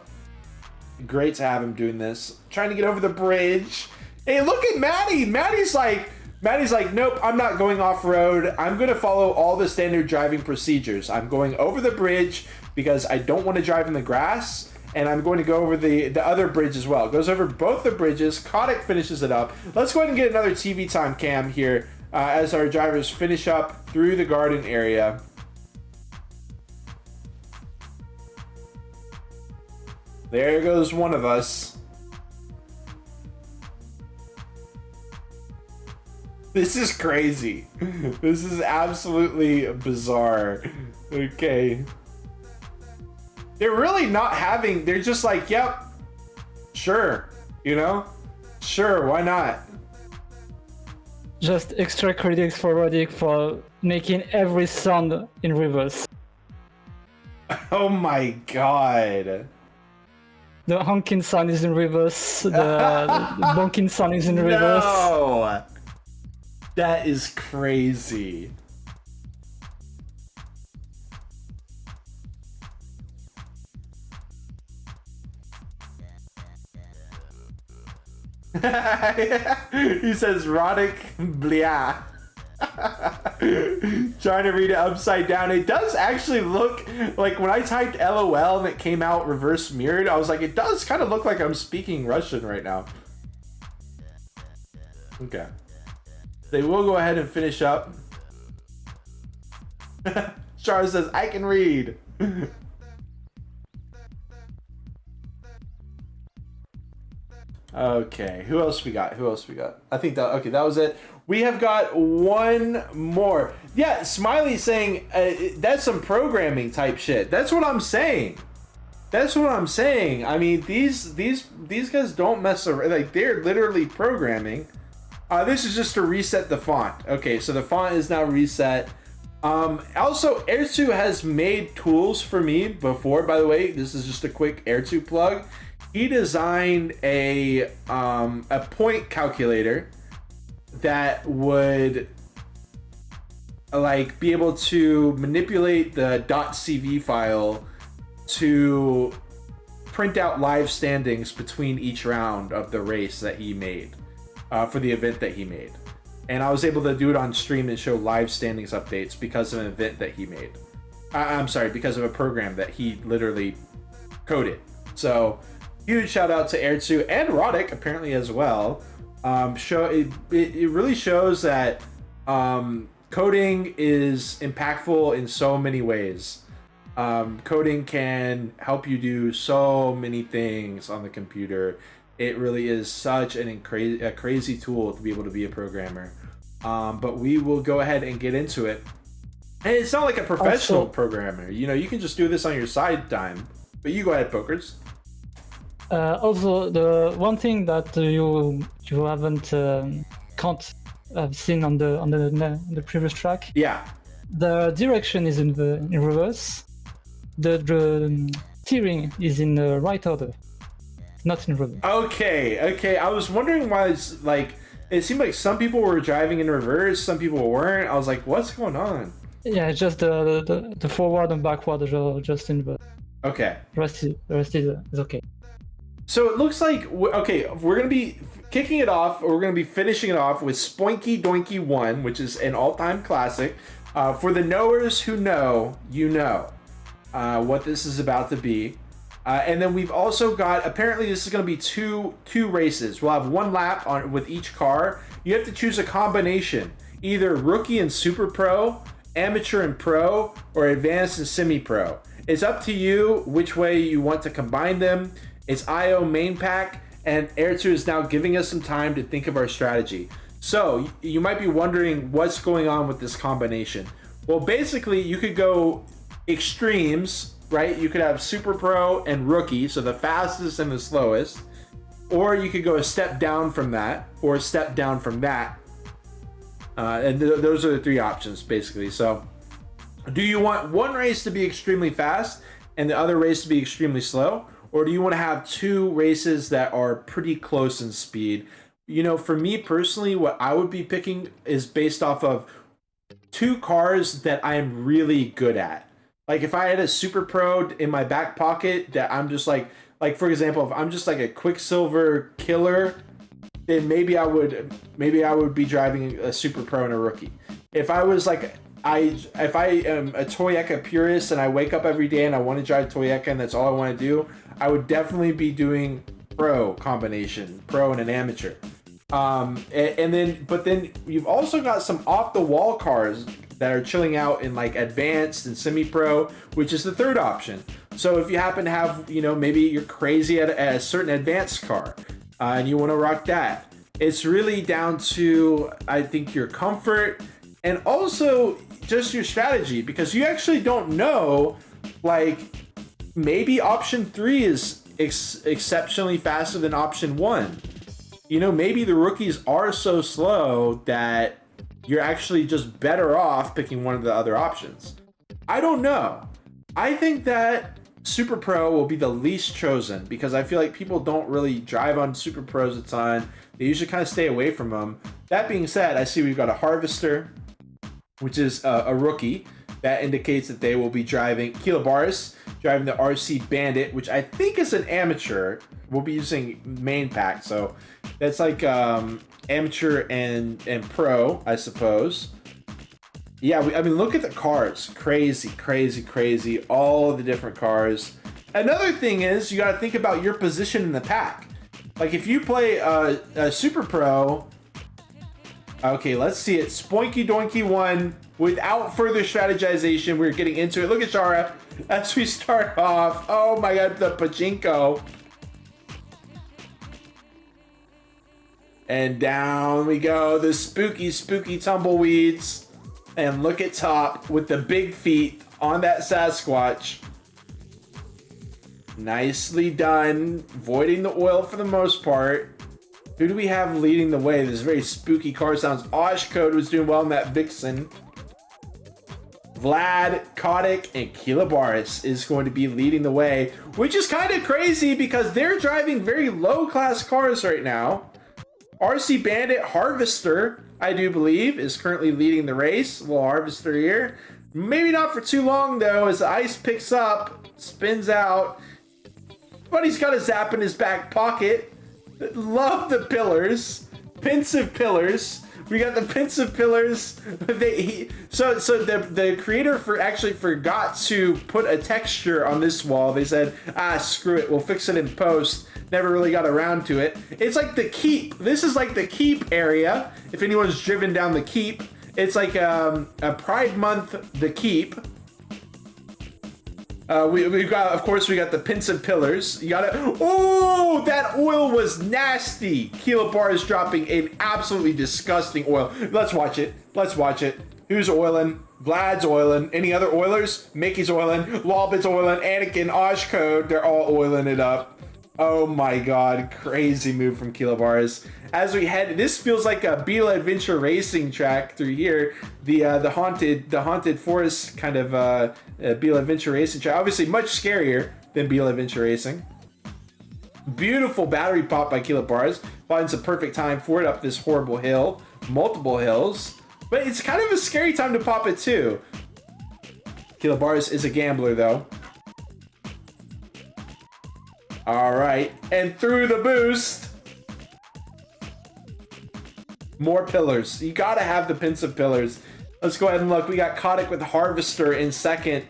great to have him doing this. Trying to get over the bridge. Hey, look at Maddie. Maddie's like, nope, I'm not going off-road. I'm going to follow all the standard driving procedures. I'm going over the bridge because I don't want to drive in the grass, and I'm going to go over the other bridge as well. It goes over both the bridges. Kotick finishes it up. Let's go ahead and get another TV time cam here as our drivers finish up through the garden area. There goes one of us. This is crazy. This is absolutely bizarre. Okay. They're really not having... They're just like, yep, sure, Sure, why not? Just extra credits for Roddick for making every sound in reverse. Oh my god. The honking sound is in reverse, the bonking sound is in reverse. No! That is crazy. He says Roddick Blia. Trying to read it upside down. It does actually look like when I typed LOL and it came out reverse mirrored, I was like, it does kind of look like I'm speaking Russian right now. Okay. They will go ahead and finish up. Char says, I can read. Okay, who else we got? I think that was it. We have got one more. Yeah, Smiley saying that's some programming type shit. That's what I'm saying. I mean, these guys don't mess around. Like, they're literally programming. This is just to reset the font. Okay, so the font is now reset. Also, Erzu has made tools for me before. By the way, this is just a quick Erzu plug. He designed a point calculator that would like be able to manipulate the .cv file to print out live standings between each round of the race that he made for the event that he made. And I was able to do it on stream and show live standings updates because of an event that he made. I'm sorry, because of a program that he literally coded. So huge shout out to Erzu and Roddick apparently as well. It really shows that coding is impactful in so many ways. Coding can help you do so many things on the computer. It really is such a crazy tool to be able to be a programmer. But we will go ahead and get into it. And it's not like a professional programmer. You know, you can just do this on your side time. But you go ahead, Pokers. Also, the one thing that you haven't can't have seen on the previous track. Yeah. The direction is in reverse. The steering is in the right order, not in reverse. Okay. I was wondering why it's like it seemed like some people were driving in reverse, some people weren't. I was like, what's going on? Yeah, just the forward and backward are just in reverse. Okay. The rest is okay. So it looks like we're gonna be kicking it off, or we're gonna be finishing it off with Spoinky Doinky 1, which is an all-time classic. For the knowers who know, you know what this is about to be. And then we've also got, apparently this is going to be two races. We'll have one lap on with each car. You have to choose a combination, either rookie and super pro, amateur and pro, or advanced and semi-pro. It's up to you which way you want to combine them. It's IO main pack, and Erzu is now giving us some time to think of our strategy. So you might be wondering what's going on with this combination. Well, basically you could go extremes, right? You could have super pro and rookie, so the fastest and the slowest, or you could go a step down from that, or a step down from that. And those are the three options basically. So do you want one race to be extremely fast and the other race to be extremely slow, or do you want to have two races that are pretty close in speed? You know, for me personally, what I would be picking is based off of two cars that I'm really good at. Like if I had a super pro in my back pocket that I'm just like for example, if I'm just like a Quicksilver killer, then maybe I would be driving a super pro and a rookie. If I was like if I am a Toyota purist and I wake up every day and I want to drive Toyota and that's all I want to do, I would definitely be doing pro combination, pro and an amateur. And then you've also got some off the wall cars that are chilling out in like advanced and semi-pro, which is the third option. So if you happen to have, you know, maybe you're crazy at a certain advanced car and you want to rock that, it's really down to, I think, your comfort and also just your strategy, because you actually don't know, like maybe option 3 is exceptionally faster than option 1. You know, maybe the rookies are so slow that you're actually just better off picking one of the other options. I don't know. I think that Super Pro will be the least chosen because I feel like people don't really drive on Super Pros a ton. They usually kind of stay away from them. That being said, I see we've got a Harvester, which is a rookie. That indicates that they will be driving Kilobaris, driving the RC Bandit, which I think is an amateur. We'll be using main pack, so that's like amateur and pro, I suppose. Yeah, I mean, look at the cars. Crazy. All the different cars. Another thing is, you got to think about your position in the pack. Like, if you play a Super Pro... Okay, let's see it. Spoinky Doinky 1. Without further strategization, we're getting into it. Look at Shara as we start off. Oh my god, the pachinko. And down we go. The spooky tumbleweeds. And look at top with the big feet on that Sasquatch. Nicely done. Voiding the oil for the most part. Who do we have leading the way? This very spooky car sounds. Oshcode was doing well in that Vixen. Vlad, Kotick, and Kilobaris is going to be leading the way, which is kind of crazy because they're driving very low-class cars right now. RC Bandit Harvester, I do believe, is currently leading the race. A little Harvester here. Maybe not for too long, though, as the ice picks up, spins out. But he's got a zap in his back pocket. Love the pillars. Pensive pillars. We got the pensive pillars. So the creator actually forgot to put a texture on this wall. They said, screw it, we'll fix it in post. Never really got around to it. It's like the keep. This is like the keep area. If anyone's driven down the keep, it's like a Pride Month, the keep. We've got, of course, we got the pensive pillars. You got it. Oh, that oil was nasty. Kilobar is dropping an absolutely disgusting oil. Let's watch it. Let's watch it. Who's oiling? Vlad's oiling. Any other oilers? Mickey's oiling. Lawbit's oiling. Anakin, Oshcode, they're all oiling it up. Oh my god, crazy move from Kilobaris. As we head, this feels like a Beetle Adventure racing track through here. The haunted forest kind of Beetle Adventure racing track. Obviously much scarier than Beetle Adventure racing. Beautiful battery pop by Kilobaris. Finds the perfect time for it up this horrible hill. Multiple hills. But it's kind of a scary time to pop it too. Kilobaris is a gambler though. All right, and through the boost. More pillars. You gotta have the pensive pillars. Let's go ahead and look. We got Kotick with Harvester in second.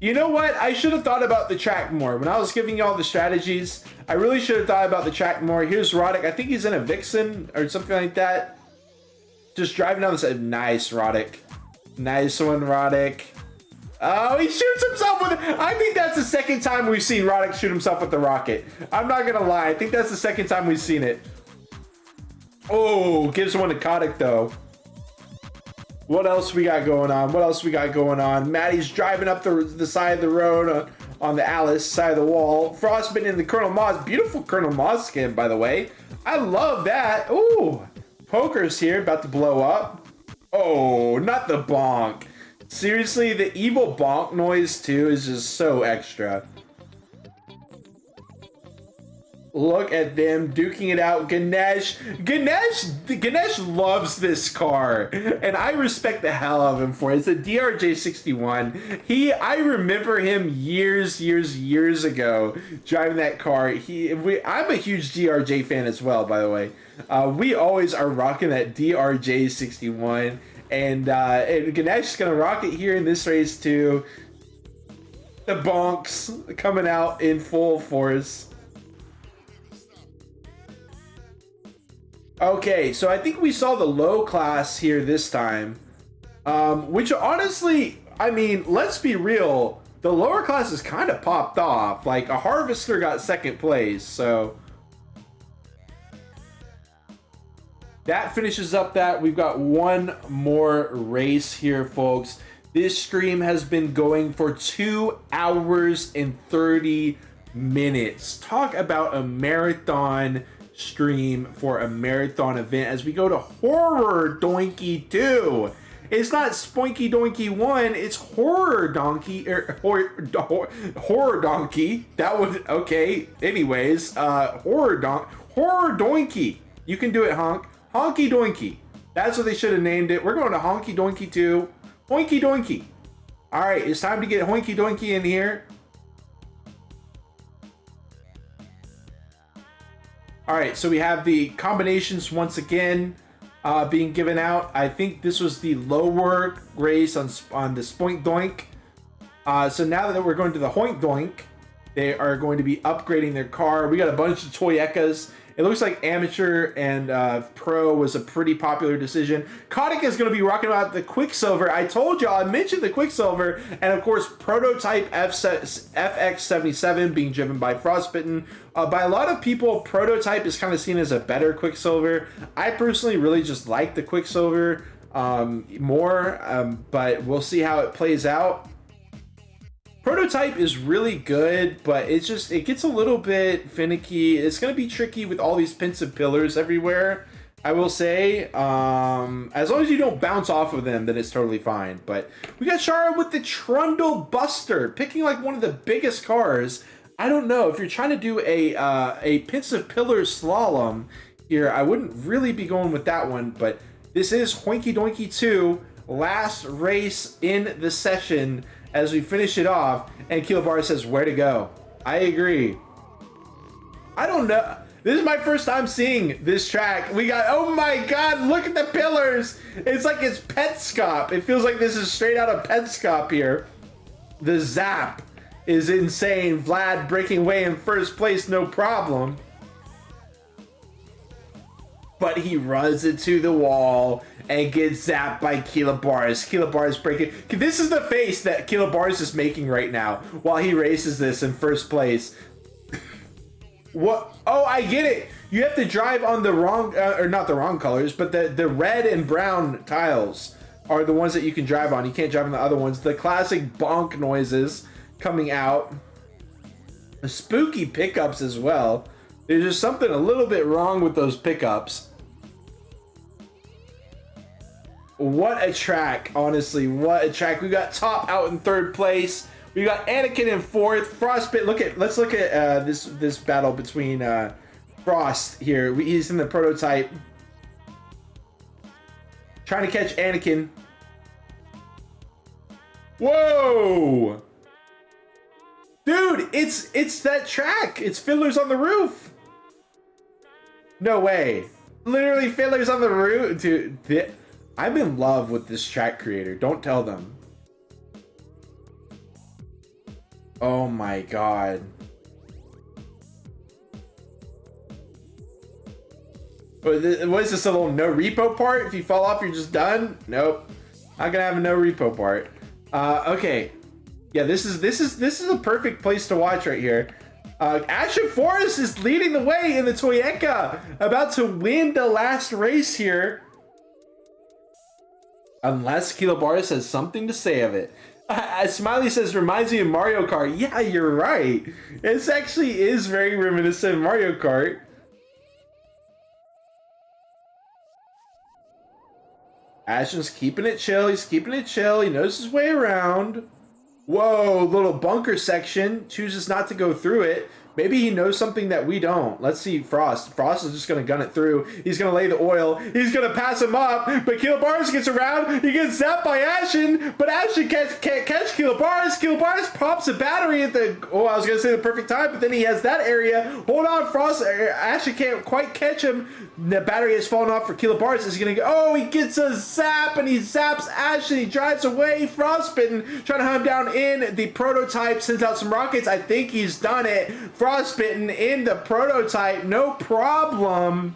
You know what? I should have thought about the track more. When I was giving y'all the strategies, I really should have thought about the track more. Here's Roddick. I think he's in a Vixen or something like that. Just driving down the side. Nice, Roddick. Nice one, Roddick. Oh, he shoots himself with it. I think that's the second time we've seen Roddick shoot himself with the rocket. I'm not gonna lie. I think that's the second time we've seen it. Oh, gives one to Kotick though. What else we got going on? What else we got going on? Maddie's driving up the side of the road on the Alice side of the wall. Frostbitten in the Colonel Moss. Beautiful Colonel Moss skin, by the way. I love that. Ooh, Poker's here, about to blow up. Oh, not the bonk. Seriously, the evil bonk noise too is just so extra. Look at them duking it out. Ganesh loves this car, and I respect the hell out of him for it. It's a DRJ61. I remember him years ago driving that car. I'm a huge DRJ fan as well, by the way. We always are rocking that DRJ61. And Ganesh is going to rock it here in this race too. The bonks coming out in full force. Okay, so I think we saw the low class here this time. Which honestly, I mean, let's be real. The lower class is kind of popped off. Like, a Harvester got second place, so... that finishes up that. We've got one more race here, folks. This stream has been going for 2 hours and 30 minutes. Talk about a marathon stream for a marathon event as we go to Horror Donkey 2. It's not Spoinky Donkey 1, it's Horror Donkey, Horror Donkey. That would, okay. Anyways, Horror Donkey. You can do it, Honk. Honky Doinky. That's what they should have named it. We're going to Honky Doinky 2. Hoinky Doinky. All right, it's time to get Hoinky Doinky in here. All right, so we have the combinations once again being given out. I think this was the lower race on the Spoink Doink. So now that we're going to the Hoink Doink, they are going to be upgrading their car. We got a bunch of Toyekas. It looks like Amateur and Pro was a pretty popular decision. Kotick is going to be rocking out the Quicksilver. I told y'all, I mentioned the Quicksilver, and of course, Prototype FX77 being driven by Frostbitten. By a lot of people, Prototype is kind of seen as a better Quicksilver. I personally really just like the Quicksilver more, but we'll see how it plays out. Prototype is really good, but it gets a little bit finicky. It's going to be tricky with all these pensive pillars everywhere. I will say, as long as you don't bounce off of them, then it's totally fine. But we got Shara with the Trundle Buster, picking like one of the biggest cars. I don't know if you're trying to do a Pensive Pillar slalom here. I wouldn't really be going with that one, but this is Hoinky Doinky 2, last race in the session as we finish it off. And Kilobar says, where to go? I agree. I don't know. This is my first time seeing this track. We got, oh my god, look at the pillars. It's like it's Petscop. It feels like this is straight out of Petscop here. The zap is insane. Vlad breaking away in first place, no problem. But he runs into the wall and gets zapped by Kilobaris. Kilobaris breaking. This is the face that Kilobaris is making right now while he races this in first place. What? Oh, I get it. You have to drive on the wrong, or not the wrong colors, but the red and brown tiles are the ones that you can drive on. You can't drive on the other ones. The classic bonk noises coming out. The spooky pickups as well. There's just something a little bit wrong with those pickups. What a track, honestly. What a track. We got Top out in third place. We got Anakin in fourth. Frostbit. Let's look at this battle between Frost here. He's in the prototype, trying to catch Anakin. Whoa, dude! It's that track. It's Fiddlers on the Roof. No way. Literally Fiddlers on the Roof, dude. I'm in love with this track creator. Don't tell them. Oh my god. What is this, a little no repo part? If you fall off, you're just done? Nope. Not gonna have a no repo part. Okay. Yeah, this is a perfect place to watch right here. Ashen Forest is leading the way in the Toyeka, about to win the last race here. Unless Kilobaris has something to say of it. Smiley says, reminds me of Mario Kart. Yeah, you're right. It actually is very reminiscent of Mario Kart. Ashen's keeping it chill. He's keeping it chill. He knows his way around. Whoa, little bunker section. Chooses not to go through it. Maybe he knows something that we don't. Let's see Frost. Frost is just going to gun it through. He's going to lay the oil. He's going to pass him up. But Kilobaris gets around. He gets zapped by Ashen. But Ashen can't catch Kilobaris. Kilobaris pops a battery at the... Oh, I was going to say the perfect time. But then he has that area. Hold on, Frost. Ashen can't quite catch him. The battery has fallen off for Kilobaris. Is going to go... Oh, he gets a zap. And he zaps Ashen. He drives away. Frostbitten. Trying to hunt him down in the prototype. Sends out some rockets. I think he's done it. Frostbitten in the prototype, no problem.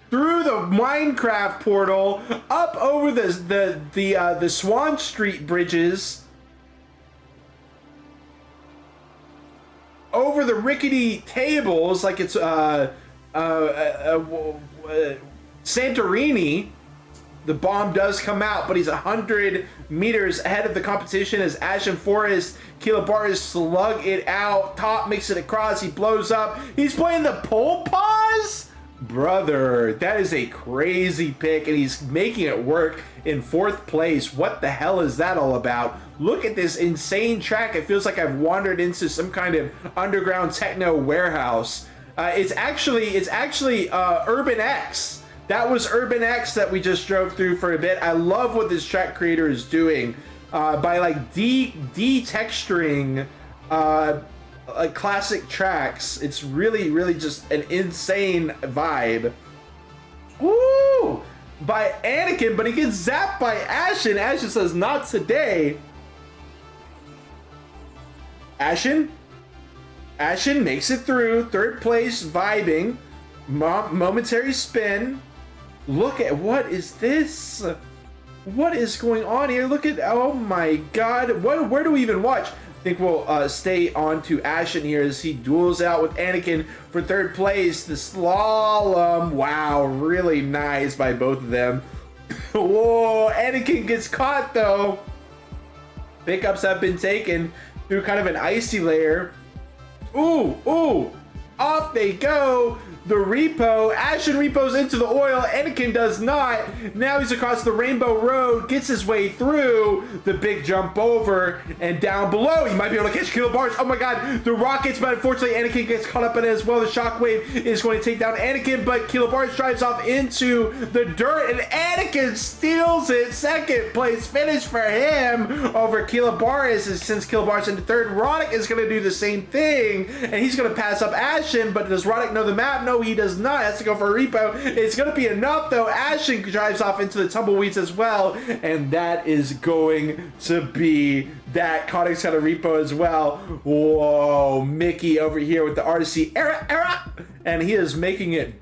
Through the Minecraft portal, up over the Swan Street bridges, over the rickety tables like it's Santorini. The bomb does come out, but he's 100 meters ahead of the competition as Ashen Forest, Kilobaris slug it out. Top makes it across. He blows up. He's playing the pole pause? Brother, that is a crazy pick, and he's making it work in fourth place. What the hell is that all about? Look at this insane track. It feels like I've wandered into some kind of underground techno warehouse. It's actually Urban X. That was Urban X that we just drove through for a bit. I love what this track creator is doing by like de-texturing like classic tracks. It's really just an insane vibe. Woo! By Anakin, but he gets zapped by Ashen. Ashen says, not today. Ashen makes it through. Third place, vibing. Momentary spin. Look at, what is this? What is going on here? Look at, oh my god. Where do we even watch? I think we'll stay on to Ashen here as he duels out with Anakin for third place. The slalom. Wow, really nice by both of them. Whoa, Anakin gets caught though. Pickups have been taken through kind of an icy layer. Ooh. off they go. The repo, Ashen repos into the oil. Anakin does not. Now he's across the Rainbow Road, gets his way through the big jump over and down below. He might be able to catch Kilobars. Oh my God, the rockets, but unfortunately Anakin gets caught up in it as well. The shockwave is going to take down Anakin, but Kilobars drives off into the dirt and Anakin steals it. Second place finish for him over Kilobars. And since Kilobars into third, Roddick is going to do the same thing and he's going to pass up Ashen, but does Roddick know the map? No, he does not. Has to go for a repo. It's going to be enough though. Ashen drives off into the tumbleweeds as well, and that is going to be that. Codex got a repo as well. Whoa, Mickey over here with the RC era, and he is making it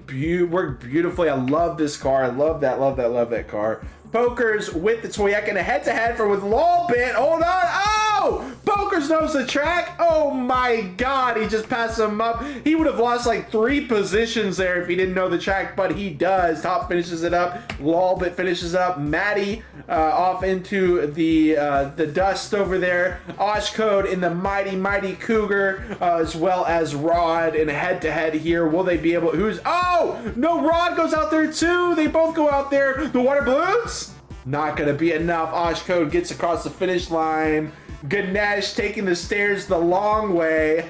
work beautifully. I love this car. I love that car. Pokers with the Toyek and a head-to-head for with Lolbit. Hold on. Oh! Pokers knows the track. Oh my God. He just passed him up. He would have lost like 3 positions there if he didn't know the track, but he does. Top finishes it up. Lolbit finishes it up. Maddie off into the dust over there. Oshcode in the mighty Cougar, as well as Rod in a head-to-head here. Will they be able... Oh! No, Rod goes out there too. They both go out there. The water balloons? Not gonna be enough. Oshcode gets across the finish line. Ganesh taking the stairs the long way.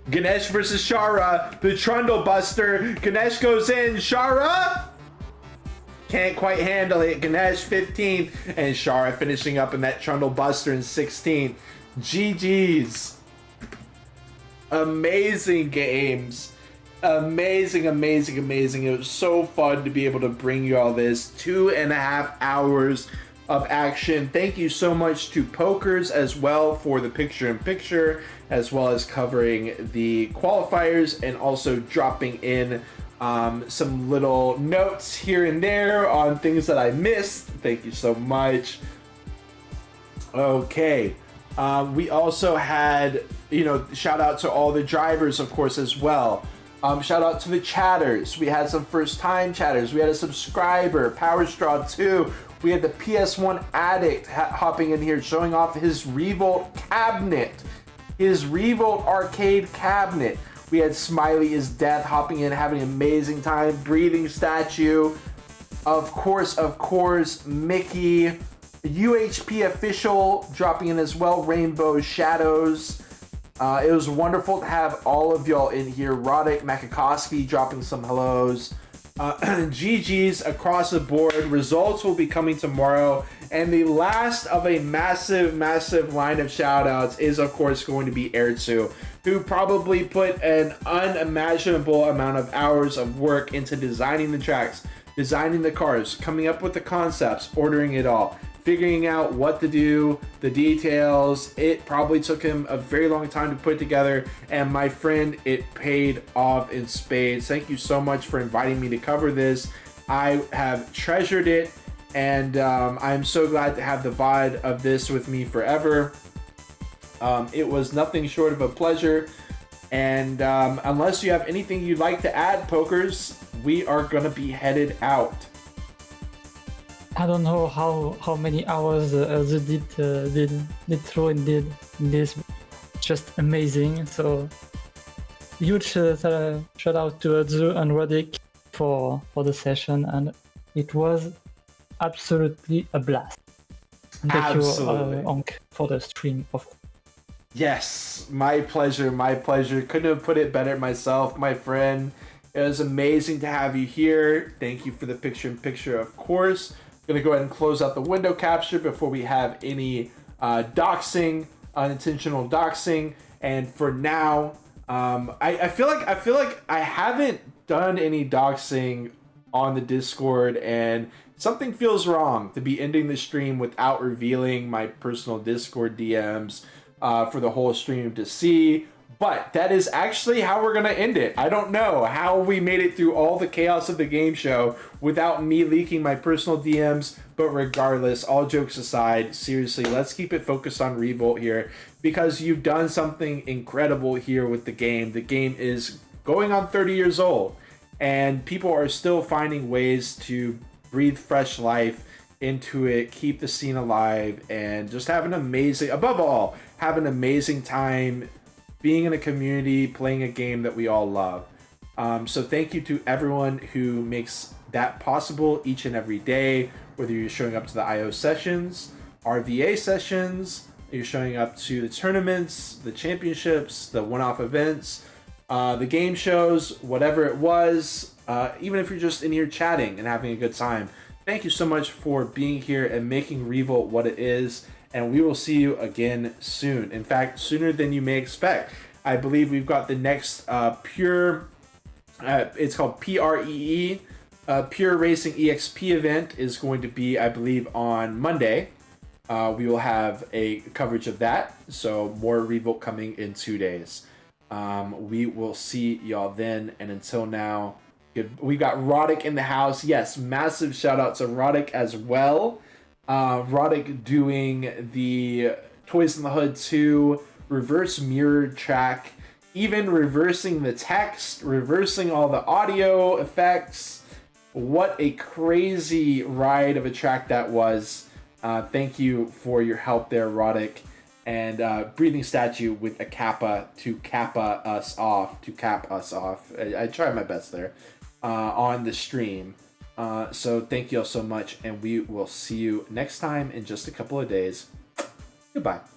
Ganesh versus Shara, the Trundle Buster. Ganesh goes in. Shara can't quite handle it. Ganesh 15th and Shara finishing up in that Trundle Buster in 16th. GG's. Amazing games. Amazing. It was so fun to be able to bring you all this. 2.5 hours of action. Thank you so much to Pokers as well for the picture-in-picture, as well as covering the qualifiers and also dropping in some little notes here and there on things that I missed. Thank you so much. Okay. We also had, shout out to all the drivers, of course, as well. Shout out to the chatters. We had some first time chatters. We had a subscriber, Powerstraw 2. We had the PS1 addict hopping in here, showing off his Revolt cabinet, his Revolt arcade cabinet. We had Smiley is Death hopping in, having an amazing time. Breathing Statue. Of course, Mickey. UHP Official dropping in as well. Rainbow Shadows. It was wonderful to have all of y'all in here. Roddick Makakowski dropping some hellos. GG's across the board. Results will be coming tomorrow. And the last of a massive line of shout outs is, of course, going to be Erzu, who probably put an unimaginable amount of hours of work into designing the tracks, designing the cars, coming up with the concepts, ordering it all, figuring out what to do, the details. It probably took him a very long time to put together, and my friend, it paid off in spades. Thank you so much for inviting me to cover this. I have treasured it, and I'm so glad to have the VOD of this with me forever. It was nothing short of a pleasure, and unless you have anything you'd like to add, Pokers, we are gonna be headed out. I don't know how many hours Erzu did throw and did in this. Just amazing. So huge shout out to Erzu and Roddick for the session, and it was absolutely a blast. Thank Absolutely. you, Onk, for the stream, of course. Yes, my pleasure. Couldn't have put it better myself, my friend. It was amazing to have you here. Thank you for the picture-in-picture, of course. Gonna go ahead and close out the window capture before we have any doxing, unintentional doxing. And for now, I feel like I haven't done any doxing on the Discord, and something feels wrong to be ending the stream without revealing my personal Discord DMs for the whole stream to see. But that is actually how we're going to end it. I don't know how we made it through all the chaos of the game show without me leaking my personal DMs. But regardless, all jokes aside, seriously, let's keep it focused on Revolt here, because you've done something incredible here with the game. The game is going on 30 years old, and people are still finding ways to breathe fresh life into it, keep the scene alive, and just have an amazing, above all, have an amazing time being in a community, playing a game that we all love. So thank you to everyone who makes that possible each and every day, whether you're showing up to the IO sessions, RVA sessions, you're showing up to the tournaments, the championships, the one-off events, the game shows, whatever it was, even if you're just in here chatting and having a good time. Thank you so much for being here and making Revolt what it is, and we will see you again soon. In fact, sooner than you may expect. I believe we've got the next pure, it's called PREE, Pure Racing EXP event is going to be, I believe, on Monday. We will have a coverage of that, so more Revolt coming in 2 days. We will see y'all then, and until now, we got Roddick in the house. Yes, massive shout out to Roddick as well. Roddick doing the Toys in the Hood 2 reverse mirror track, even reversing the text, reversing all the audio effects. What a crazy ride of a track that was. Thank you for your help there, Roddick. And Breathing Statue with a kappa to cap us off. I tried my best there on the stream. So thank you all so much, and we will see you next time in just a couple of days. Goodbye.